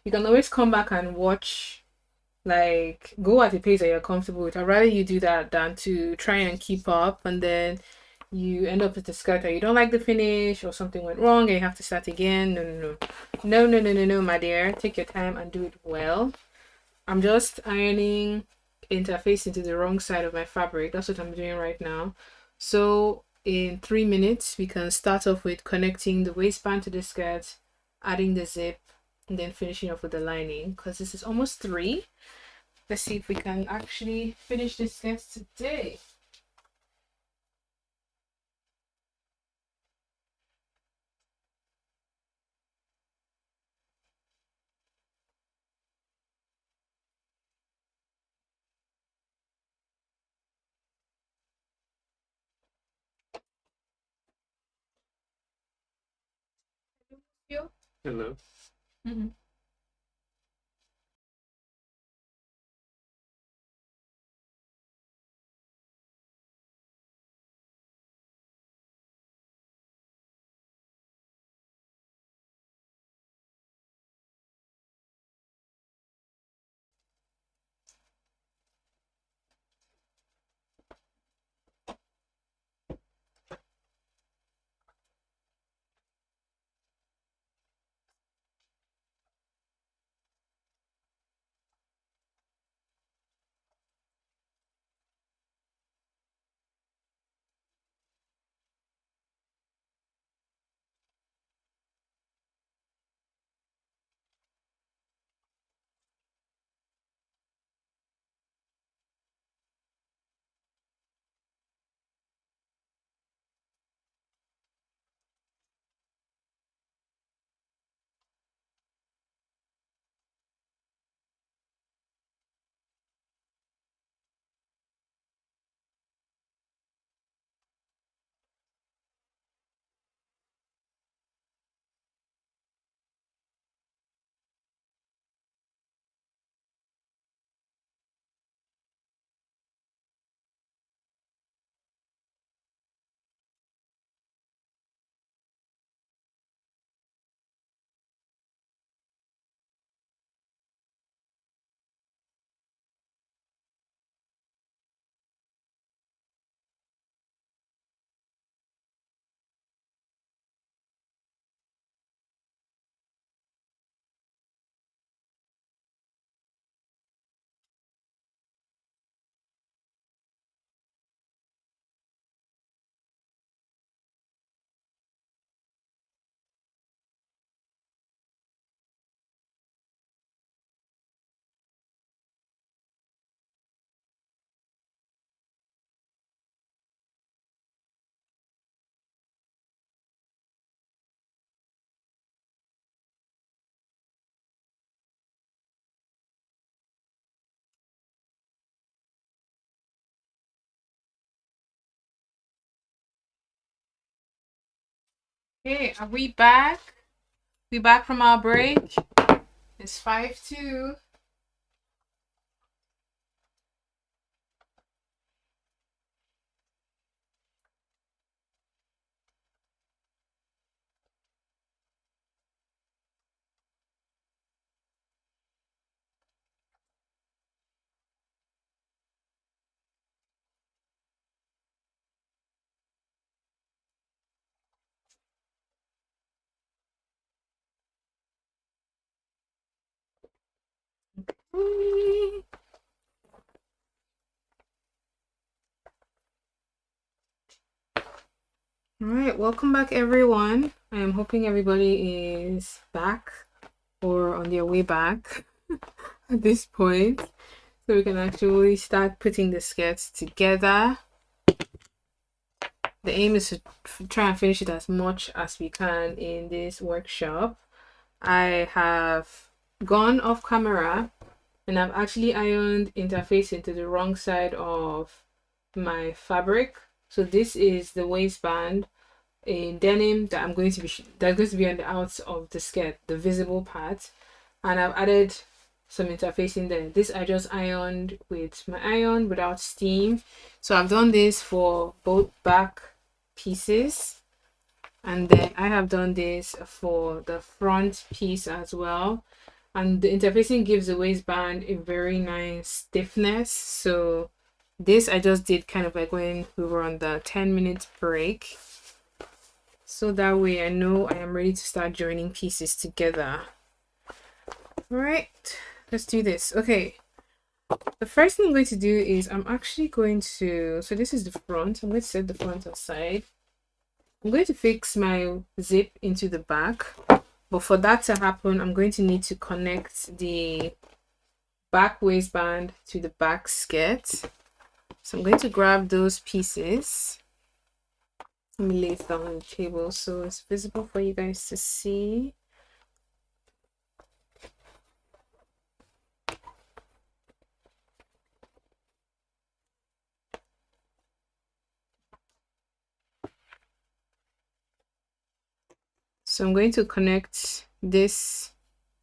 you can always come back and watch. Like, go at a pace that you're comfortable with. I'd rather you do that than to try and keep up and then you end up with a skirt that you don't like the finish or something went wrong and you have to start again. No, no, no. No, no, no, no, no, my dear. Take your time and do it well. I'm just ironing interface into the wrong side of my fabric. That's what I'm doing right now. So in 3 minutes, we can start off with connecting the waistband to the skirt, adding the zip, and then finishing off with the lining because this is almost 3. Let's see if we can actually finish this skirt today. Hello. Mm-hmm. Okay, are we back? We back from our break? It's 5-2. All right, welcome back, everyone. I am hoping everybody is back or on their way back at this point, so we can actually start putting the skirts together. The aim is to try and finish it as much as we can in this workshop. I have gone off camera and I've actually ironed interfacing to the wrong side of my fabric. So this is the waistband in denim that I'm going to be that's going to be on the outs of the skirt, the visible part, and I've added some interfacing there. This I just ironed with my iron without steam. So I've done this for both back pieces, and then I have done this for the front piece as well. And the interfacing gives the waistband a very nice stiffness. So this I just did kind of like when we were on the 10-minute break, so that way I know I am ready to start joining pieces together. All right, let's do this. Okay, the first thing I'm going to do is I'm actually going to, so this is the front. I'm going to set the front aside. I'm going to fix my zip into the back, but for that to happen, I'm going to need to connect the back waistband to the back skirt. So I'm going to grab those pieces. Let me lay it down on the table so it's visible for you guys to see. So I'm going to connect this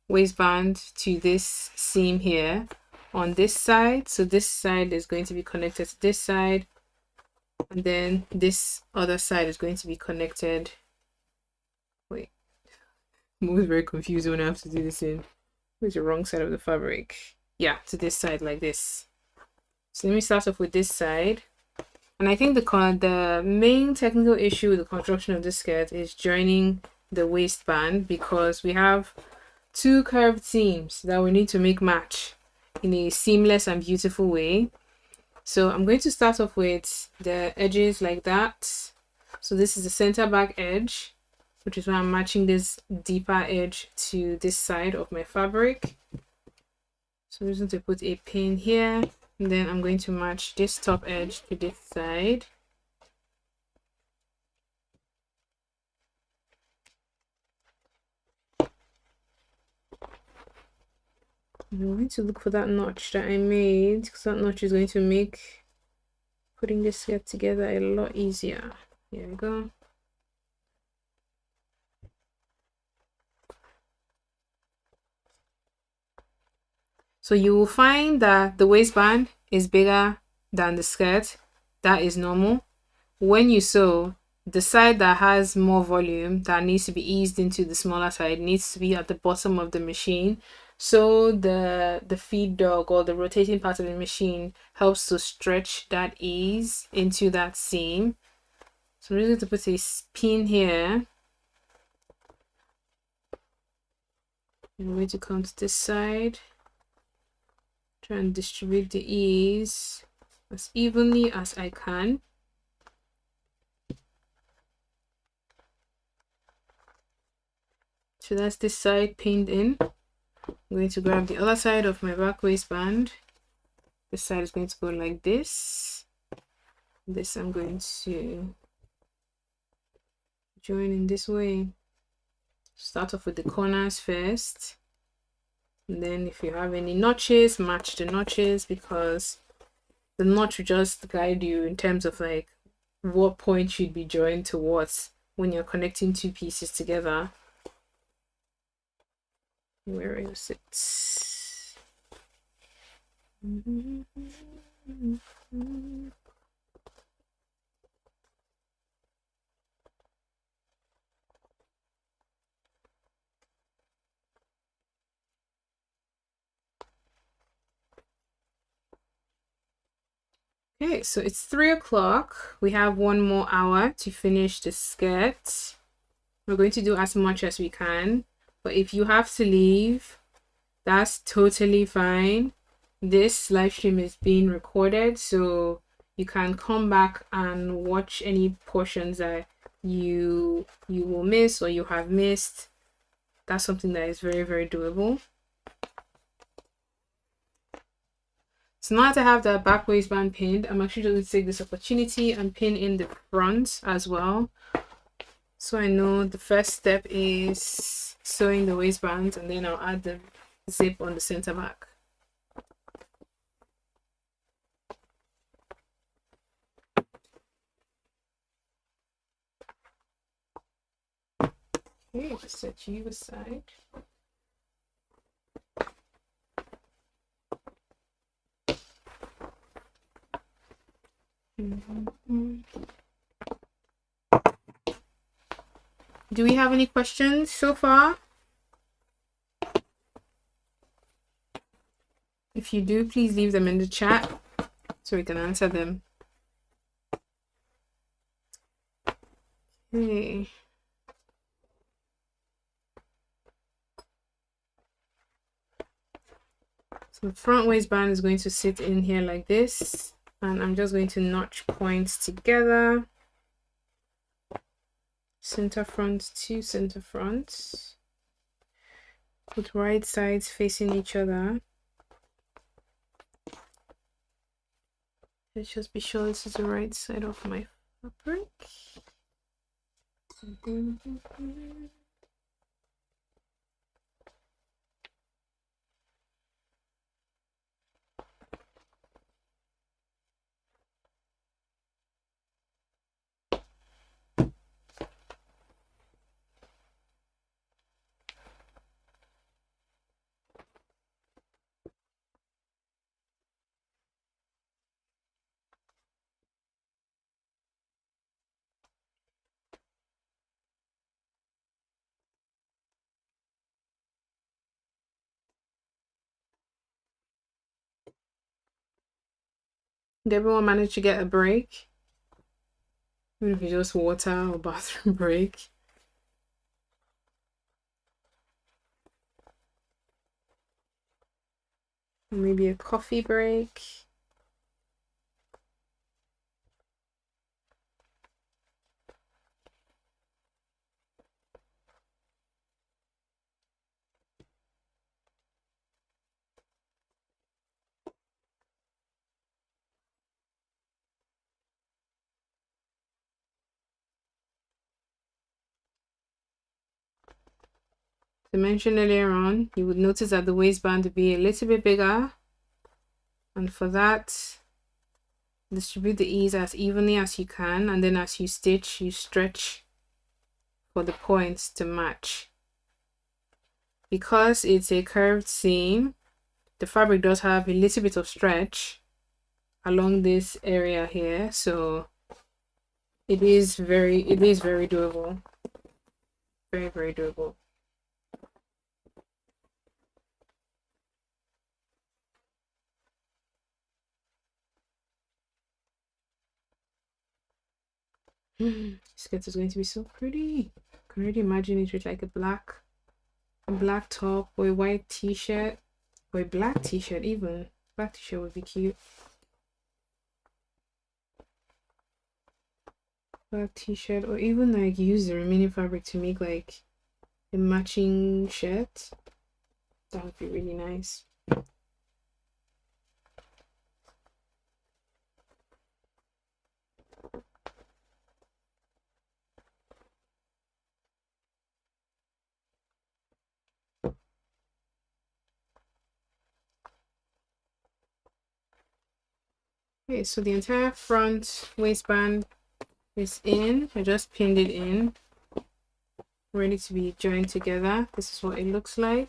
waistband to this seam here on this side. So this side is going to be connected to this side, and then this other side is going to be connected. Wait, I'm always very confused when I have to do this in. Where's the wrong side of the fabric? Yeah, to this side like this. So let me start off with this side. And I think the main technical issue with the construction of this skirt is joining the waistband, because we have two curved seams that we need to make match in a seamless and beautiful way. So I'm going to start off with the edges like that. So this is the center back edge, which is why I'm matching this deeper edge to this side of my fabric. So I'm just going to put a pin here, and then I'm going to match this top edge to this side. I'm going to look for that notch that I made, because that notch is going to make putting this skirt together a lot easier. Here we go. So you will find that the waistband is bigger than the skirt. That is normal. When you sew, the side that has more volume, that needs to be eased into the smaller side, needs to be at the bottom of the machine. So the feed dog, or the rotating part of the machine, helps to stretch that ease into that seam. So I'm just going to put a pin here. I'm going to come to this side. Try and distribute the ease as evenly as I can. So that's this side pinned in. I'm going to grab the other side of my back waistband. This side is going to go like this. This I'm going to join in this way. Start off with the corners first. And then if you have any notches, match the notches, because the notch will just guide you in terms of like what point should be joined to what when you're connecting two pieces together. Where is it? Okay, so it's 3 o'clock. We have 1 more hour to finish the skirt. We're going to do as much as we can, but if you have to leave, that's totally fine. This live stream is being recorded, so you can come back and watch any portions that you will miss or you have missed. That's something that is very, very doable. So now that I have the back waistband pinned, I'm actually going to take this opportunity and pin in the front as well. So I know the first step is sewing the waistbands, and then I'll add the zip on the center back. Okay, set you aside. Do we have any questions so far? If you do, please leave them in the chat so we can answer them. Okay. So the front waistband is going to sit in here like this, and I'm just going to notch points together. Center front to center front. With right sides facing each other. Let's just be sure this is the right side of my fabric. Did everyone manage to get a break? Even if it's just water or bathroom break. Maybe a coffee break. I mentioned earlier on, you would notice that the waistband would be a little bit bigger. And for that, distribute the ease as evenly as you can, and then as you stitch, you stretch for the points to match. Because it's a curved seam, the fabric does have a little bit of stretch along this area here, so it is very doable. Very, very doable. Skirt is going to be so pretty. I can already imagine it with like a black top or a white t-shirt or a black t-shirt. Even black t-shirt would be cute. Black t-shirt, or even like use the remaining fabric to make like a matching shirt. That would be really nice. Okay, so the entire front waistband is in. I just pinned it in. ready to be joined together. This is what it looks like.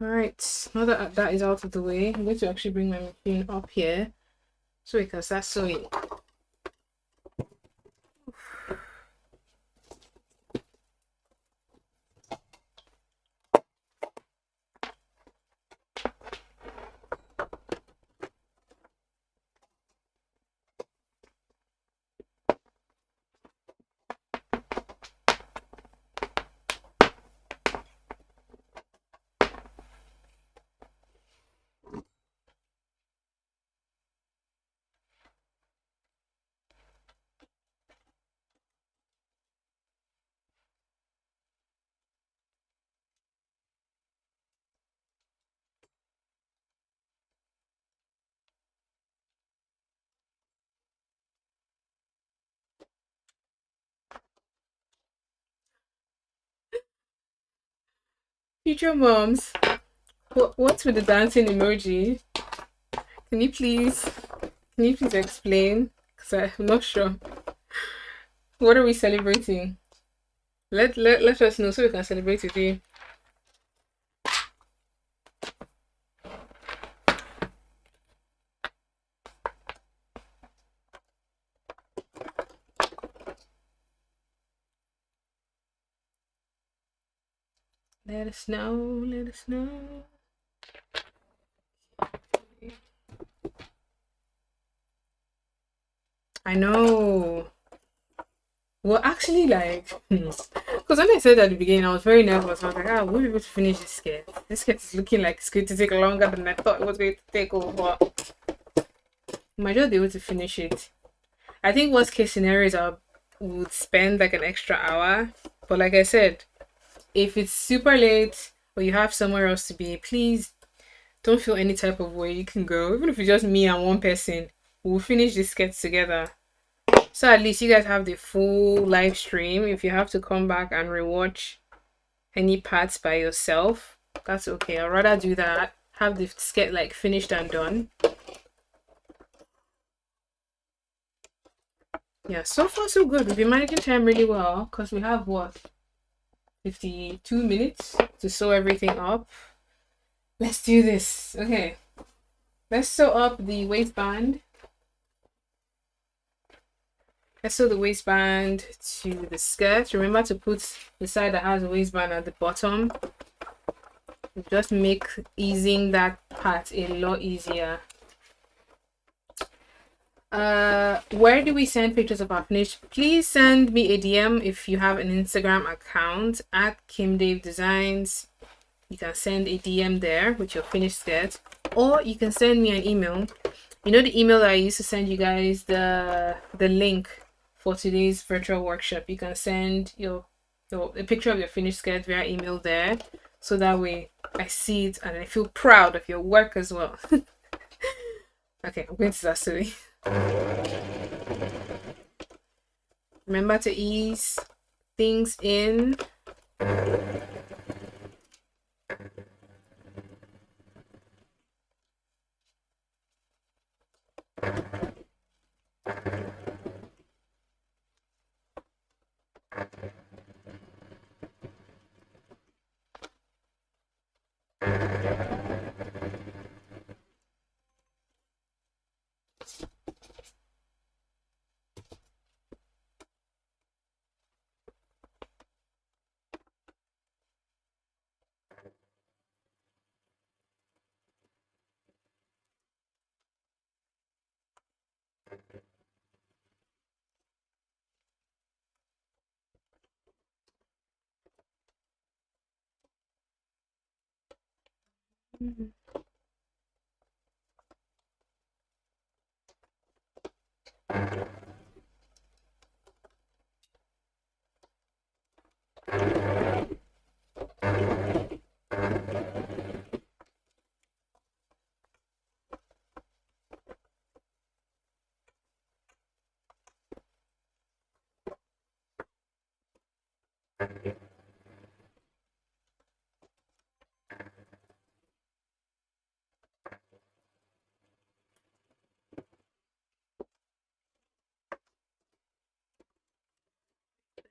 All right, now that that is out of the way, I'm going to actually bring my machine up here so we can start sewing. Future moms, what's with the dancing emoji? Can you please, can you please explain? Because I'm not sure. What are we celebrating? Let us know so we can celebrate with you. Let us know. Let us know. I know. Well, actually, like, because when I said at the beginning, I was very nervous. I was like, we'll be able to finish this skirt. This skirt is looking like it's going to take longer than I thought it was going to take over. We might just be able to finish it. I think worst case scenario is I would spend like an extra hour. But like I said, if it's super late or you have somewhere else to be, please don't feel any type of way. You can go. Even if it's just me and one person, we'll finish this skirt together. So at least you guys have the full live stream. If you have to come back and rewatch any parts by yourself, that's okay. I'd rather do that. Have the skit like finished and done. Yeah, so far so good. We've been managing time really well because we have what, 52 minutes to sew everything up. Let's do this. Okay, let's sew up the waistband. Let's sew the waistband to the skirt. Remember to put the side that has a waistband at the bottom. Just make easing that part a lot easier. Where do we send pictures of our finished? Please send me a DM if you have an Instagram account at Kimdave Designs. You can send a DM there with your finished skirt, or you can send me an email. You know the email that I used to send you guys the link for today's virtual workshop. You can send a picture of your finished skirt via email there, so that way I see it and I feel proud of your work as well. Okay, I'm going to start sewing. Remember to ease things in.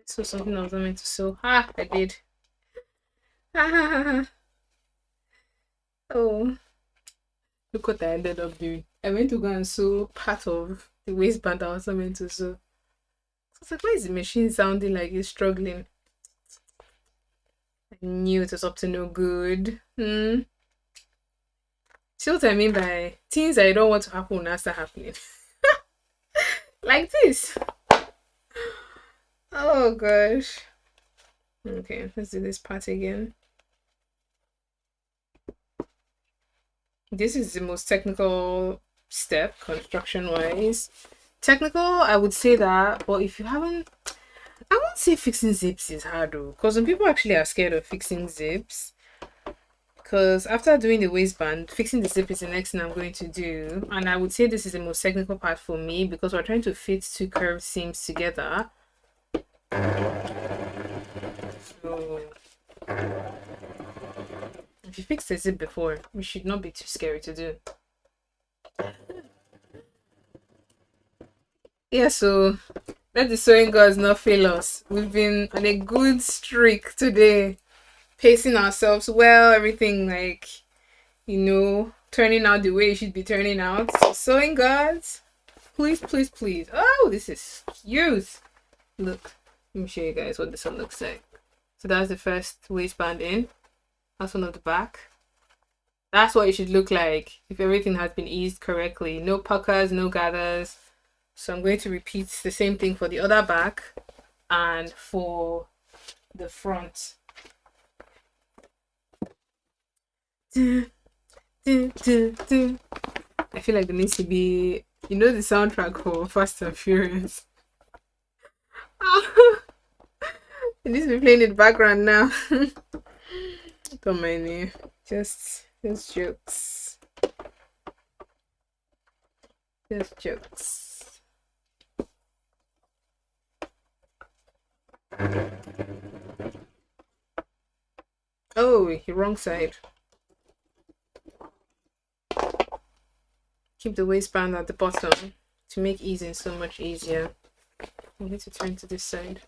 So something I was not meant to sew. Ah, I did. Ha ha ha ha. Oh, look what I ended up doing. I went to go and sew part of the waistband I was not meant to sew. So I was like, why is the machine sounding like it's struggling? I knew it was up to no good. Hmm. See what I mean by things I don't want to happen now start happening. Like this. Oh gosh. Okay, let's do this part again. This is the most technical step construction wise. Technical, I would say that, but if you haven't, I won't say fixing zips is hard though, because some people actually are scared of fixing zips. Because after doing the waistband, fixing the zip is the next thing I'm going to do, and I would say this is the most technical part for me because we're trying to fit two curved seams together. So if you fixed the zip before, it should not be too scary to do. Yeah, so let the sewing gods not fail us. We've been on a good streak today, pacing ourselves well, everything like, turning out the way it should be turning out. So sewing gods, please, please, please. Oh, this is cute. Look, let me show you guys what this one looks like. So that's the first waistband in. That's one of the back. That's what it should look like if everything has been eased correctly. No puckers, no gathers. So I'm going to repeat the same thing for the other back and for the front. I feel like there needs to be, the soundtrack for Fast and Furious. It needs to be playing in the background now. Don't mind me. Just jokes. Just jokes. Oh, the wrong side. Keep the waistband at the bottom to make easing so much easier. I need to turn to this side.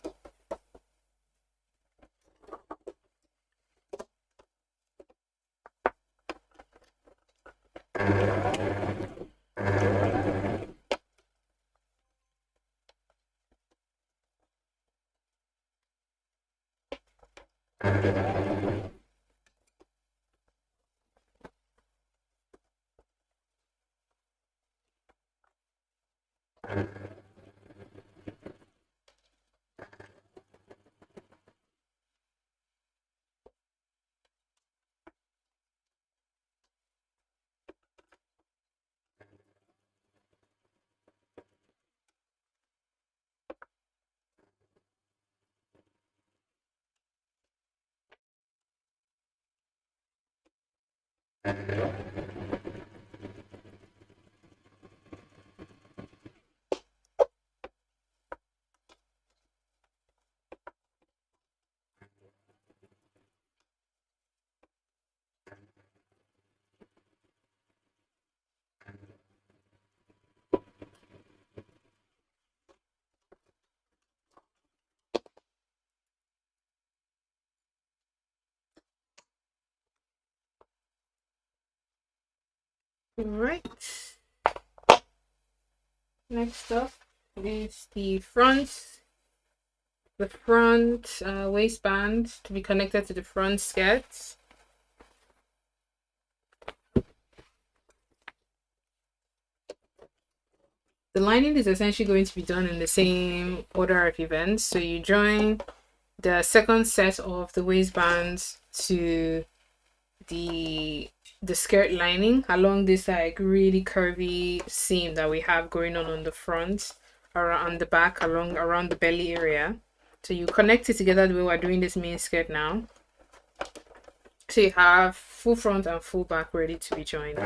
Alright. Next up is the front waistband to be connected to the front skirt. The lining is essentially going to be done in the same order of events. So you join the second set of the waistbands to the skirt lining along this like really curvy seam that we have going on the front, around the back, around the belly area. So you connect it together the way we're doing this main skirt now. So you have full front and full back ready to be joined.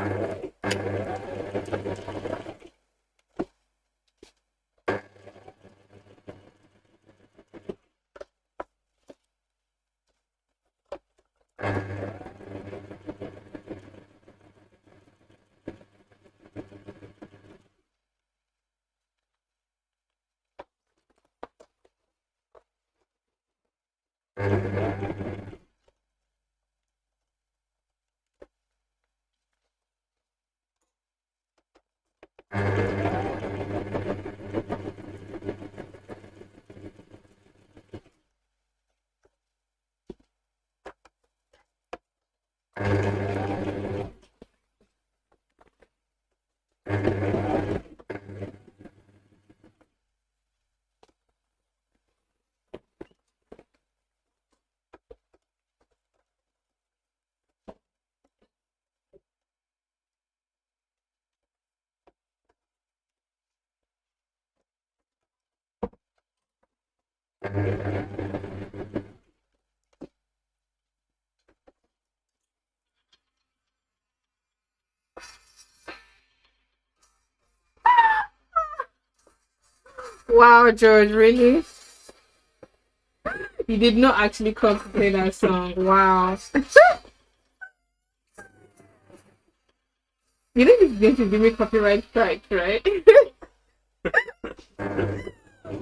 Wow, George, really? You did not actually come to play that song. Wow. You know this is going to give me copyright strikes, right?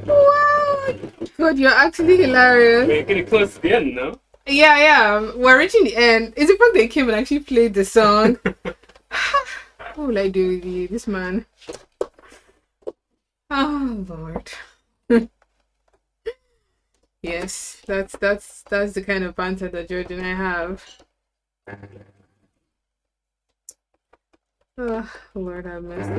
Wow. God, you're actually hilarious. We're getting close to the end now. Yeah, yeah. We're reaching the end. Is it fun they came and actually played the song? What will I do with you? This man. Oh Lord. Yes, that's the kind of banter that George and I have. Oh, Lord have mercy.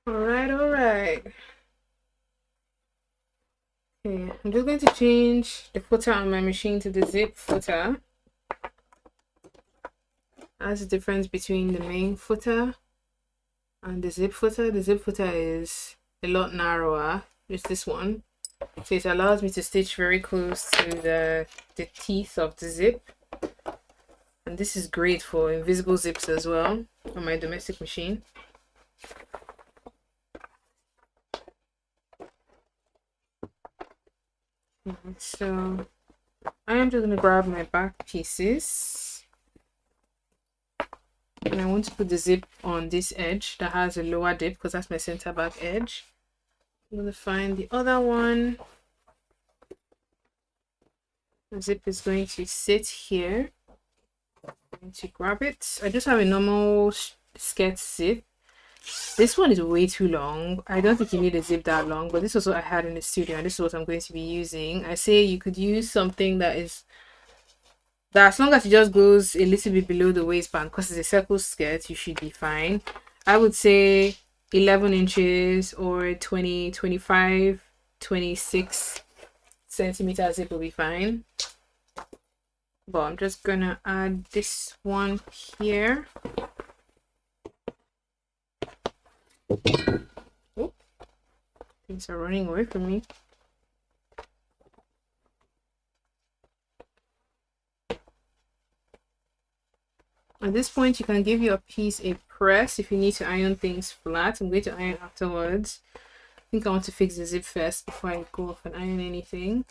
All right. Okay, I'm just going to change the footer on my machine to the zip footer. That's the difference between the main footer and the zip footer. The zip footer is a lot narrower. It's this one. So it allows me to stitch very close to the teeth of the zip. And this is great for invisible zips as well on my domestic machine. So I am just going to grab my back pieces. And I want to put the zip on this edge that has a lower dip because that's my center back edge. I'm going to find the other one. The zip is going to sit here. I'm going to grab it. I just have a normal skirt zip. This one is way too long. I don't think you need a zip that long, but this was what I had in the studio and this is what I'm going to be using. I say you could use something that as long as it just goes a little bit below the waistband because it's a circle skirt, you should be fine. I would say 11 inches or 20, 25, 26 centimeter zip will be fine. But I'm just gonna add this one here. Oh, things are running away from me. At this point, you can give your piece a press if you need to iron things flat. I'm going to iron afterwards. I think I want to fix the zip first before I go off and iron anything.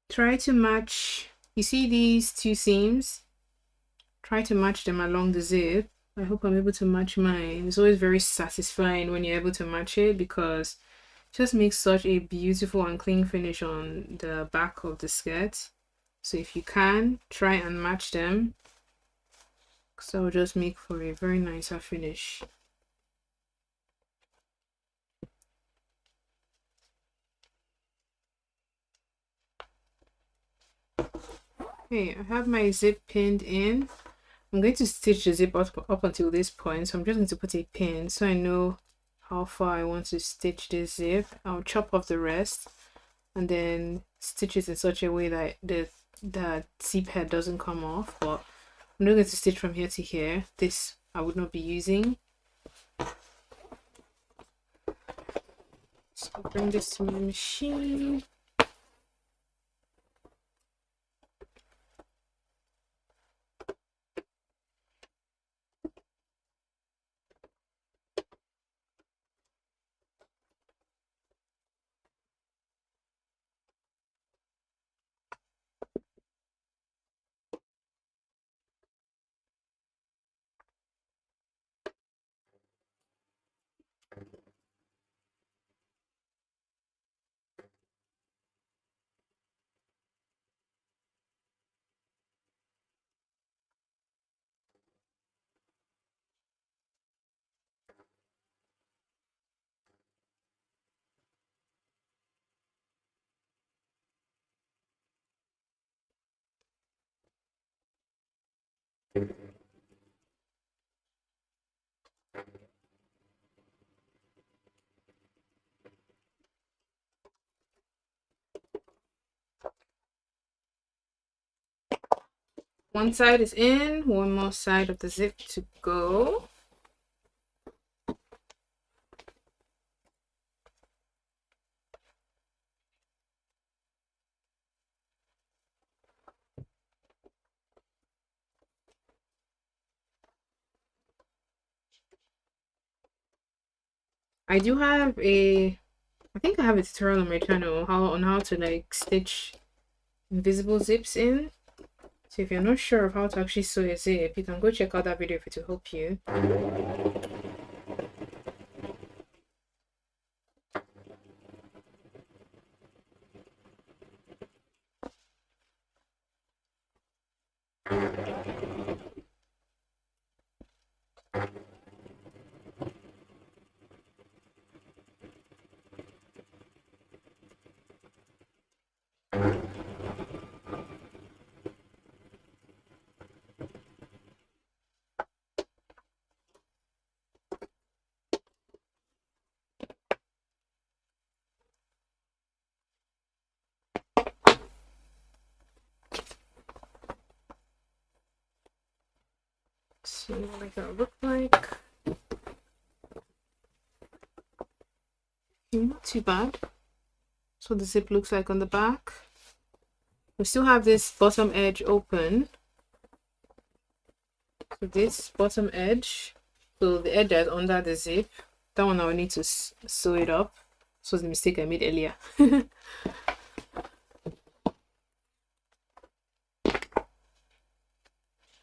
Try to match, you see these two seams? Try to match them along the zip. I hope I'm able to match mine. It's always very satisfying when you're able to match it because it just makes such a beautiful and clean finish on the back of the skirt. So if you can, try and match them. So that will just make for a very nicer finish. Okay, I have my zip pinned in. I'm going to stitch the zip up until this point, so I'm just going to put a pin so I know how far I want to stitch this zip. I'll chop off the rest and then stitch it in such a way that the zip head doesn't come off. But I'm not going to stitch from here to here. This I would not be using. So I'll bring this to my machine. One side is in, one more side of the zip to go. I do have I think I have a tutorial on my channel on how to like stitch invisible zips in. So if you're not sure of how to actually sew a zip, you can go check out that video if it will help you. See what it gonna look like. Not too bad. So the zip looks like on the back. We still have this bottom edge open. So this bottom edge, so the edge that's under the zip, that one I will need to sew it up. So it's the mistake I made earlier.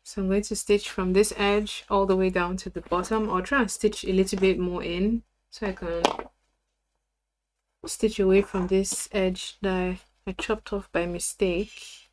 So I'm going to stitch from this edge all the way down to the bottom. I'll try and stitch a little bit more in so I can stitch away from this edge that I chopped off by mistake.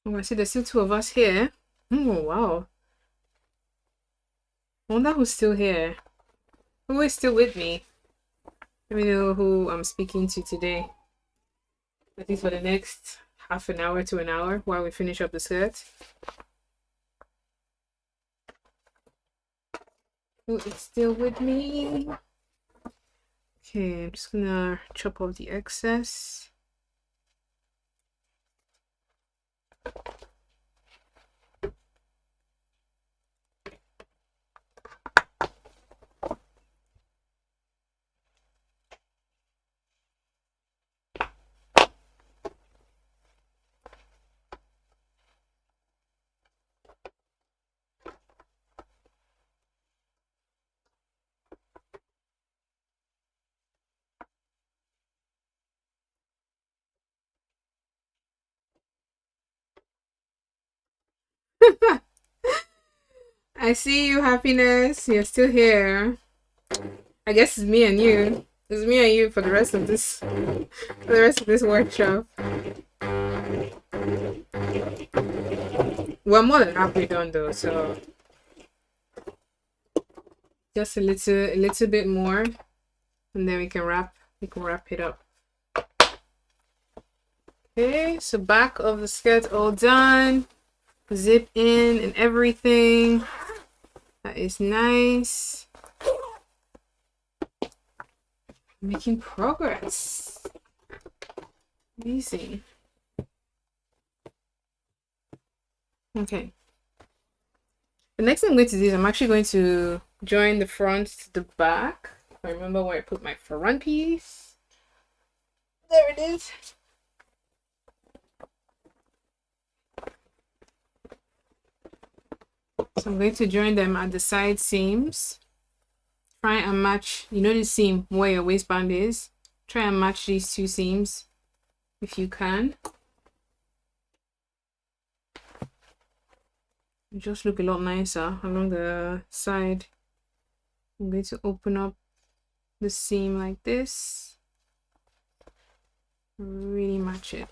Oh, I see there's still two of us here. Oh, wow. I wonder who's still here. Who is still with me? Let me know who I'm speaking to today. At least for the next half an hour to an hour while we finish up the skirt. Who is still with me? Okay, I'm just gonna chop off the excess. I see you, Happiness. You're still here. I guess it's me and you. It's me and you for the rest of this workshop. We're more than halfway done though, so just a little bit more, and then we can wrap it up. Okay, so back of the skirt all done. Zip in and everything. That is nice. Making progress. Easy. Okay. The next thing I'm going to do is I'm actually going to join the front to the back. I remember where I put my front piece. There it is. So I'm going to join them at the side seams. Try and match, you know, the seam where your waistband is. Try and match these two seams if you can. It just look a lot nicer along the side. I'm going to open up the seam like this. Really match it.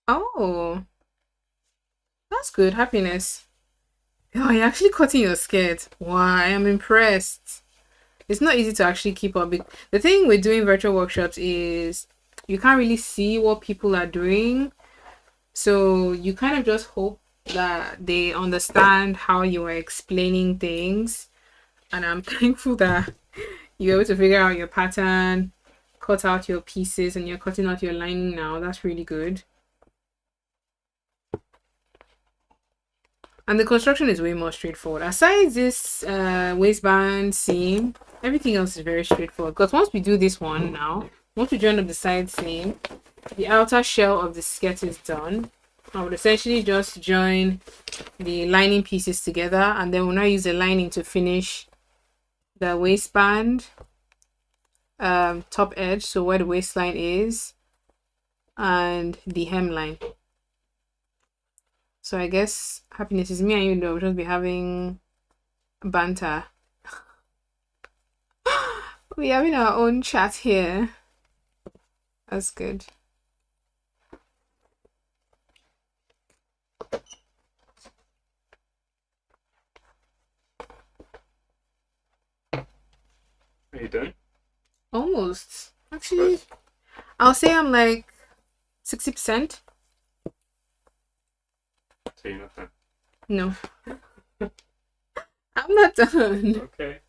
Oh, that's good. Happiness. Oh, you're actually cutting your skirt. Wow, I am impressed. It's not easy to actually keep up. The thing with doing virtual workshops is you can't really see what people are doing. So you kind of just hope that they understand how you are explaining things. And I'm thankful that you're able to figure out your pattern, cut out your pieces, and you're cutting out your lining now. That's really good. And the construction is way more straightforward. Aside this waistband seam, everything else is very straightforward. Because once we do this one now, once we join up the side seam, the outer shell of the skirt is done. I would essentially just join the lining pieces together, and then we'll now use the lining to finish the waistband top edge, so where the waistline is, and the hemline. So I guess Happiness is me and you though. We'll just be having banter. We're having our own chat here. That's good. Are you done? Almost. Actually, I'll say I'm like 60%. So you're not done? No. I'm not done. Okay.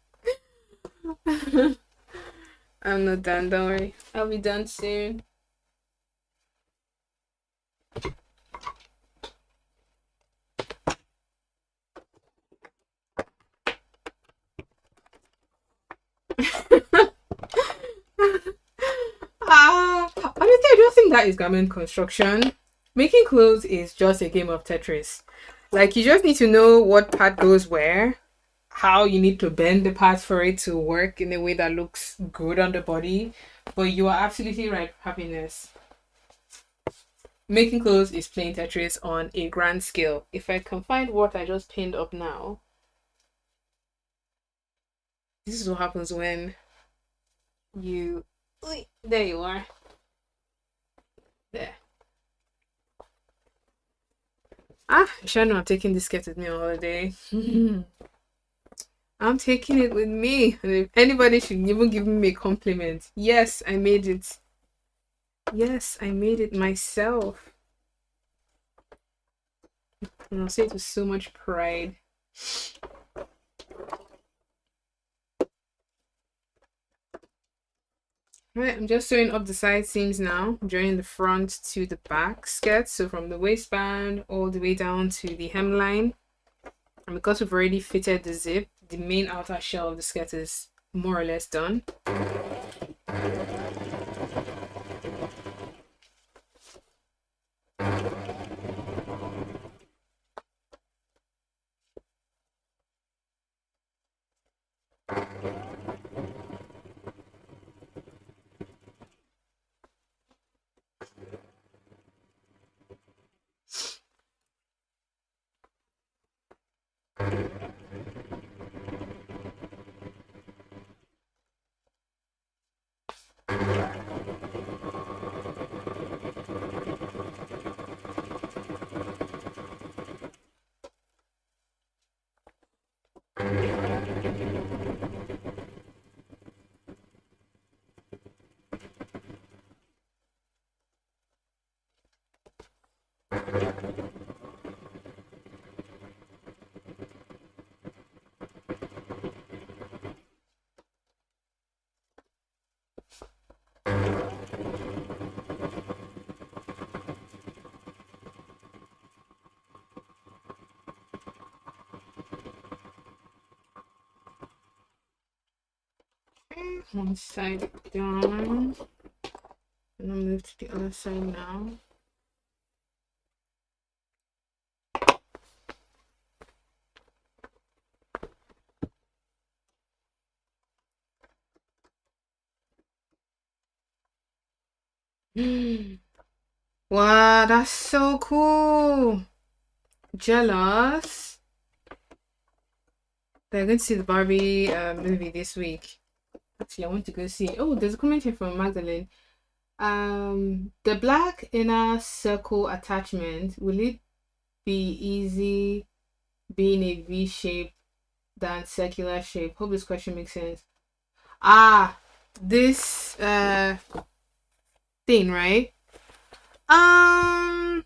I'm not done, don't worry. I'll be done soon. Honestly, I don't think that is garment construction. Making clothes is just a game of Tetris. Like, you just need to know what part goes where, how you need to bend the part for it to work in a way that looks good on the body. But you are absolutely right, Happiness. Making clothes is playing Tetris on a grand scale. If I can find what I just pinned up now, this is what happens when you. There you are. There. Ah, I sure know I'm taking this skirt with me on holiday. I'm taking it with me. And if anybody should even give me a compliment, yes, I made it. Yes, I made it myself. And I'll say it with so much pride. Right, I'm just sewing up the side seams now, joining the front to the back skirt. So from the waistband all the way down to the hemline. And because we've already fitted the zip, the main outer shell of the skirt is more or less done. One side done. And I'll move to the other side now. Wow, that's so cool. Jealous. They're going to see the Barbie movie this week. Actually, I want to go see. Oh, there's a comment here from Magdalene. The black inner circle attachment, will it be easy being a V shape than circular shape? Hope this question makes sense. This thing, right? Um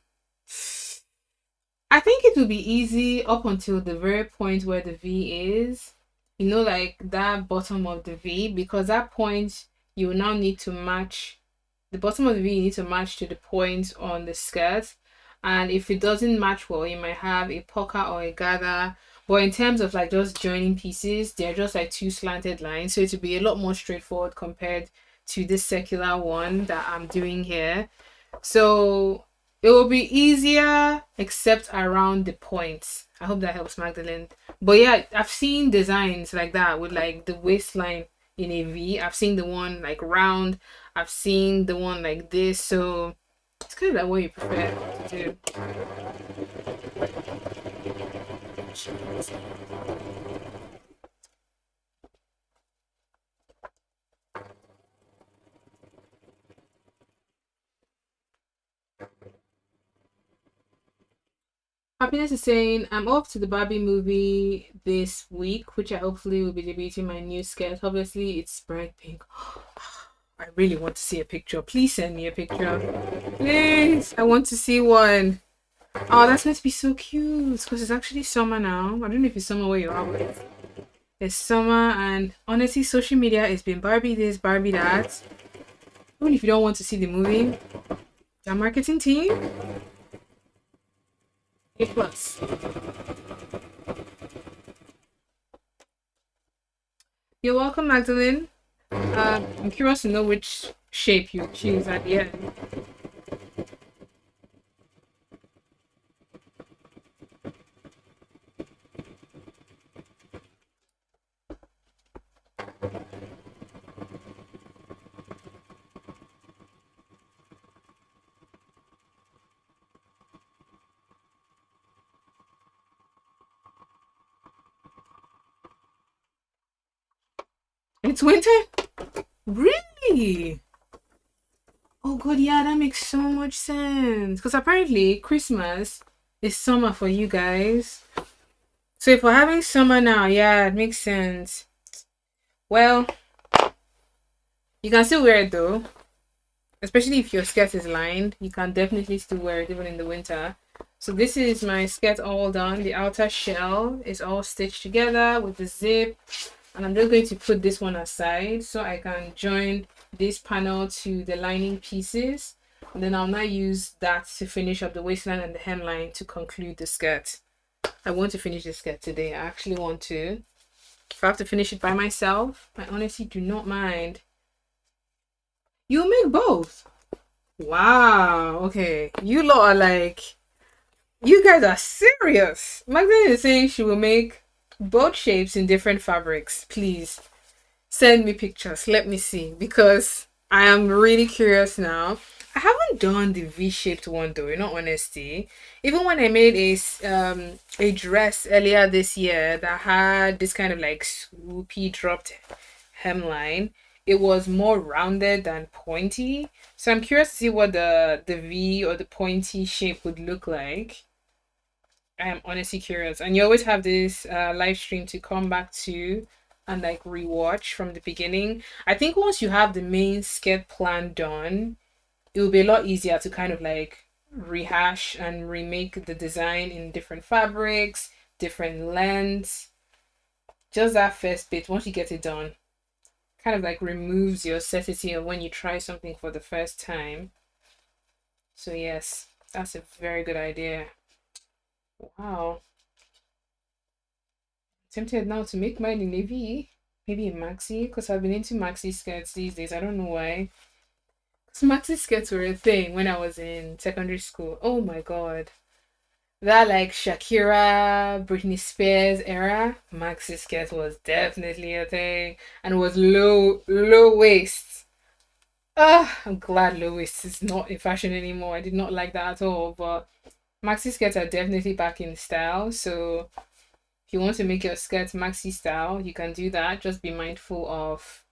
I think it will be easy up until the very point where the V is. You know, like that bottom of the V, because that point you will now need to match the bottom of the V, you need to match to the point on the skirt. And if it doesn't match well, you might have a pocket or a gather. But in terms of like just joining pieces, they're just like two slanted lines. So it will be a lot more straightforward compared to this circular one that I'm doing here. So it will be easier except around the points. I hope that helps, Magdalene. But yeah, I've seen designs like that with like the waistline in a V. I've seen the one like round. I've seen the one like this. So it's kind of like what you prefer to do. Happiness is saying, I'm off to the Barbie movie this week, which I hopefully will be debuting my new skirt. Obviously, it's bright pink. I really want to see a picture. Please send me a picture. Please. I want to see one. Oh, that's going to be so cute because it's actually summer now. I don't know if it's summer where you are, but it's summer, and honestly, social media has been Barbie this, Barbie that. Even if you don't want to see the movie, the marketing team, A plus. You're welcome, Magdalene. I'm curious to know which shape you choose at the end. It's winter? Really? Oh god, yeah, that makes so much sense. Because apparently Christmas is summer for you guys. So if we're having summer now, yeah, it makes sense. Well, you can still wear it though. Especially if your skirt is lined, you can definitely still wear it even in the winter. So this is my skirt all done. The outer shell is all stitched together with the zip. And I'm just going to put this one aside so I can join this panel to the lining pieces. And then I'll now use that to finish up the waistline and the hemline to conclude the skirt. I want to finish the skirt today. I actually want to. If I have to finish it by myself, I honestly do not mind. You make both. Wow. Okay. You lot are like, you guys are serious. Magdalene is saying she will make both shapes in different fabrics. Please send me pictures. Let me see because I am really curious now. I haven't done the V-shaped one though, in all honesty. Even when I made a dress earlier this year that had this kind of like swoopy dropped hemline, it was more rounded than pointy. So I'm curious to see what the V or the pointy shape would look like. I am honestly curious. And you always have this live stream to come back to and like rewatch from the beginning. I think once you have the main skirt plan done, it will be a lot easier to kind of like rehash and remake the design in different fabrics, different lengths. Just that first bit, once you get it done, kind of like removes your certainty of when you try something for the first time. So yes, that's a very good idea. Wow. Tempted now to make mine in navy, maybe a maxi, because I've been into maxi skirts these days. I don't know why. Because maxi skirts were a thing when I was in secondary school. Oh my god. That like Shakira, Britney Spears era, maxi skirt was definitely a thing. And it was low waist. Ah, I'm glad low waist is not in fashion anymore. I did not like that at all. But maxi skirts are definitely back in style. So if you want to make your skirt maxi style, you can do that. Just be mindful of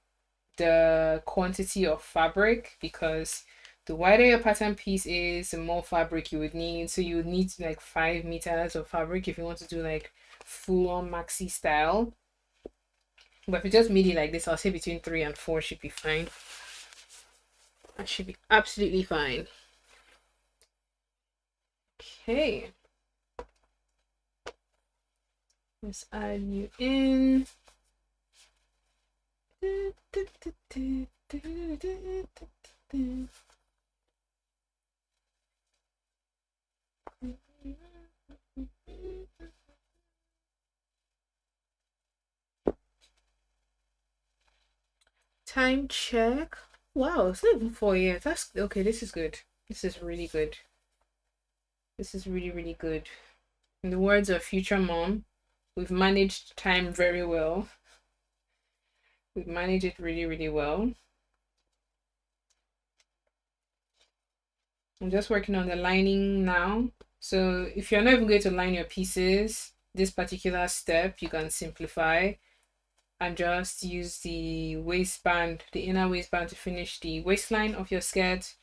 the quantity of fabric because the wider your pattern piece is, the more fabric you would need. So you would need like 5 meters of fabric if you want to do like full on maxi style. But if you just midi like this, I'll say between 3 and 4 should be fine. That should be absolutely fine. Okay. Let's add you in. Time check. Wow, it's not even 4 years. That's okay. This is good. This is really good. This is really, really good. In the words of future mom, we've managed time very well. We've managed it really, really well. I'm just working on the lining now. So if you're not even going to line your pieces, this particular step you can simplify and just use the waistband, the inner waistband to finish the waistline of your skirt.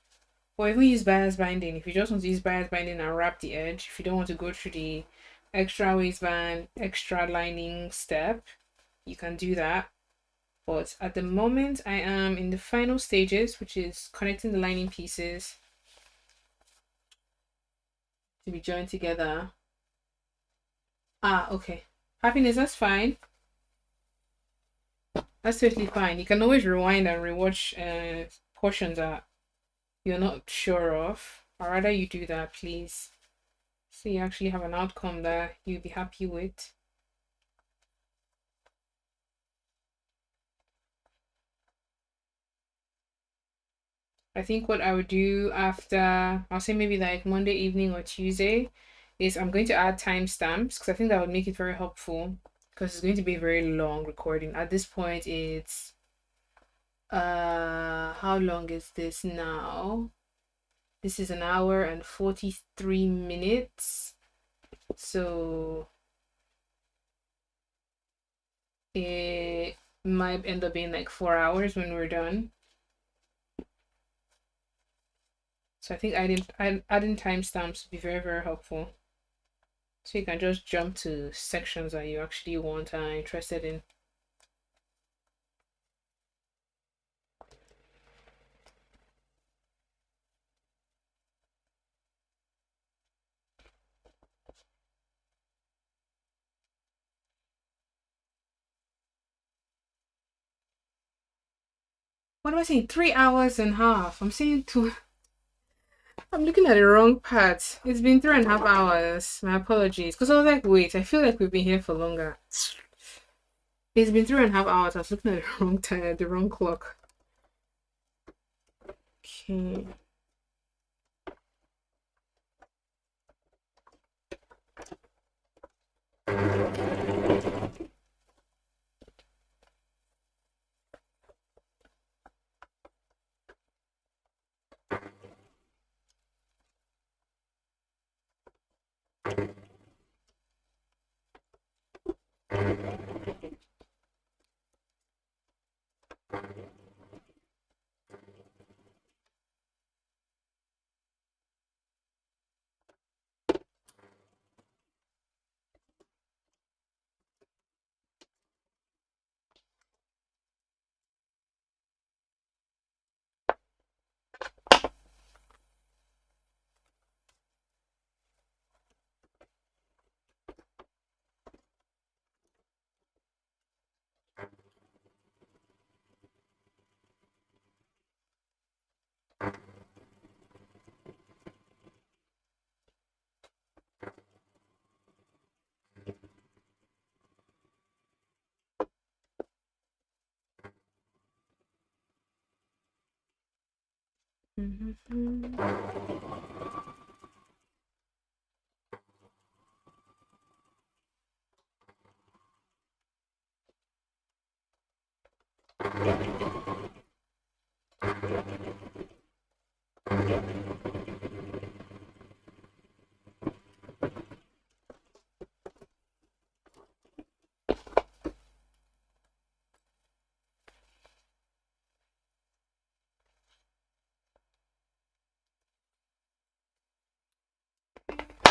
Or even use bias binding if you just want to use bias binding and wrap the edge. If you don't want to go through the extra waistband, extra lining step, you can do that. But at the moment, I am in the final stages, which is connecting the lining pieces to be joined together. Ah, okay. Happiness, that's fine. That's totally fine. You can always rewind and rewatch portions that you're not sure of. I'd rather you do that, please. So you actually have an outcome that you'll be happy with. I think what I would do after, I'll say maybe like Monday evening or Tuesday, is I'm going to add timestamps because I think that would make it very helpful because it's going to be a very long recording. At this point, it's how long is this now? This is 1 hour and 43 minutes. So might end up being like 4 hours when we're done. So I think adding timestamps would be very, very helpful. So you can just jump to sections that you actually want and are interested in. What am I saying? 3 hours and a half. I'm saying two. I'm looking at the wrong part. It's been 3.5 hours. My apologies. Because I was like, wait, I feel like we've been here for longer. It's been 3.5 hours. I was looking at the wrong time, the wrong clock. Okay.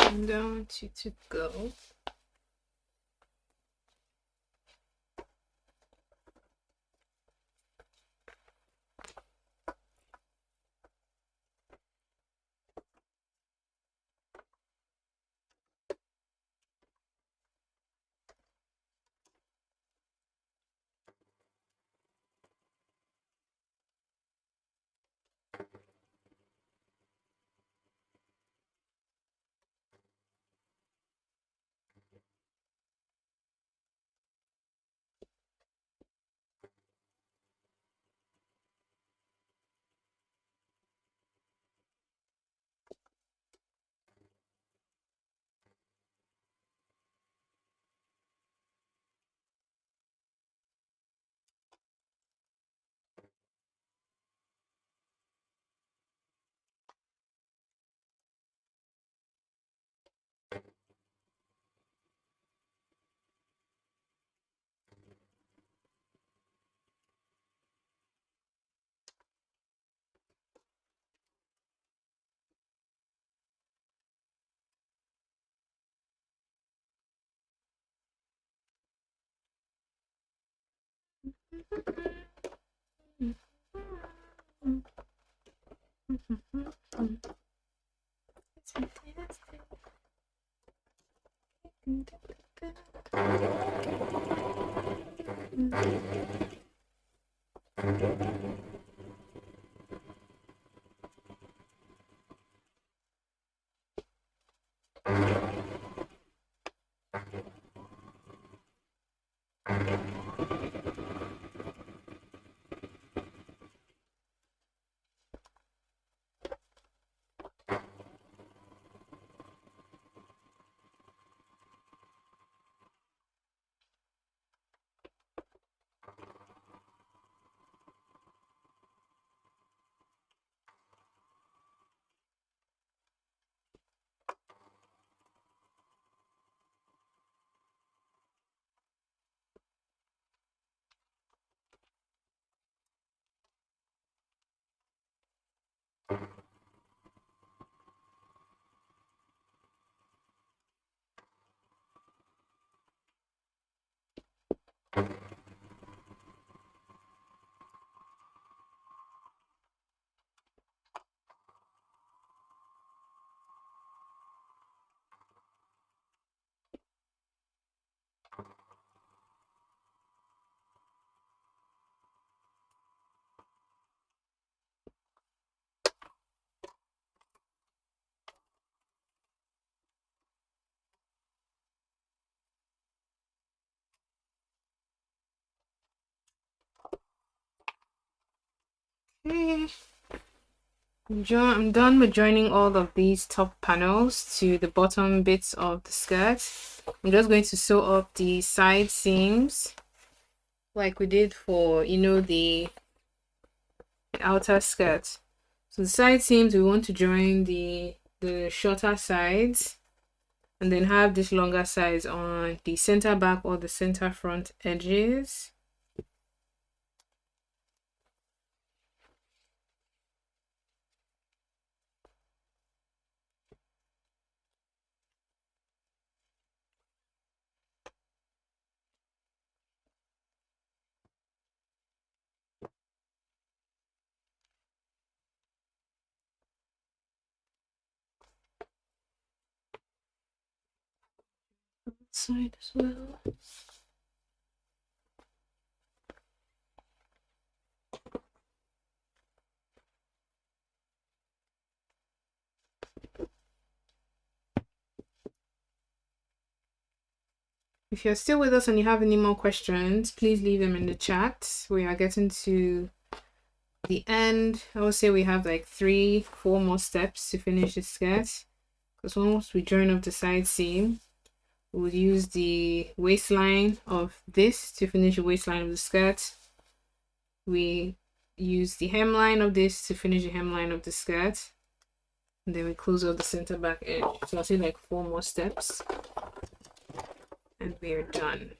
And I want you to go. Okay. I'm done with joining all of these top panels to the bottom bits of the skirt. I'm just going to sew up the side seams like we did for, the outer skirt. So the side seams, we want to join the shorter sides and then have this longer sides on the center back or the center front edges. Side as well. If you're still with us and you have any more questions, please leave them in the chat. We are getting to the end. I would say we have like 3-4 more steps to finish the skirt. Because once we join up the side seam, we'll use the waistline of this to finish the waistline of the skirt. We use the hemline of this to finish the hemline of the skirt. And then we close out the center back edge. So I'll say like 4 more steps. And we are done.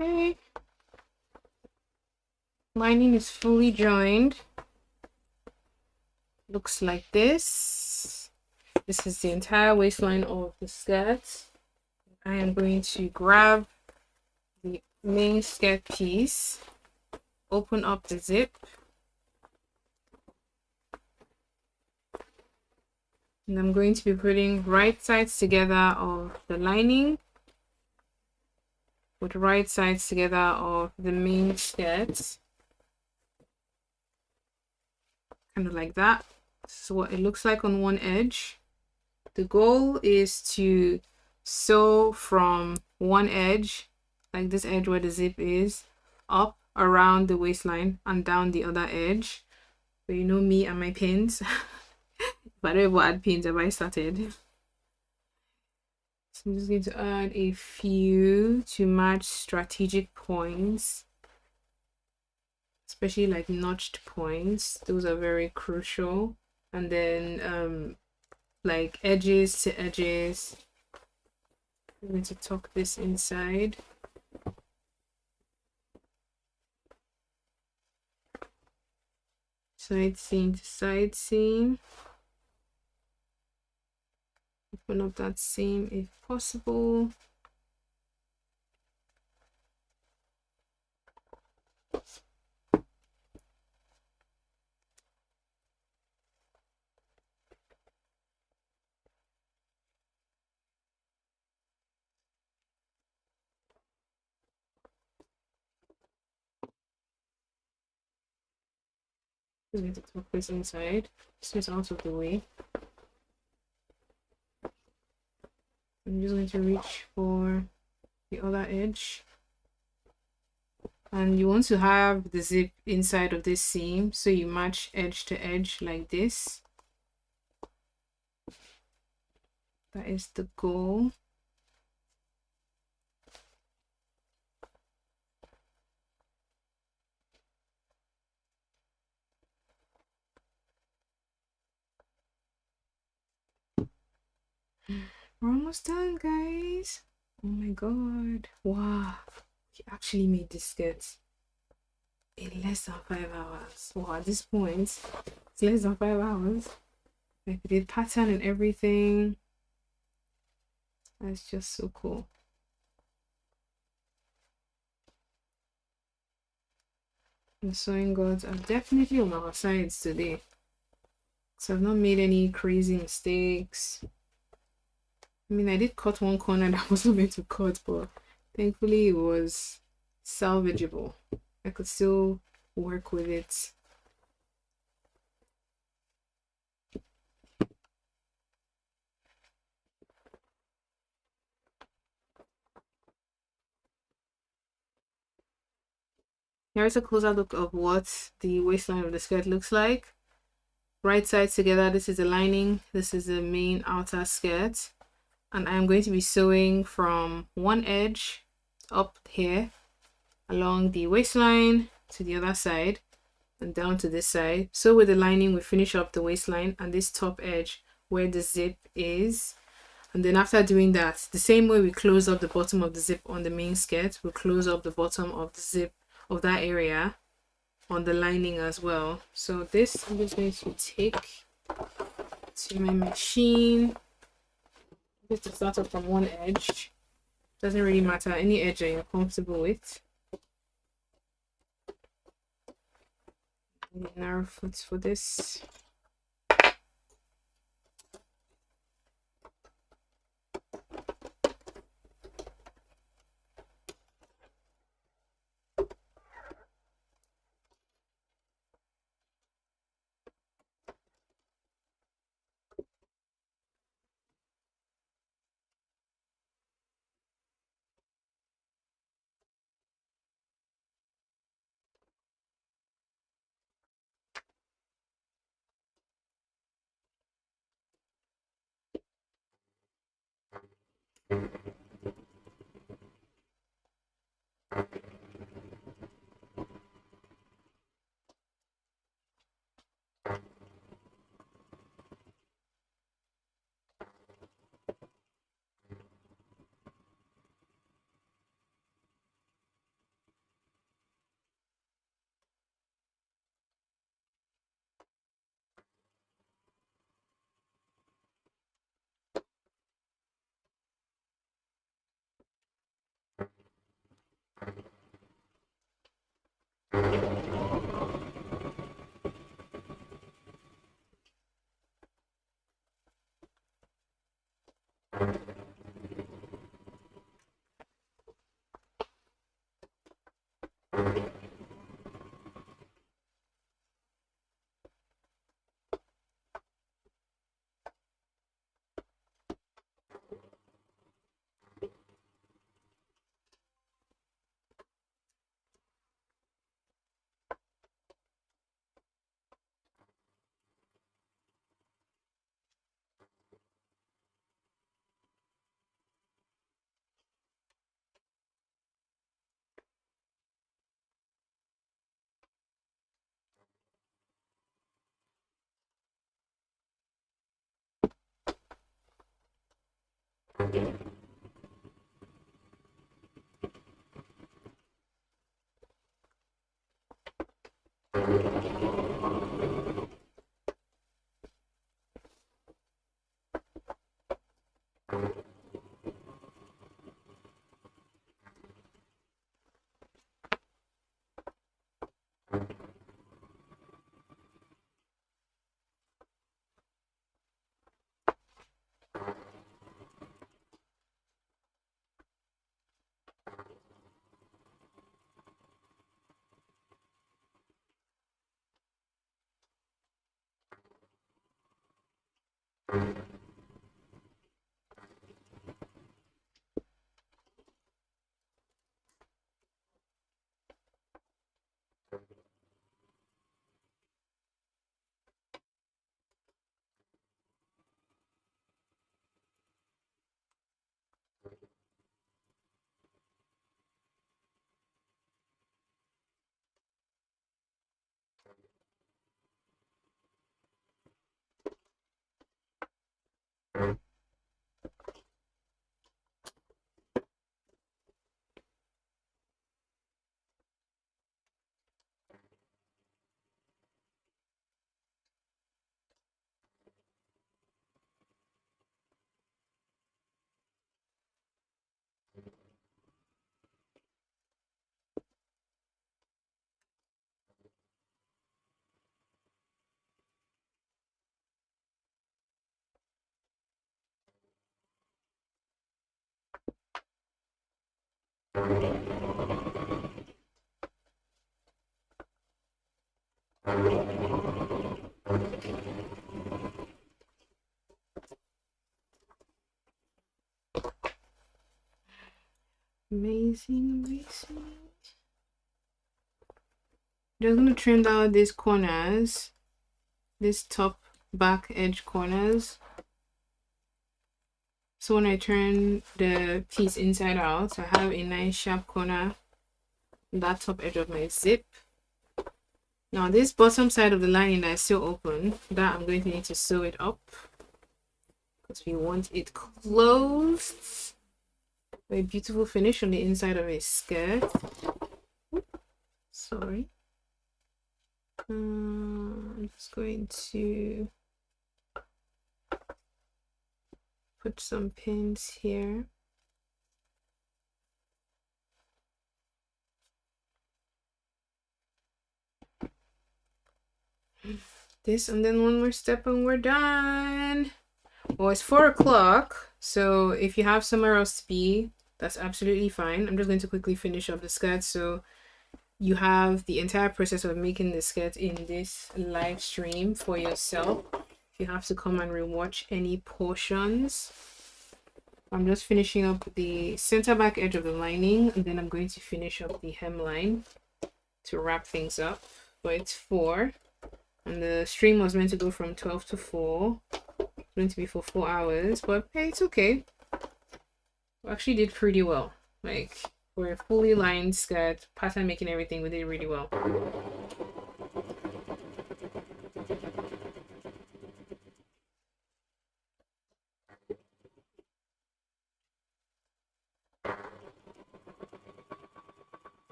Okay. Lining is fully joined. Looks like this. This is the entire waistline of the skirt. I am going to grab the main skirt piece, open up the zip, and I'm going to be putting right sides together of the lining with right sides together of the main skirt, kind of like that. This is what it looks like on one edge. The goal is to sew from one edge, like this edge where the zip is, up around the waistline and down the other edge. But you know me and my pins. But I don't ever add pins, have I started? So I'm just going to add a few to match strategic points, especially like notched points. Those are very crucial. And then like edges to edges. I'm going to tuck this inside. Side seam to side seam. Open up that seam if possible. I'm going to tuck this inside. This is out of the way. I'm just going to reach for the other edge. And you want to have the zip inside of this seam, so you match edge to edge like this. That is the goal. We're almost done, guys. Oh my god. Wow. We actually made this skirt in less than 5 hours. Wow, at this point, it's less than 5 hours. Like, we did pattern and everything. That's just so cool. The sewing gods are definitely on our sides today. So I've not made any crazy mistakes. I mean, I did cut one corner that I wasn't meant to cut, but thankfully it was salvageable. I could still work with it. Here's a closer look of what the waistline of the skirt looks like. Right sides together, this is the lining, this is the main outer skirt. And I'm going to be sewing from one edge up here along the waistline to the other side and down to this side. So with the lining, we finish up the waistline and this top edge where the zip is. And then after doing that, the same way we close up the bottom of the zip on the main skirt, we'll close up the bottom of the zip of that area on the lining as well. So this I'm just going to take to my machine. Just to start off from one edge. Doesn't really matter, any edge that you're comfortable with. Narrow foot for this. Amazing, amazing. Just gonna trim down these corners, this top back edge corners. So when I turn the piece inside out, I have a nice sharp corner on that top edge of my zip. Now this bottom side of the lining that is still open, that I'm going to need to sew it up because we want it closed. A beautiful finish on the inside of a skirt. Sorry. I'm just going to put some pins here. This, and then one more step and we're done. Well, it's 4 o'clock, so if you have somewhere else to be, that's absolutely fine. I'm just going to quickly finish up the skirt so you have the entire process of making the skirt in this live stream for yourself. If you have to come and rewatch any portions, I'm just finishing up the center back edge of the lining, and then I'm going to finish up the hemline to wrap things up. But it's 4, and the stream was meant to go from 12 to 4. It's going to be for 4 hours, but hey, it's okay. We actually did pretty well. Like, for a fully lined skirt, pattern making, everything, we did really well.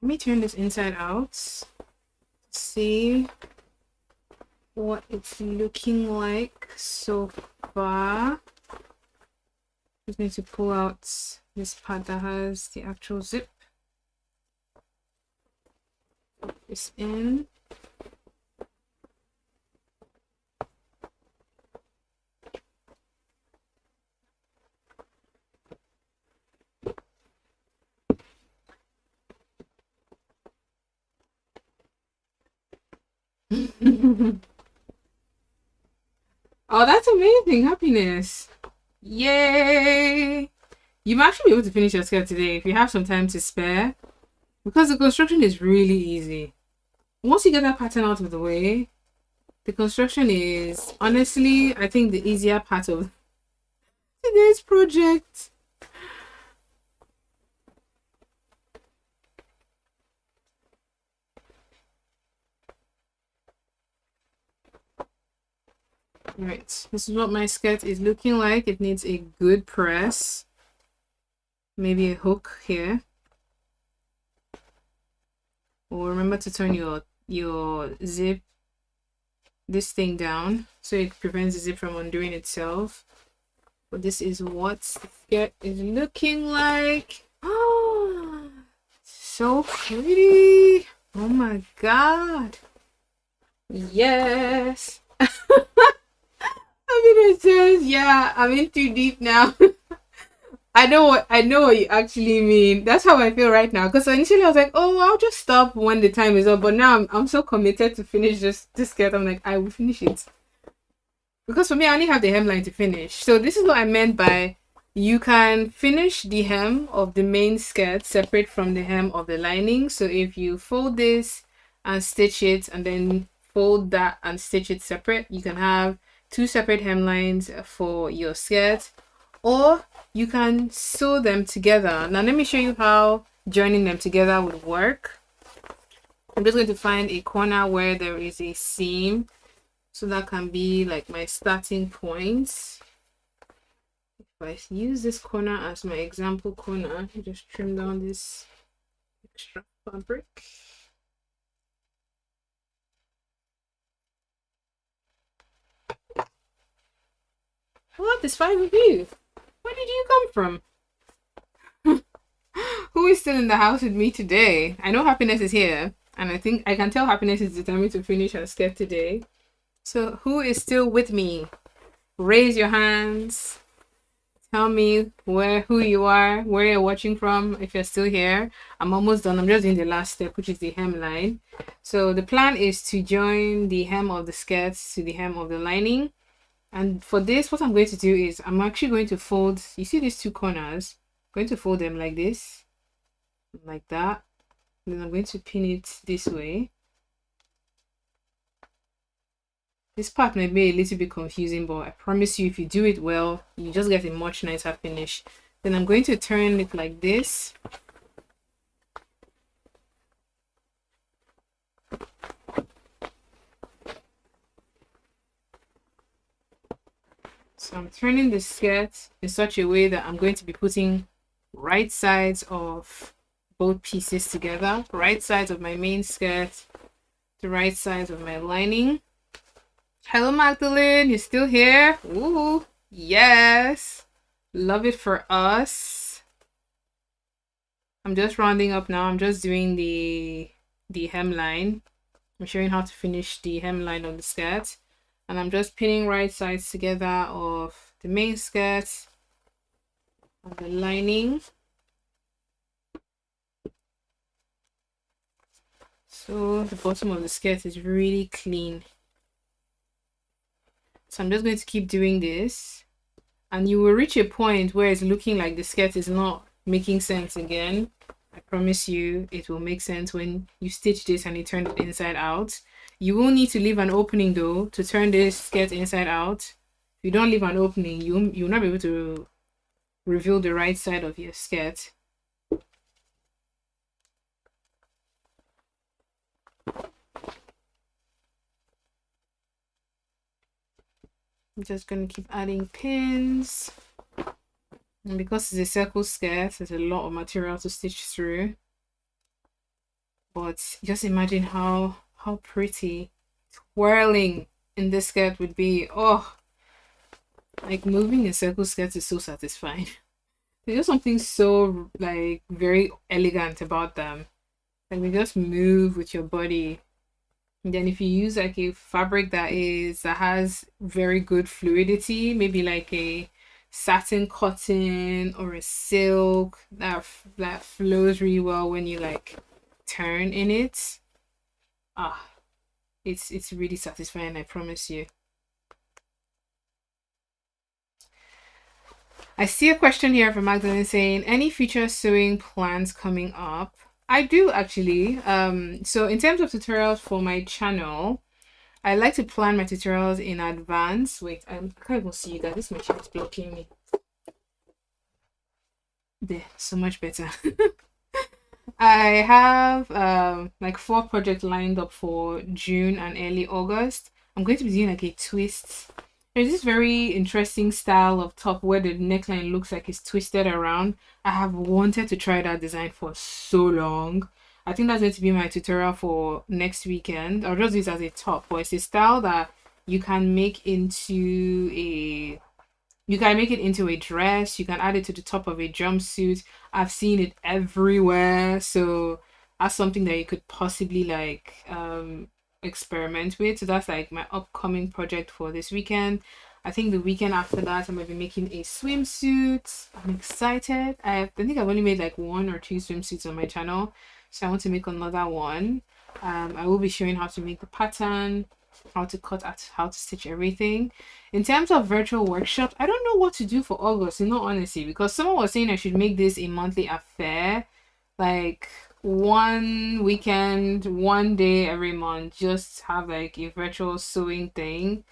Let me turn this inside out. See what it's looking like so far. Just need to pull out this part that has the actual zip. Put this in. Oh, that's amazing. Happiness. Yay. You might actually be able to finish your skirt today if you have some time to spare. Because the construction is really easy. Once you get that pattern out of the way, the construction is honestly, I think, the easier part of today's project. Right, this is what my skirt is looking like. It needs a good press. Maybe a hook here. Or remember to turn your zip, this thing down, so it prevents the zip from undoing itself. But this is what the skirt is looking like. Oh, so pretty. Oh my god. Yes. I mean, it says, yeah, I'm in too deep now. I know what you actually mean. That's how I feel right now. Because initially I was like, oh, I'll just stop when the time is up. But now I'm so committed to finish this skirt. I'm like, I will finish it. Because for me, I only have the hemline to finish. So this is what I meant by you can finish the hem of the main skirt separate from the hem of the lining. So if you fold this and stitch it and then fold that and stitch it separate, you can have two separate hemlines for your skirt. Or you can sew them together. Now let me show you how joining them together would work. I'm just going to find a corner where there is a seam. So that can be like my starting point. If I use this corner as my example corner, just trim down this extra fabric. What? There's 5 of you. Where did you come from? Who is still in the house with me today? I know Happiness is here, and I think I can tell Happiness is determined to finish her skirt today. So who is still with me? Raise your hands. Tell me who you are, where you're watching from, if you're still here. I'm almost done. I'm just doing the last step, which is the hemline. So the plan is to join the hem of the skirt to the hem of the lining. And for this, what I'm going to do is I'm actually going to fold, you see these two corners? I'm going to fold them like this, like that. And then I'm going to pin it this way. This part may be a little bit confusing, but I promise you, if you do it well, you just get a much nicer finish. Then I'm going to turn it like this. So I'm turning the skirt in such a way that I'm going to be putting right sides of both pieces together. Right sides of my main skirt, the right sides of my lining. Hello, Magdalene. You're still here? Ooh, yes. Love it for us. I'm just rounding up now. I'm just doing the hemline. I'm showing how to finish the hemline on the skirt. And I'm just pinning right sides together of the main skirt and the lining. So the bottom of the skirt is really clean. So I'm just going to keep doing this. And you will reach a point where it's looking like the skirt is not making sense again. I promise you it will make sense when you stitch this and you turn it inside out. You will need to leave an opening though to turn this skirt inside out. If you don't leave an opening, you'll not be able to reveal the right side of your skirt. I'm just going to keep adding pins. And because it's a circle skirt, there's a lot of material to stitch through. But just imagine how pretty whirling in this skirt would be. Oh, like moving in circle skirts is so satisfying. There's just something so like very elegant about them. Like they just move with your body. And then if you use like a fabric that has very good fluidity, maybe like a satin cotton or a silk that flows really well when you like turn in it. Ah, it's really satisfying, I promise you. I see a question here from Magdalene saying, any future sewing plans coming up? I do actually. So in terms of tutorials for my channel, I like to plan my tutorials in advance. Wait, I can't even see you guys. This machine is blocking me. There, so much better. I have like 4 projects lined up for June and early August. I'm going to be doing like a twist. There's this very interesting style of top where the neckline looks like it's twisted around. I have wanted to try that design for so long. I think that's going to be my tutorial for next weekend. I'll just use it as a top, but it's a style that you can make into a you can make it into a dress, you can add it to the top of a jumpsuit. I've seen it everywhere. So that's something that you could possibly like experiment with. So that's like my upcoming project for this weekend. I think the weekend after that I might be making a swimsuit. I'm excited. I think I've only made like 1 or 2 swimsuits on my channel. So I want to make another one. I will be showing how to make the pattern, how to cut out, how to stitch everything. In terms of virtual workshops, I don't know what to do for August, in all honesty, because someone was saying I should make this a monthly affair, like one weekend, one day every month, just have like a virtual sewing thing.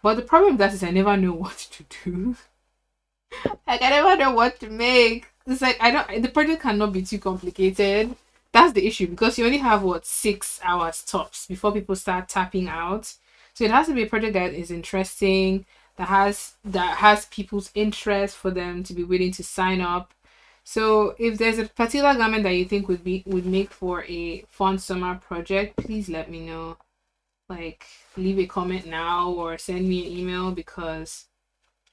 But the problem with that is I never know what to do. Like I never know what to make. It's like I don't. The project cannot be too complicated. That's the issue because you only have what 6 hours tops before people start tapping out. So it has to be a project that is interesting, that has people's interest for them to be willing to sign up. So if there's a particular garment that you think would make for a fun summer project, please let me know. Like leave a comment now or send me an email because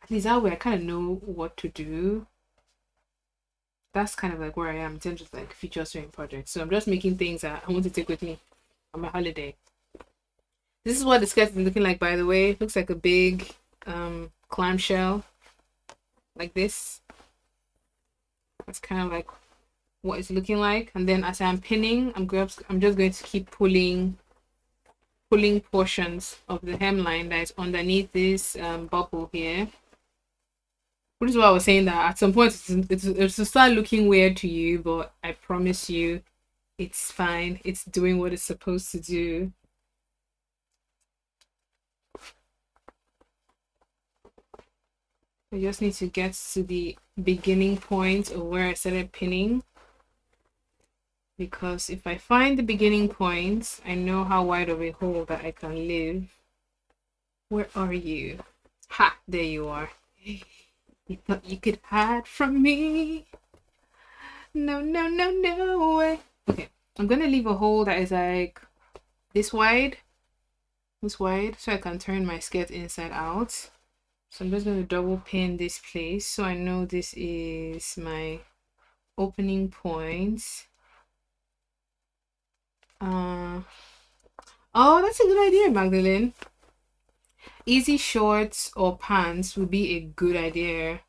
at least that way I kind of know what to do. That's kind of like where I am in terms of like future sewing projects. So I'm just making things that I want to take with me on my holiday. This is what the skirt is looking like, by the way. It looks like a big clamshell, like this. That's kind of like what it's looking like. And then as I'm pinning, I'm just going to keep pulling portions of the hemline that is underneath this bubble here. Which is why I was saying that at some point it's to start looking weird to you, but I promise you it's fine. It's doing what it's supposed to do. I just need to get to the beginning point of where I started pinning. Because if I find the beginning point, I know how wide of a hole that I can leave. Where are you? Ha! There you are. You thought you could hide from me? No, no, no, no way. Okay, I'm gonna leave a hole that is like this wide, so I can turn my skirt inside out. So I'm just gonna double pin this place so I know this is my opening point. Oh, that's a good idea, Magdalene. Easy shorts or pants would be a good idea.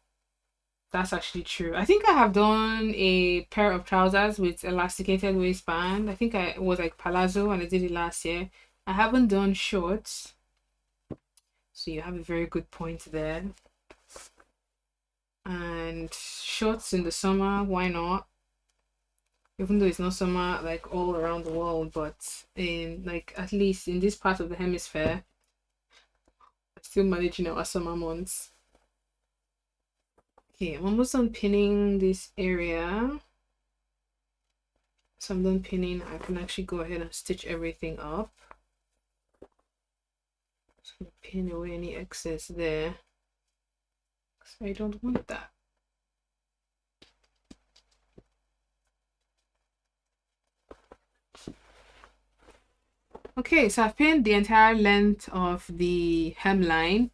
That's actually true. I think I have done a pair of trousers with elasticated waistband. I think it was like palazzo and I did it last year. I haven't done shorts. So you have a very good point there. And shorts in the summer, why not? Even though it's not summer like all around the world, but in like at least in this part of the hemisphere, I'm still managing our summer months. Okay, I'm almost done pinning this area. So I'm done pinning. I can actually go ahead and stitch everything up. Just gonna pin away any excess there. So I don't want that. Okay, so I've pinned the entire length of the hemline,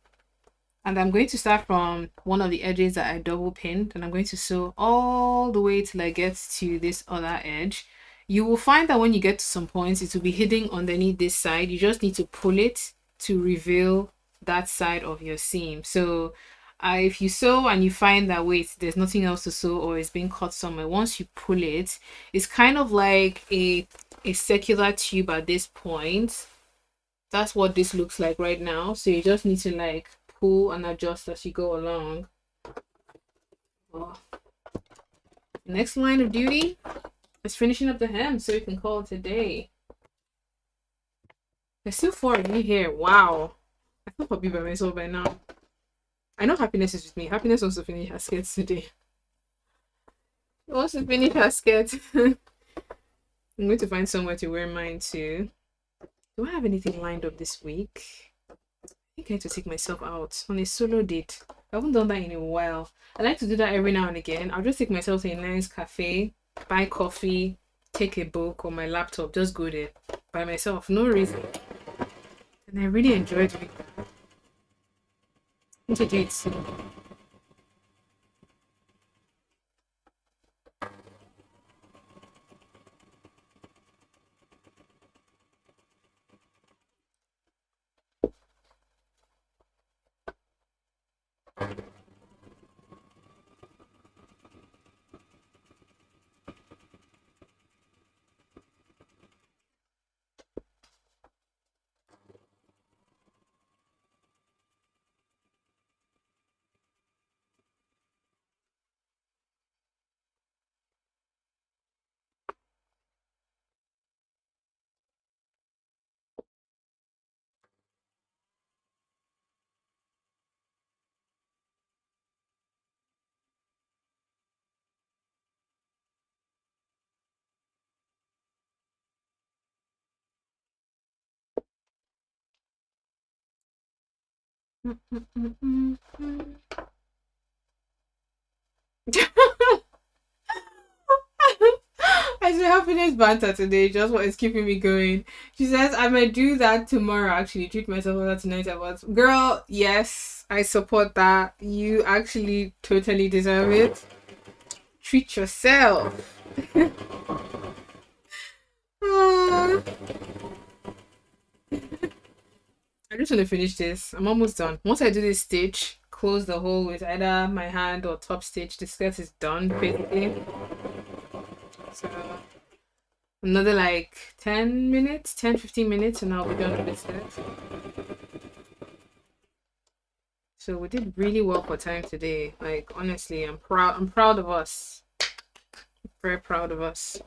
and I'm going to start from one of the edges that I double pinned, and I'm going to sew all the way till I get to this other edge. You will find that when you get to some points, it will be hidden underneath this side. You just need to pull it to reveal that side of your seam. So if you sew and you find that, wait, there's nothing else to sew or it's being cut somewhere, once you pull it, it's kind of like a circular tube at this point. That's what this looks like right now. So you just need to like pull and adjust as you go along. Oh. Next line of duty is finishing up the hem so you can call it a day. There's still 4 of you here. Wow. I thought I'd be by myself by now. I know Happiness is with me. Happiness wants to finish her skirt today. She wants to finish her skirt. I'm going to find somewhere to wear mine too. Do I have anything lined up this week? I think I need to take myself out on a solo date. I haven't done that in a while. I like to do that every now and again. I'll just take myself to a nice cafe, buy coffee, take a book or my laptop, just go there by myself, no reason. And I really enjoy doing that. I need to do it soon. I say happiness banter today, just what is keeping me going. She says I might do that tomorrow. Actually, treat myself like that tonight. About girl, yes, I support that. You actually totally deserve it. Treat yourself. Ah, I just want to finish this. I'm almost done. Once I do this stitch, close the hole with either my hand or top stitch. The skirt is done basically. So another like 10 minutes, 10-15 minutes, and I'll be done with this skirt. So we did really well for time today. Like honestly, I'm proud. I'm proud of us. Very proud of us.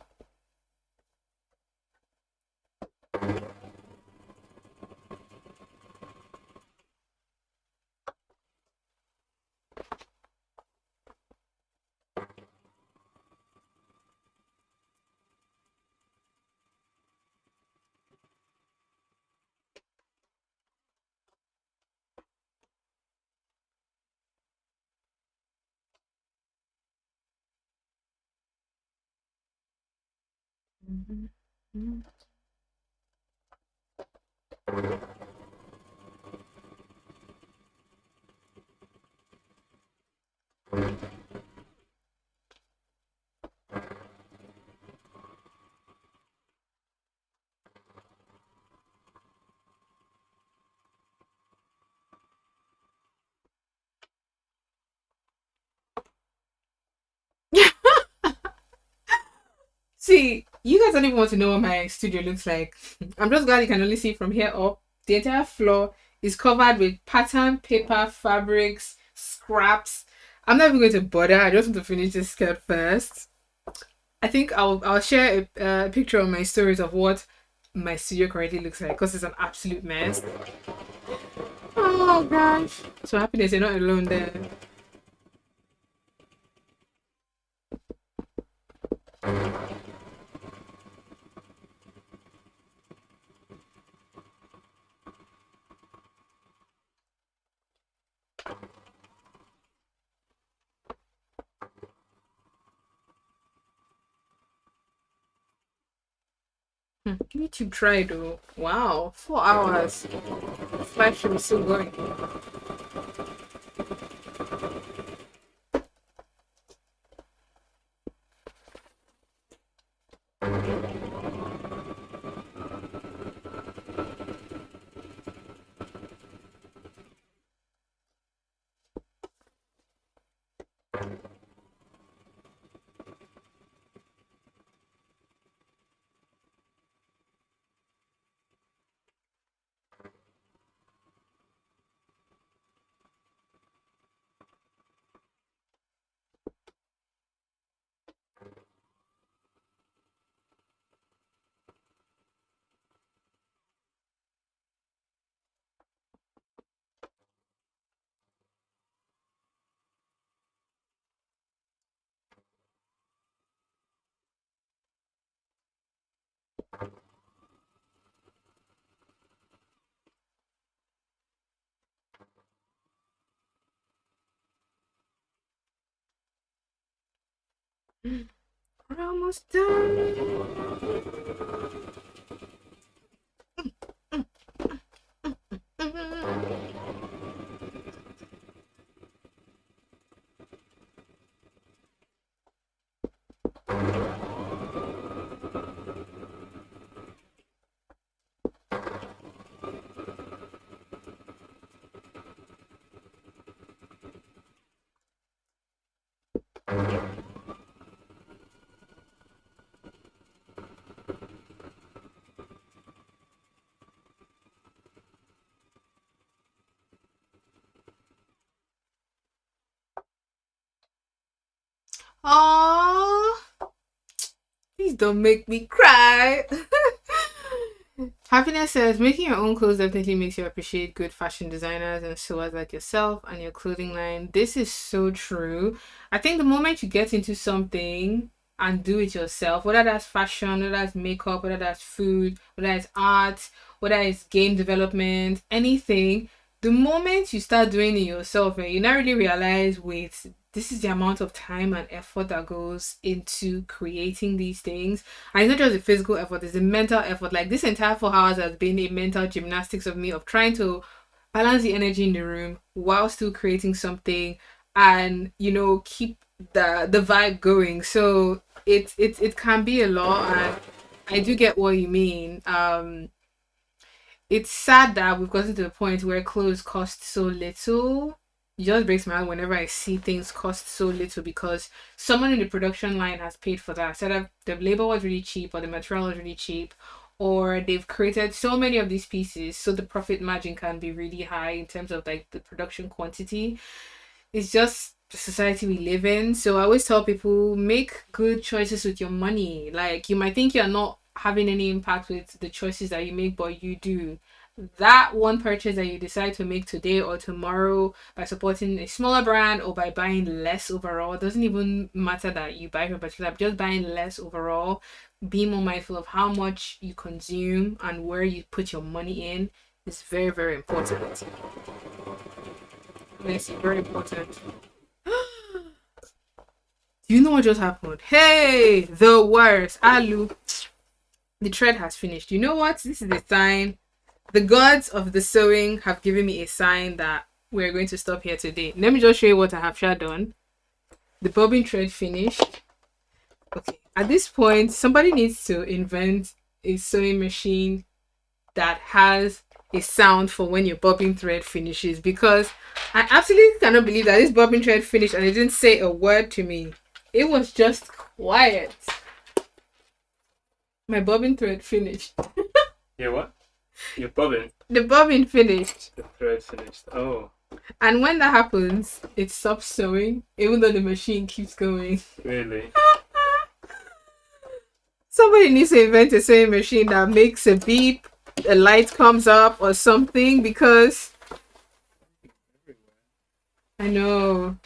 See, you guys don't even want to know what my studio looks like. I'm just glad you can only see from here up. The entire floor is covered with pattern, paper, fabrics, scraps. I'm not even going to bother. I just want to finish this skirt first. I think I'll share a picture on my stories of what my studio currently looks like because it's an absolute mess. Oh gosh! So happiness, you're not alone there. YouTube try though. Wow, 4 hours. Life should be still going. We're almost done. Aww. Please don't make me cry. Happiness says making your own clothes definitely makes you appreciate good fashion designers and sewers like yourself and your clothing line. This is so true. I think the moment you get into something and do it yourself, whether that's fashion, whether that's makeup, whether that's food, whether it's art, whether it's game development, anything, the moment you start doing it yourself, you not really realize, wait, this is the amount of time and effort that goes into creating these things. And it's not just the physical effort, it's the mental effort. Like this entire 4 hours has been a mental gymnastics of me of trying to balance the energy in the room while still creating something and keep the vibe going. So it can be a lot, and I do get what you mean. It's sad that we've gotten to the point where clothes cost so little. It just breaks my heart whenever I see things cost so little because someone in the production line has paid for that. So that the labor was really cheap or the material was really cheap, or they've created so many of these pieces so the profit margin can be really high in terms of like the production quantity. It's just the society we live in. So I always tell people make good choices with your money. Like you might think you're not having any impact with the choices that you make, but you do. That one purchase that you decide to make today or tomorrow by supporting a smaller brand or by buying less overall, it doesn't even matter that you buy from a particular, just buying less overall. Be more mindful of how much you consume and where you put your money in is very, very important. Yes, very important. You know what just happened? Hey, the worst. Alu, the thread has finished. You know what? This is a sign. The gods of the sewing have given me a sign that we're going to stop here today. Let me just show you what I have done. The bobbin thread finished. Okay. At this point, somebody needs to invent a sewing machine that has a sound for when your bobbin thread finishes, because I absolutely cannot believe that this bobbin thread finished and it didn't say a word to me. It was just quiet. My bobbin thread finished. Yeah, what? Your bobbin? The bobbin finished. The thread finished. Oh. And when that happens, it stops sewing, even though the machine keeps going. Really? Somebody needs to invent a sewing machine that makes a beep, a light comes up or something, because I know.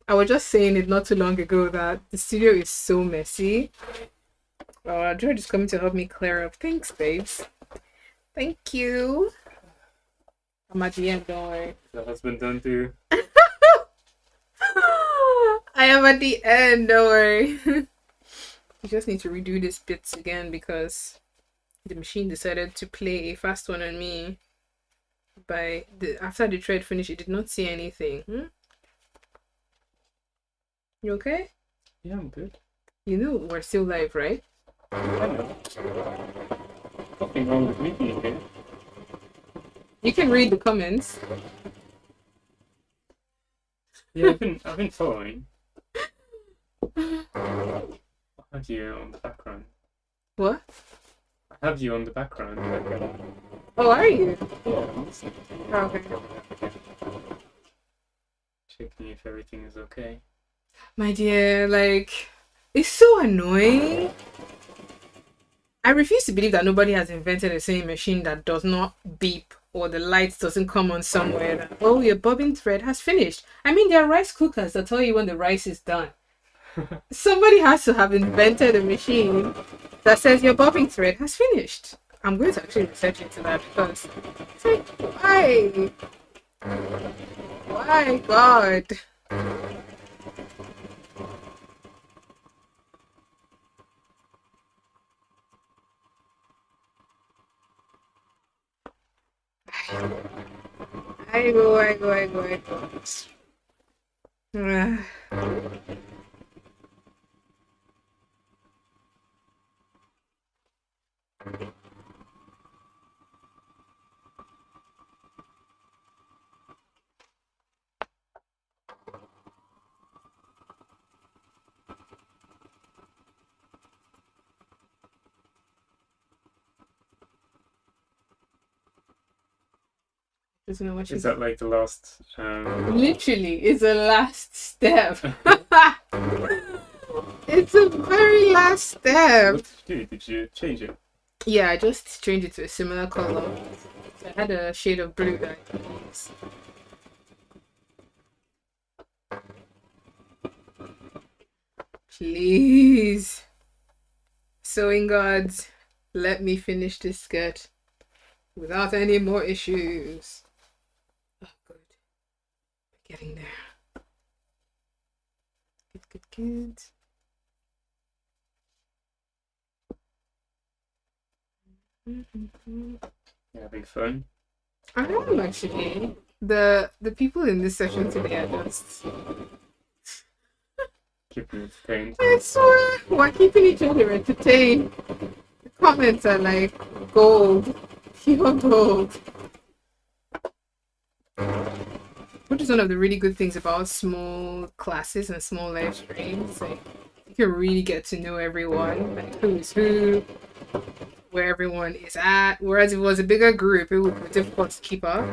I was just saying it not too long ago that the studio is so messy. Oh, George is coming to help me clear up. Thanks, babes. Thank you. I'm at the end, don't worry. The husband done too. I am at the end, don't worry. You just need to redo these bits again because the machine decided to play a fast one on me. After the thread finished, it did not see anything. You okay? Yeah, I'm good. You know we're still live, right? I know. Nothing wrong with me being here. You can read the comments. Yeah, I've been following. I have you on the background. What? I have you on the background. Oh, are you? Yeah, I'm listening to you. Oh, okay. Checking if everything is okay. My dear, like, it's so annoying. I refuse to believe that nobody has invented a sewing machine that does not beep or the light doesn't come on somewhere that, oh, your bobbin thread has finished. I mean, there are rice cookers that tell you when the rice is done. Somebody has to have invented a machine that says your bobbin thread has finished. I'm going to actually research into that because it's like, why? Why, God? I go. Ah. Doesn't know what she's Is that like the last? Literally, it's a last step. It's a very last step. What did you do? Did you change it? Yeah, I just changed it to a similar color. I had a shade of blue that I could use. Please. Sewing gods, let me finish this skirt without any more issues. Oh, good. We're getting there. Good. Yeah, having fun. I am actually. The people in this session today are just, Keeping it entertained. I swear, we're keeping each other entertained. The comments are like gold, pure gold. Which is one of the really good things about small classes and small live streams. Like, you can really get to know everyone, like who is who, where everyone is at. Whereas if it was a bigger group, it would be difficult to keep up.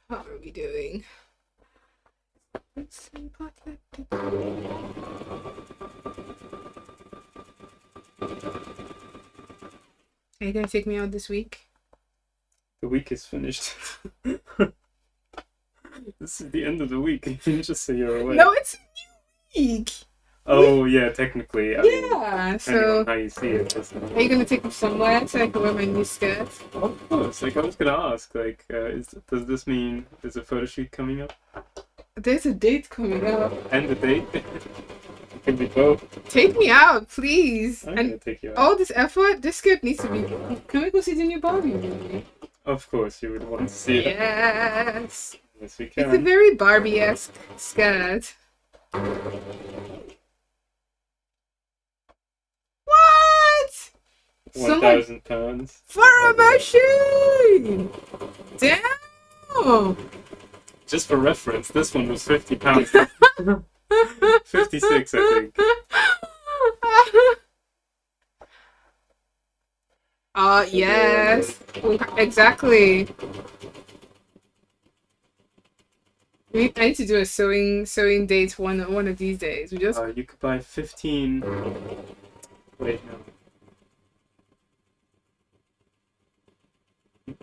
How are we doing? Let's see what that did. Are you gonna take me out this week? The week is finished. This is the end of the week. Just so you're aware. No, it's a new week. Oh yeah, technically. I mean, Yeah, depending so on how you see it. are you gonna take me somewhere so I can wear my new skirt? Of course. Like I was gonna ask. Like, does this mean there's a photo shoot coming up? There's a date coming up. And the date? It can be both. Take me out, please. I'm And gonna take you out. all this effort, this skirt needs to be. Can we go see the new Barbie movie? Of course, you would want to see it. Yes. Yes, we It's a can. very Barbie-esque skirt. What? Someone £1,000. for a machine! Damn! Just for reference, this one was £50. 56, I think. Yes. Exactly. I need to do a sewing date one of these days. We just You could buy 15. Wait, no.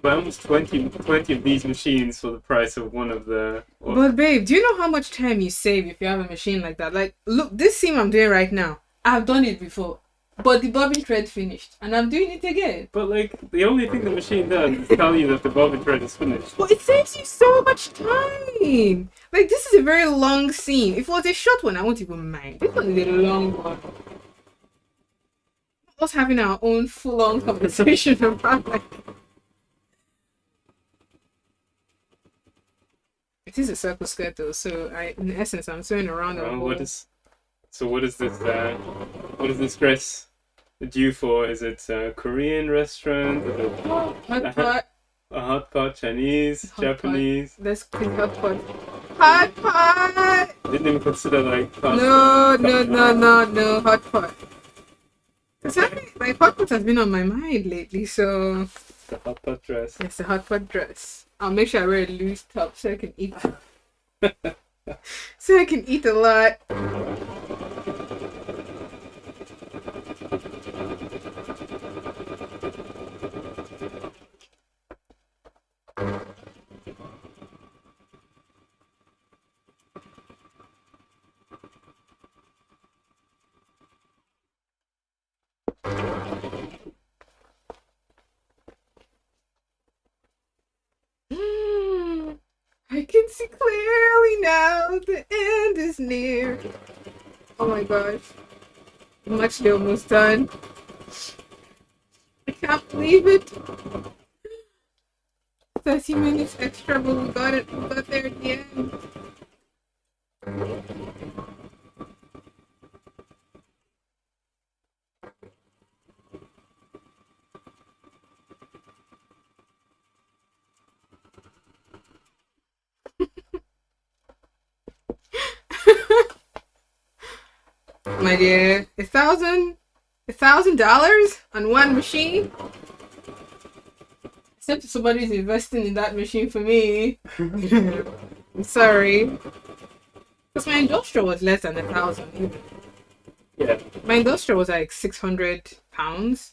Buy almost 20 of these machines for the price of one of the. But babe, do you know how much time you save if you have a machine like that? Like, look, this seam I'm doing right now, I've done it before, but the bobbin thread finished, and I'm doing it again. But like, the only thing the machine does is tell you that the bobbin thread is finished. But it saves you so much time. Like, this is a very long seam. If it was a short one, I won't even mind. This one is a long one. Us having our own full-on conversation about like. It is a circle skirt though, so in essence, I'm sewing around the whole. What is this? What is this dress due for? Is it a Korean restaurant? Is it Hot pot. a hot pot? Chinese? Hot Japanese? Pot. Let's pick hot pot. Hot pot! Didn't even consider like pasta. No, hot pot. Like hot pot has been on my mind lately, so. The hot pot dress. It's the hot pot dress. I'll make sure I wear a loose top so I can eat. So I can eat a lot. I can see clearly now. The end is near. Oh my gosh. I'm actually almost done. I can't believe it. 30 minutes extra, but we got it. We got there at the end. My dear, $1,000 on one machine. Except if somebody's investing in that machine for me. I'm sorry, because my industrial was less than 1,000. Yeah. My industrial was like £600.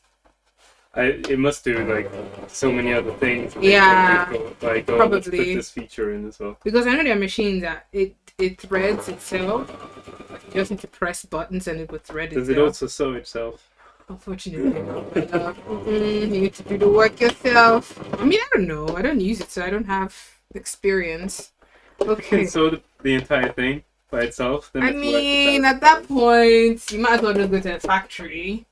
It must do like so many other things. Yeah, like probably. Let's put this feature in as well. Because I know there are machines that it threads itself. You just need to press buttons and it will thread itself. Does it also sew itself? Unfortunately, no. You need to do the work yourself. I mean, I don't know. I don't use it, so I don't have experience. Okay. You can sew the entire thing by itself. Then I mean, at that point, you might as well just go to a factory.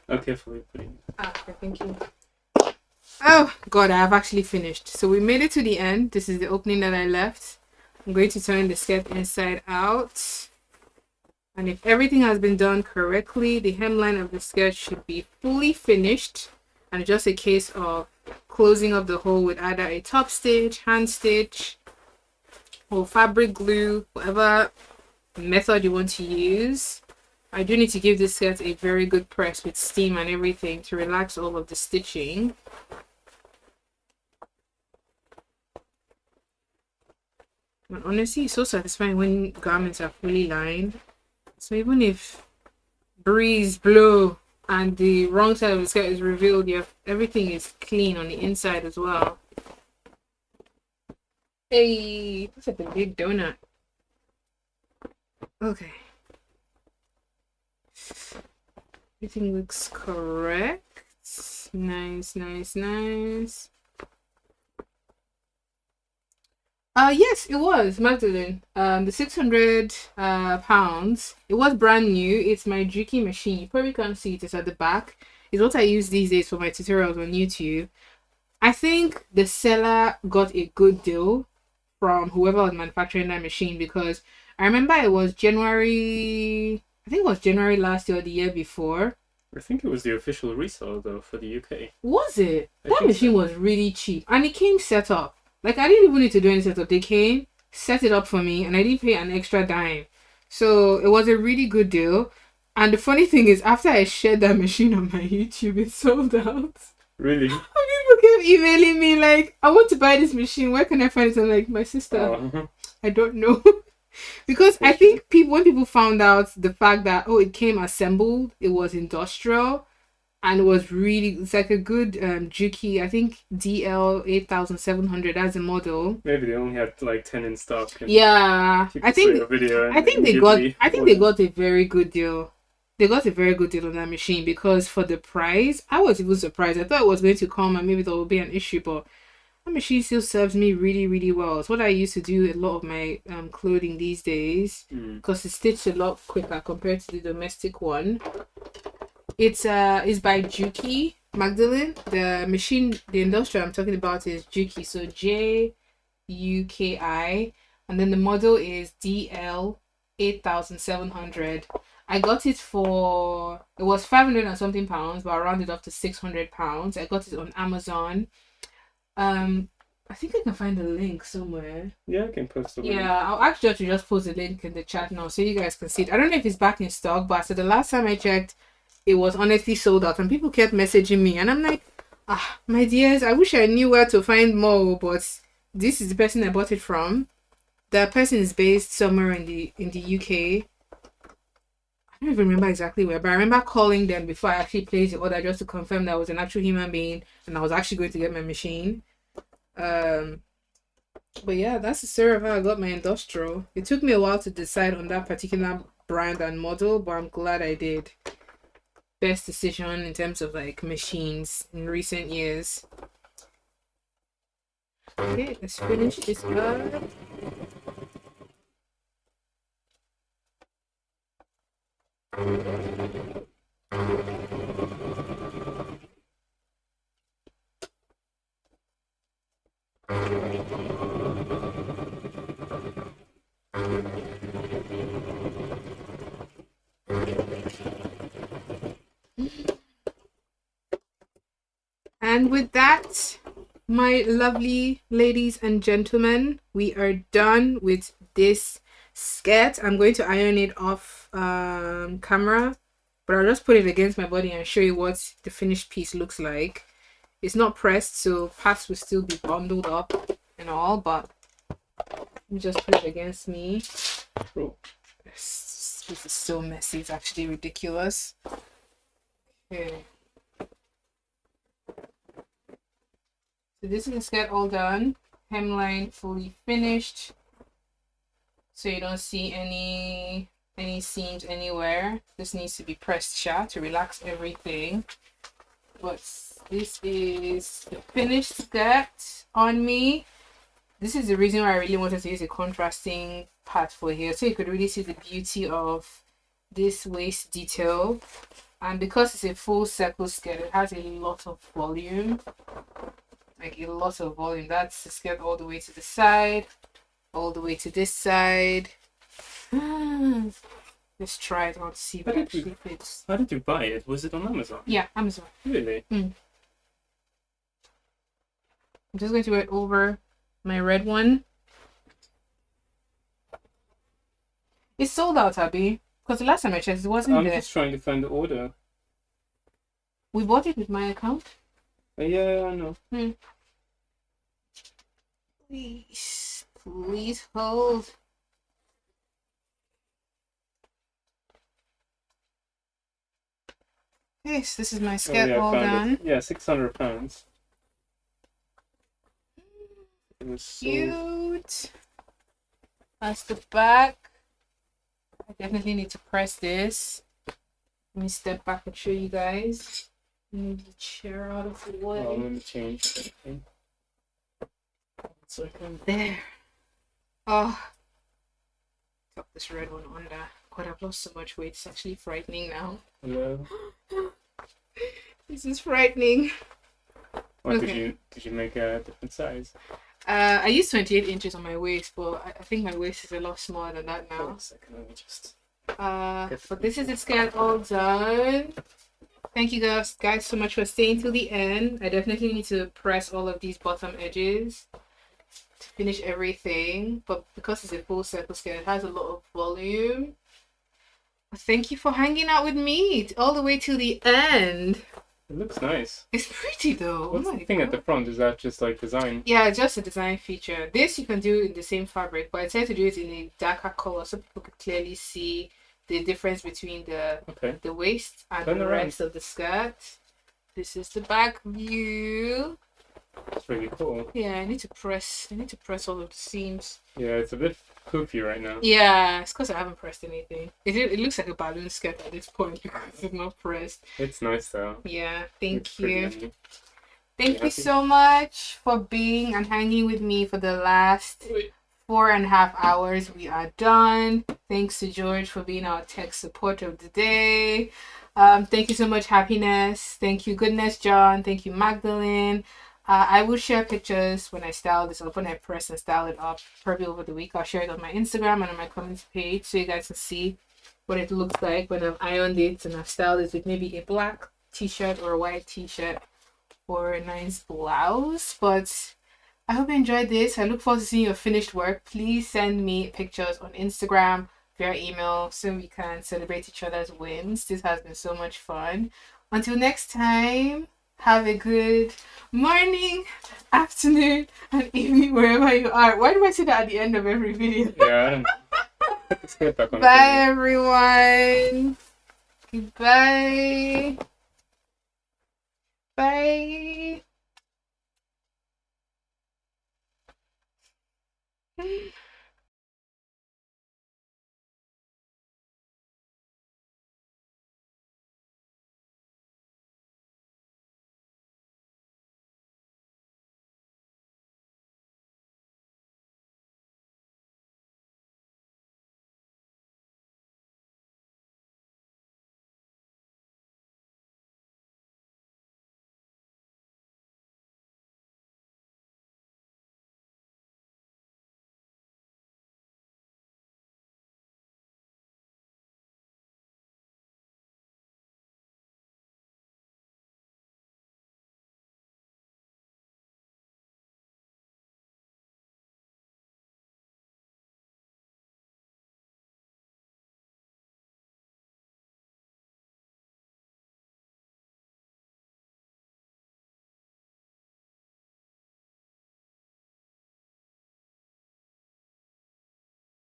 Okay, for me, please. Okay, thank you. Oh, God, I have actually finished. So we made it to the end. This is the opening that I left. I'm going to turn the skirt inside out. And if everything has been done correctly, the hemline of the skirt should be fully finished. And it's just a case of closing up the hole with either a top stitch, hand stitch, or fabric glue, whatever method you want to use. I do need to give this skirt a very good press with steam and everything to relax all of the stitching. But honestly, it's so satisfying when garments are fully lined. So even if breeze blow and the wrong side of the skirt is revealed, everything is clean on the inside as well. Hey, that's like a big donut. Okay. Everything looks correct. Nice. Yes, it was, Magdalene. The 600 pounds. It was brand new. It's my Juki machine. You probably can't see it. It's at the back. It's what I use these days for my tutorials on YouTube. I think the seller got a good deal from whoever was manufacturing that machine, because I remember it was January. I think it was January last year or the year before. I think it was the official resale though for the UK. Was it? That machine was really cheap, and it came set up. Like, I didn't even need to do any setup. They came, set it up for me, and I didn't pay an extra dime. So it was a really good deal. And the funny thing is, after I shared that machine on my YouTube, it sold out. Really? People kept emailing me like, I want to buy this machine. Where can I find it? I'm like, my sister, I don't know. Because I think when people found out the fact that it came assembled, it was industrial, and it was really, it's like a good Juki. I think DL 8700 as a model. Maybe they only had like 10 in stock. Yeah, I think a video I think they got a very good deal. They got a very good deal on that machine because for the price, I was even surprised. I thought it was going to come and maybe there would be an issue, but that machine still serves me really, really well. It's what I used to do a lot of my clothing these days because it's stitched a lot quicker compared to the domestic one. It's by Juki Magdalene. The machine, the industrial I'm talking about is Juki, so JUKI, and then the model is DL 8700. I got it it was 500 and something pounds, but I rounded up to 600 pounds. I got it on Amazon. I think I can find the link somewhere. Yeah, I can post the link. Yeah, I'll ask you to just post the link in the chat now so you guys can see it. I don't know if it's back in stock, but so the last time I checked, it was honestly sold out, and people kept messaging me, and I'm like, my dears, I wish I knew where to find more, but this is the person I bought it from. The person is based somewhere in the UK. I don't even remember exactly where, but I remember calling them before I actually placed the order just to confirm that I was an actual human being and I was actually going to get my machine. But yeah, that's the story of how I got my industrial. It took me a while to decide on that particular brand and model, but I'm glad I did. Best decision in terms of like machines in recent years. Okay, let's finish this up. And with that, my lovely ladies and gentlemen, we are done with this skirt. I'm going to iron it off camera, but I'll just put it against my body and show you what the finished piece looks like. It's not pressed, so parts will still be bundled up and all, but let me just put it against me. This is so messy, it's actually ridiculous. Okay. So this is the skirt all done. Hemline fully finished. So you don't see any seams anywhere. This needs to be pressed shut to relax everything. But this is the finished skirt on me. This is the reason why I really wanted to use a contrasting part for here, so you could really see the beauty of this waist detail. And because it's a full circle skirt, it has a lot of volume. Like a lot of volume. That's the skirt all the way to the side, all the way to this side. Let's try it on to see if it actually fits. How did you buy it? Was it on Amazon? Yeah, Amazon. Really? I'm just going to wear it over my red one. It's sold out, Abby. Because the last time I checked, it wasn't there. I'm just trying to find the order. We bought it with my account. Yeah, I know. Please hold. Yes, this is my skirt all done. Yeah, £600. It was so cute. That's the back. I definitely need to press this. Let me step back and show you guys. Move the chair out of the way. let me change something. So from there. Oh, got this red one under. God, I've lost so much weight. It's actually frightening now. Hello. This is frightening. What Okay. did you make a different size? I used 28 inches on my waist, but I think my waist is a lot smaller than that now. Wait a second, let me just. But this is the skirt all done. Thank you guys so much for staying till the end. I definitely need to press all of these bottom edges to finish everything, but because it's a full circle skirt, it has a lot of volume. Thank you for hanging out with me all the way till the end. It looks nice. It's pretty though. What's oh the my thing God. at the front? Is that just like design? Yeah, just a design feature. This you can do in the same fabric, but I tend to do it in a darker color so people can clearly see the difference between the waist and Turn the around. rest of the skirt. This is the back view. It's really cool. Yeah, I need to press all of the seams. Yeah, it's a bit poofy right now. Yeah, it's because I haven't pressed anything. It looks like a balloon skirt at this point because it's not pressed. It's nice though. Yeah, Looks thank pretty you. on you. Thank you happy? so much for being and hanging with me for the last 4.5 hours. We are done. Thanks to George for being our tech support of the day. Thank you so much, Happiness. Thank you, Goodness John. Thank you, Magdalene. I will share pictures when I style this up, when I press and style it up, probably over the week. I'll share it on my Instagram and on my comments page so you guys can see what it looks like when I've ironed it and I've styled it with maybe a black t-shirt or a white t-shirt or a nice blouse. But I hope you enjoyed this. I look forward to seeing your finished work. Please send me pictures on Instagram via email so we can celebrate each other's wins. This has been so much fun. Until next time, have a good morning, afternoon, and evening wherever you are. Why do I say that at the end of every video? Yeah, I don't know. Put the skirt back on. Bye everyone. Goodbye.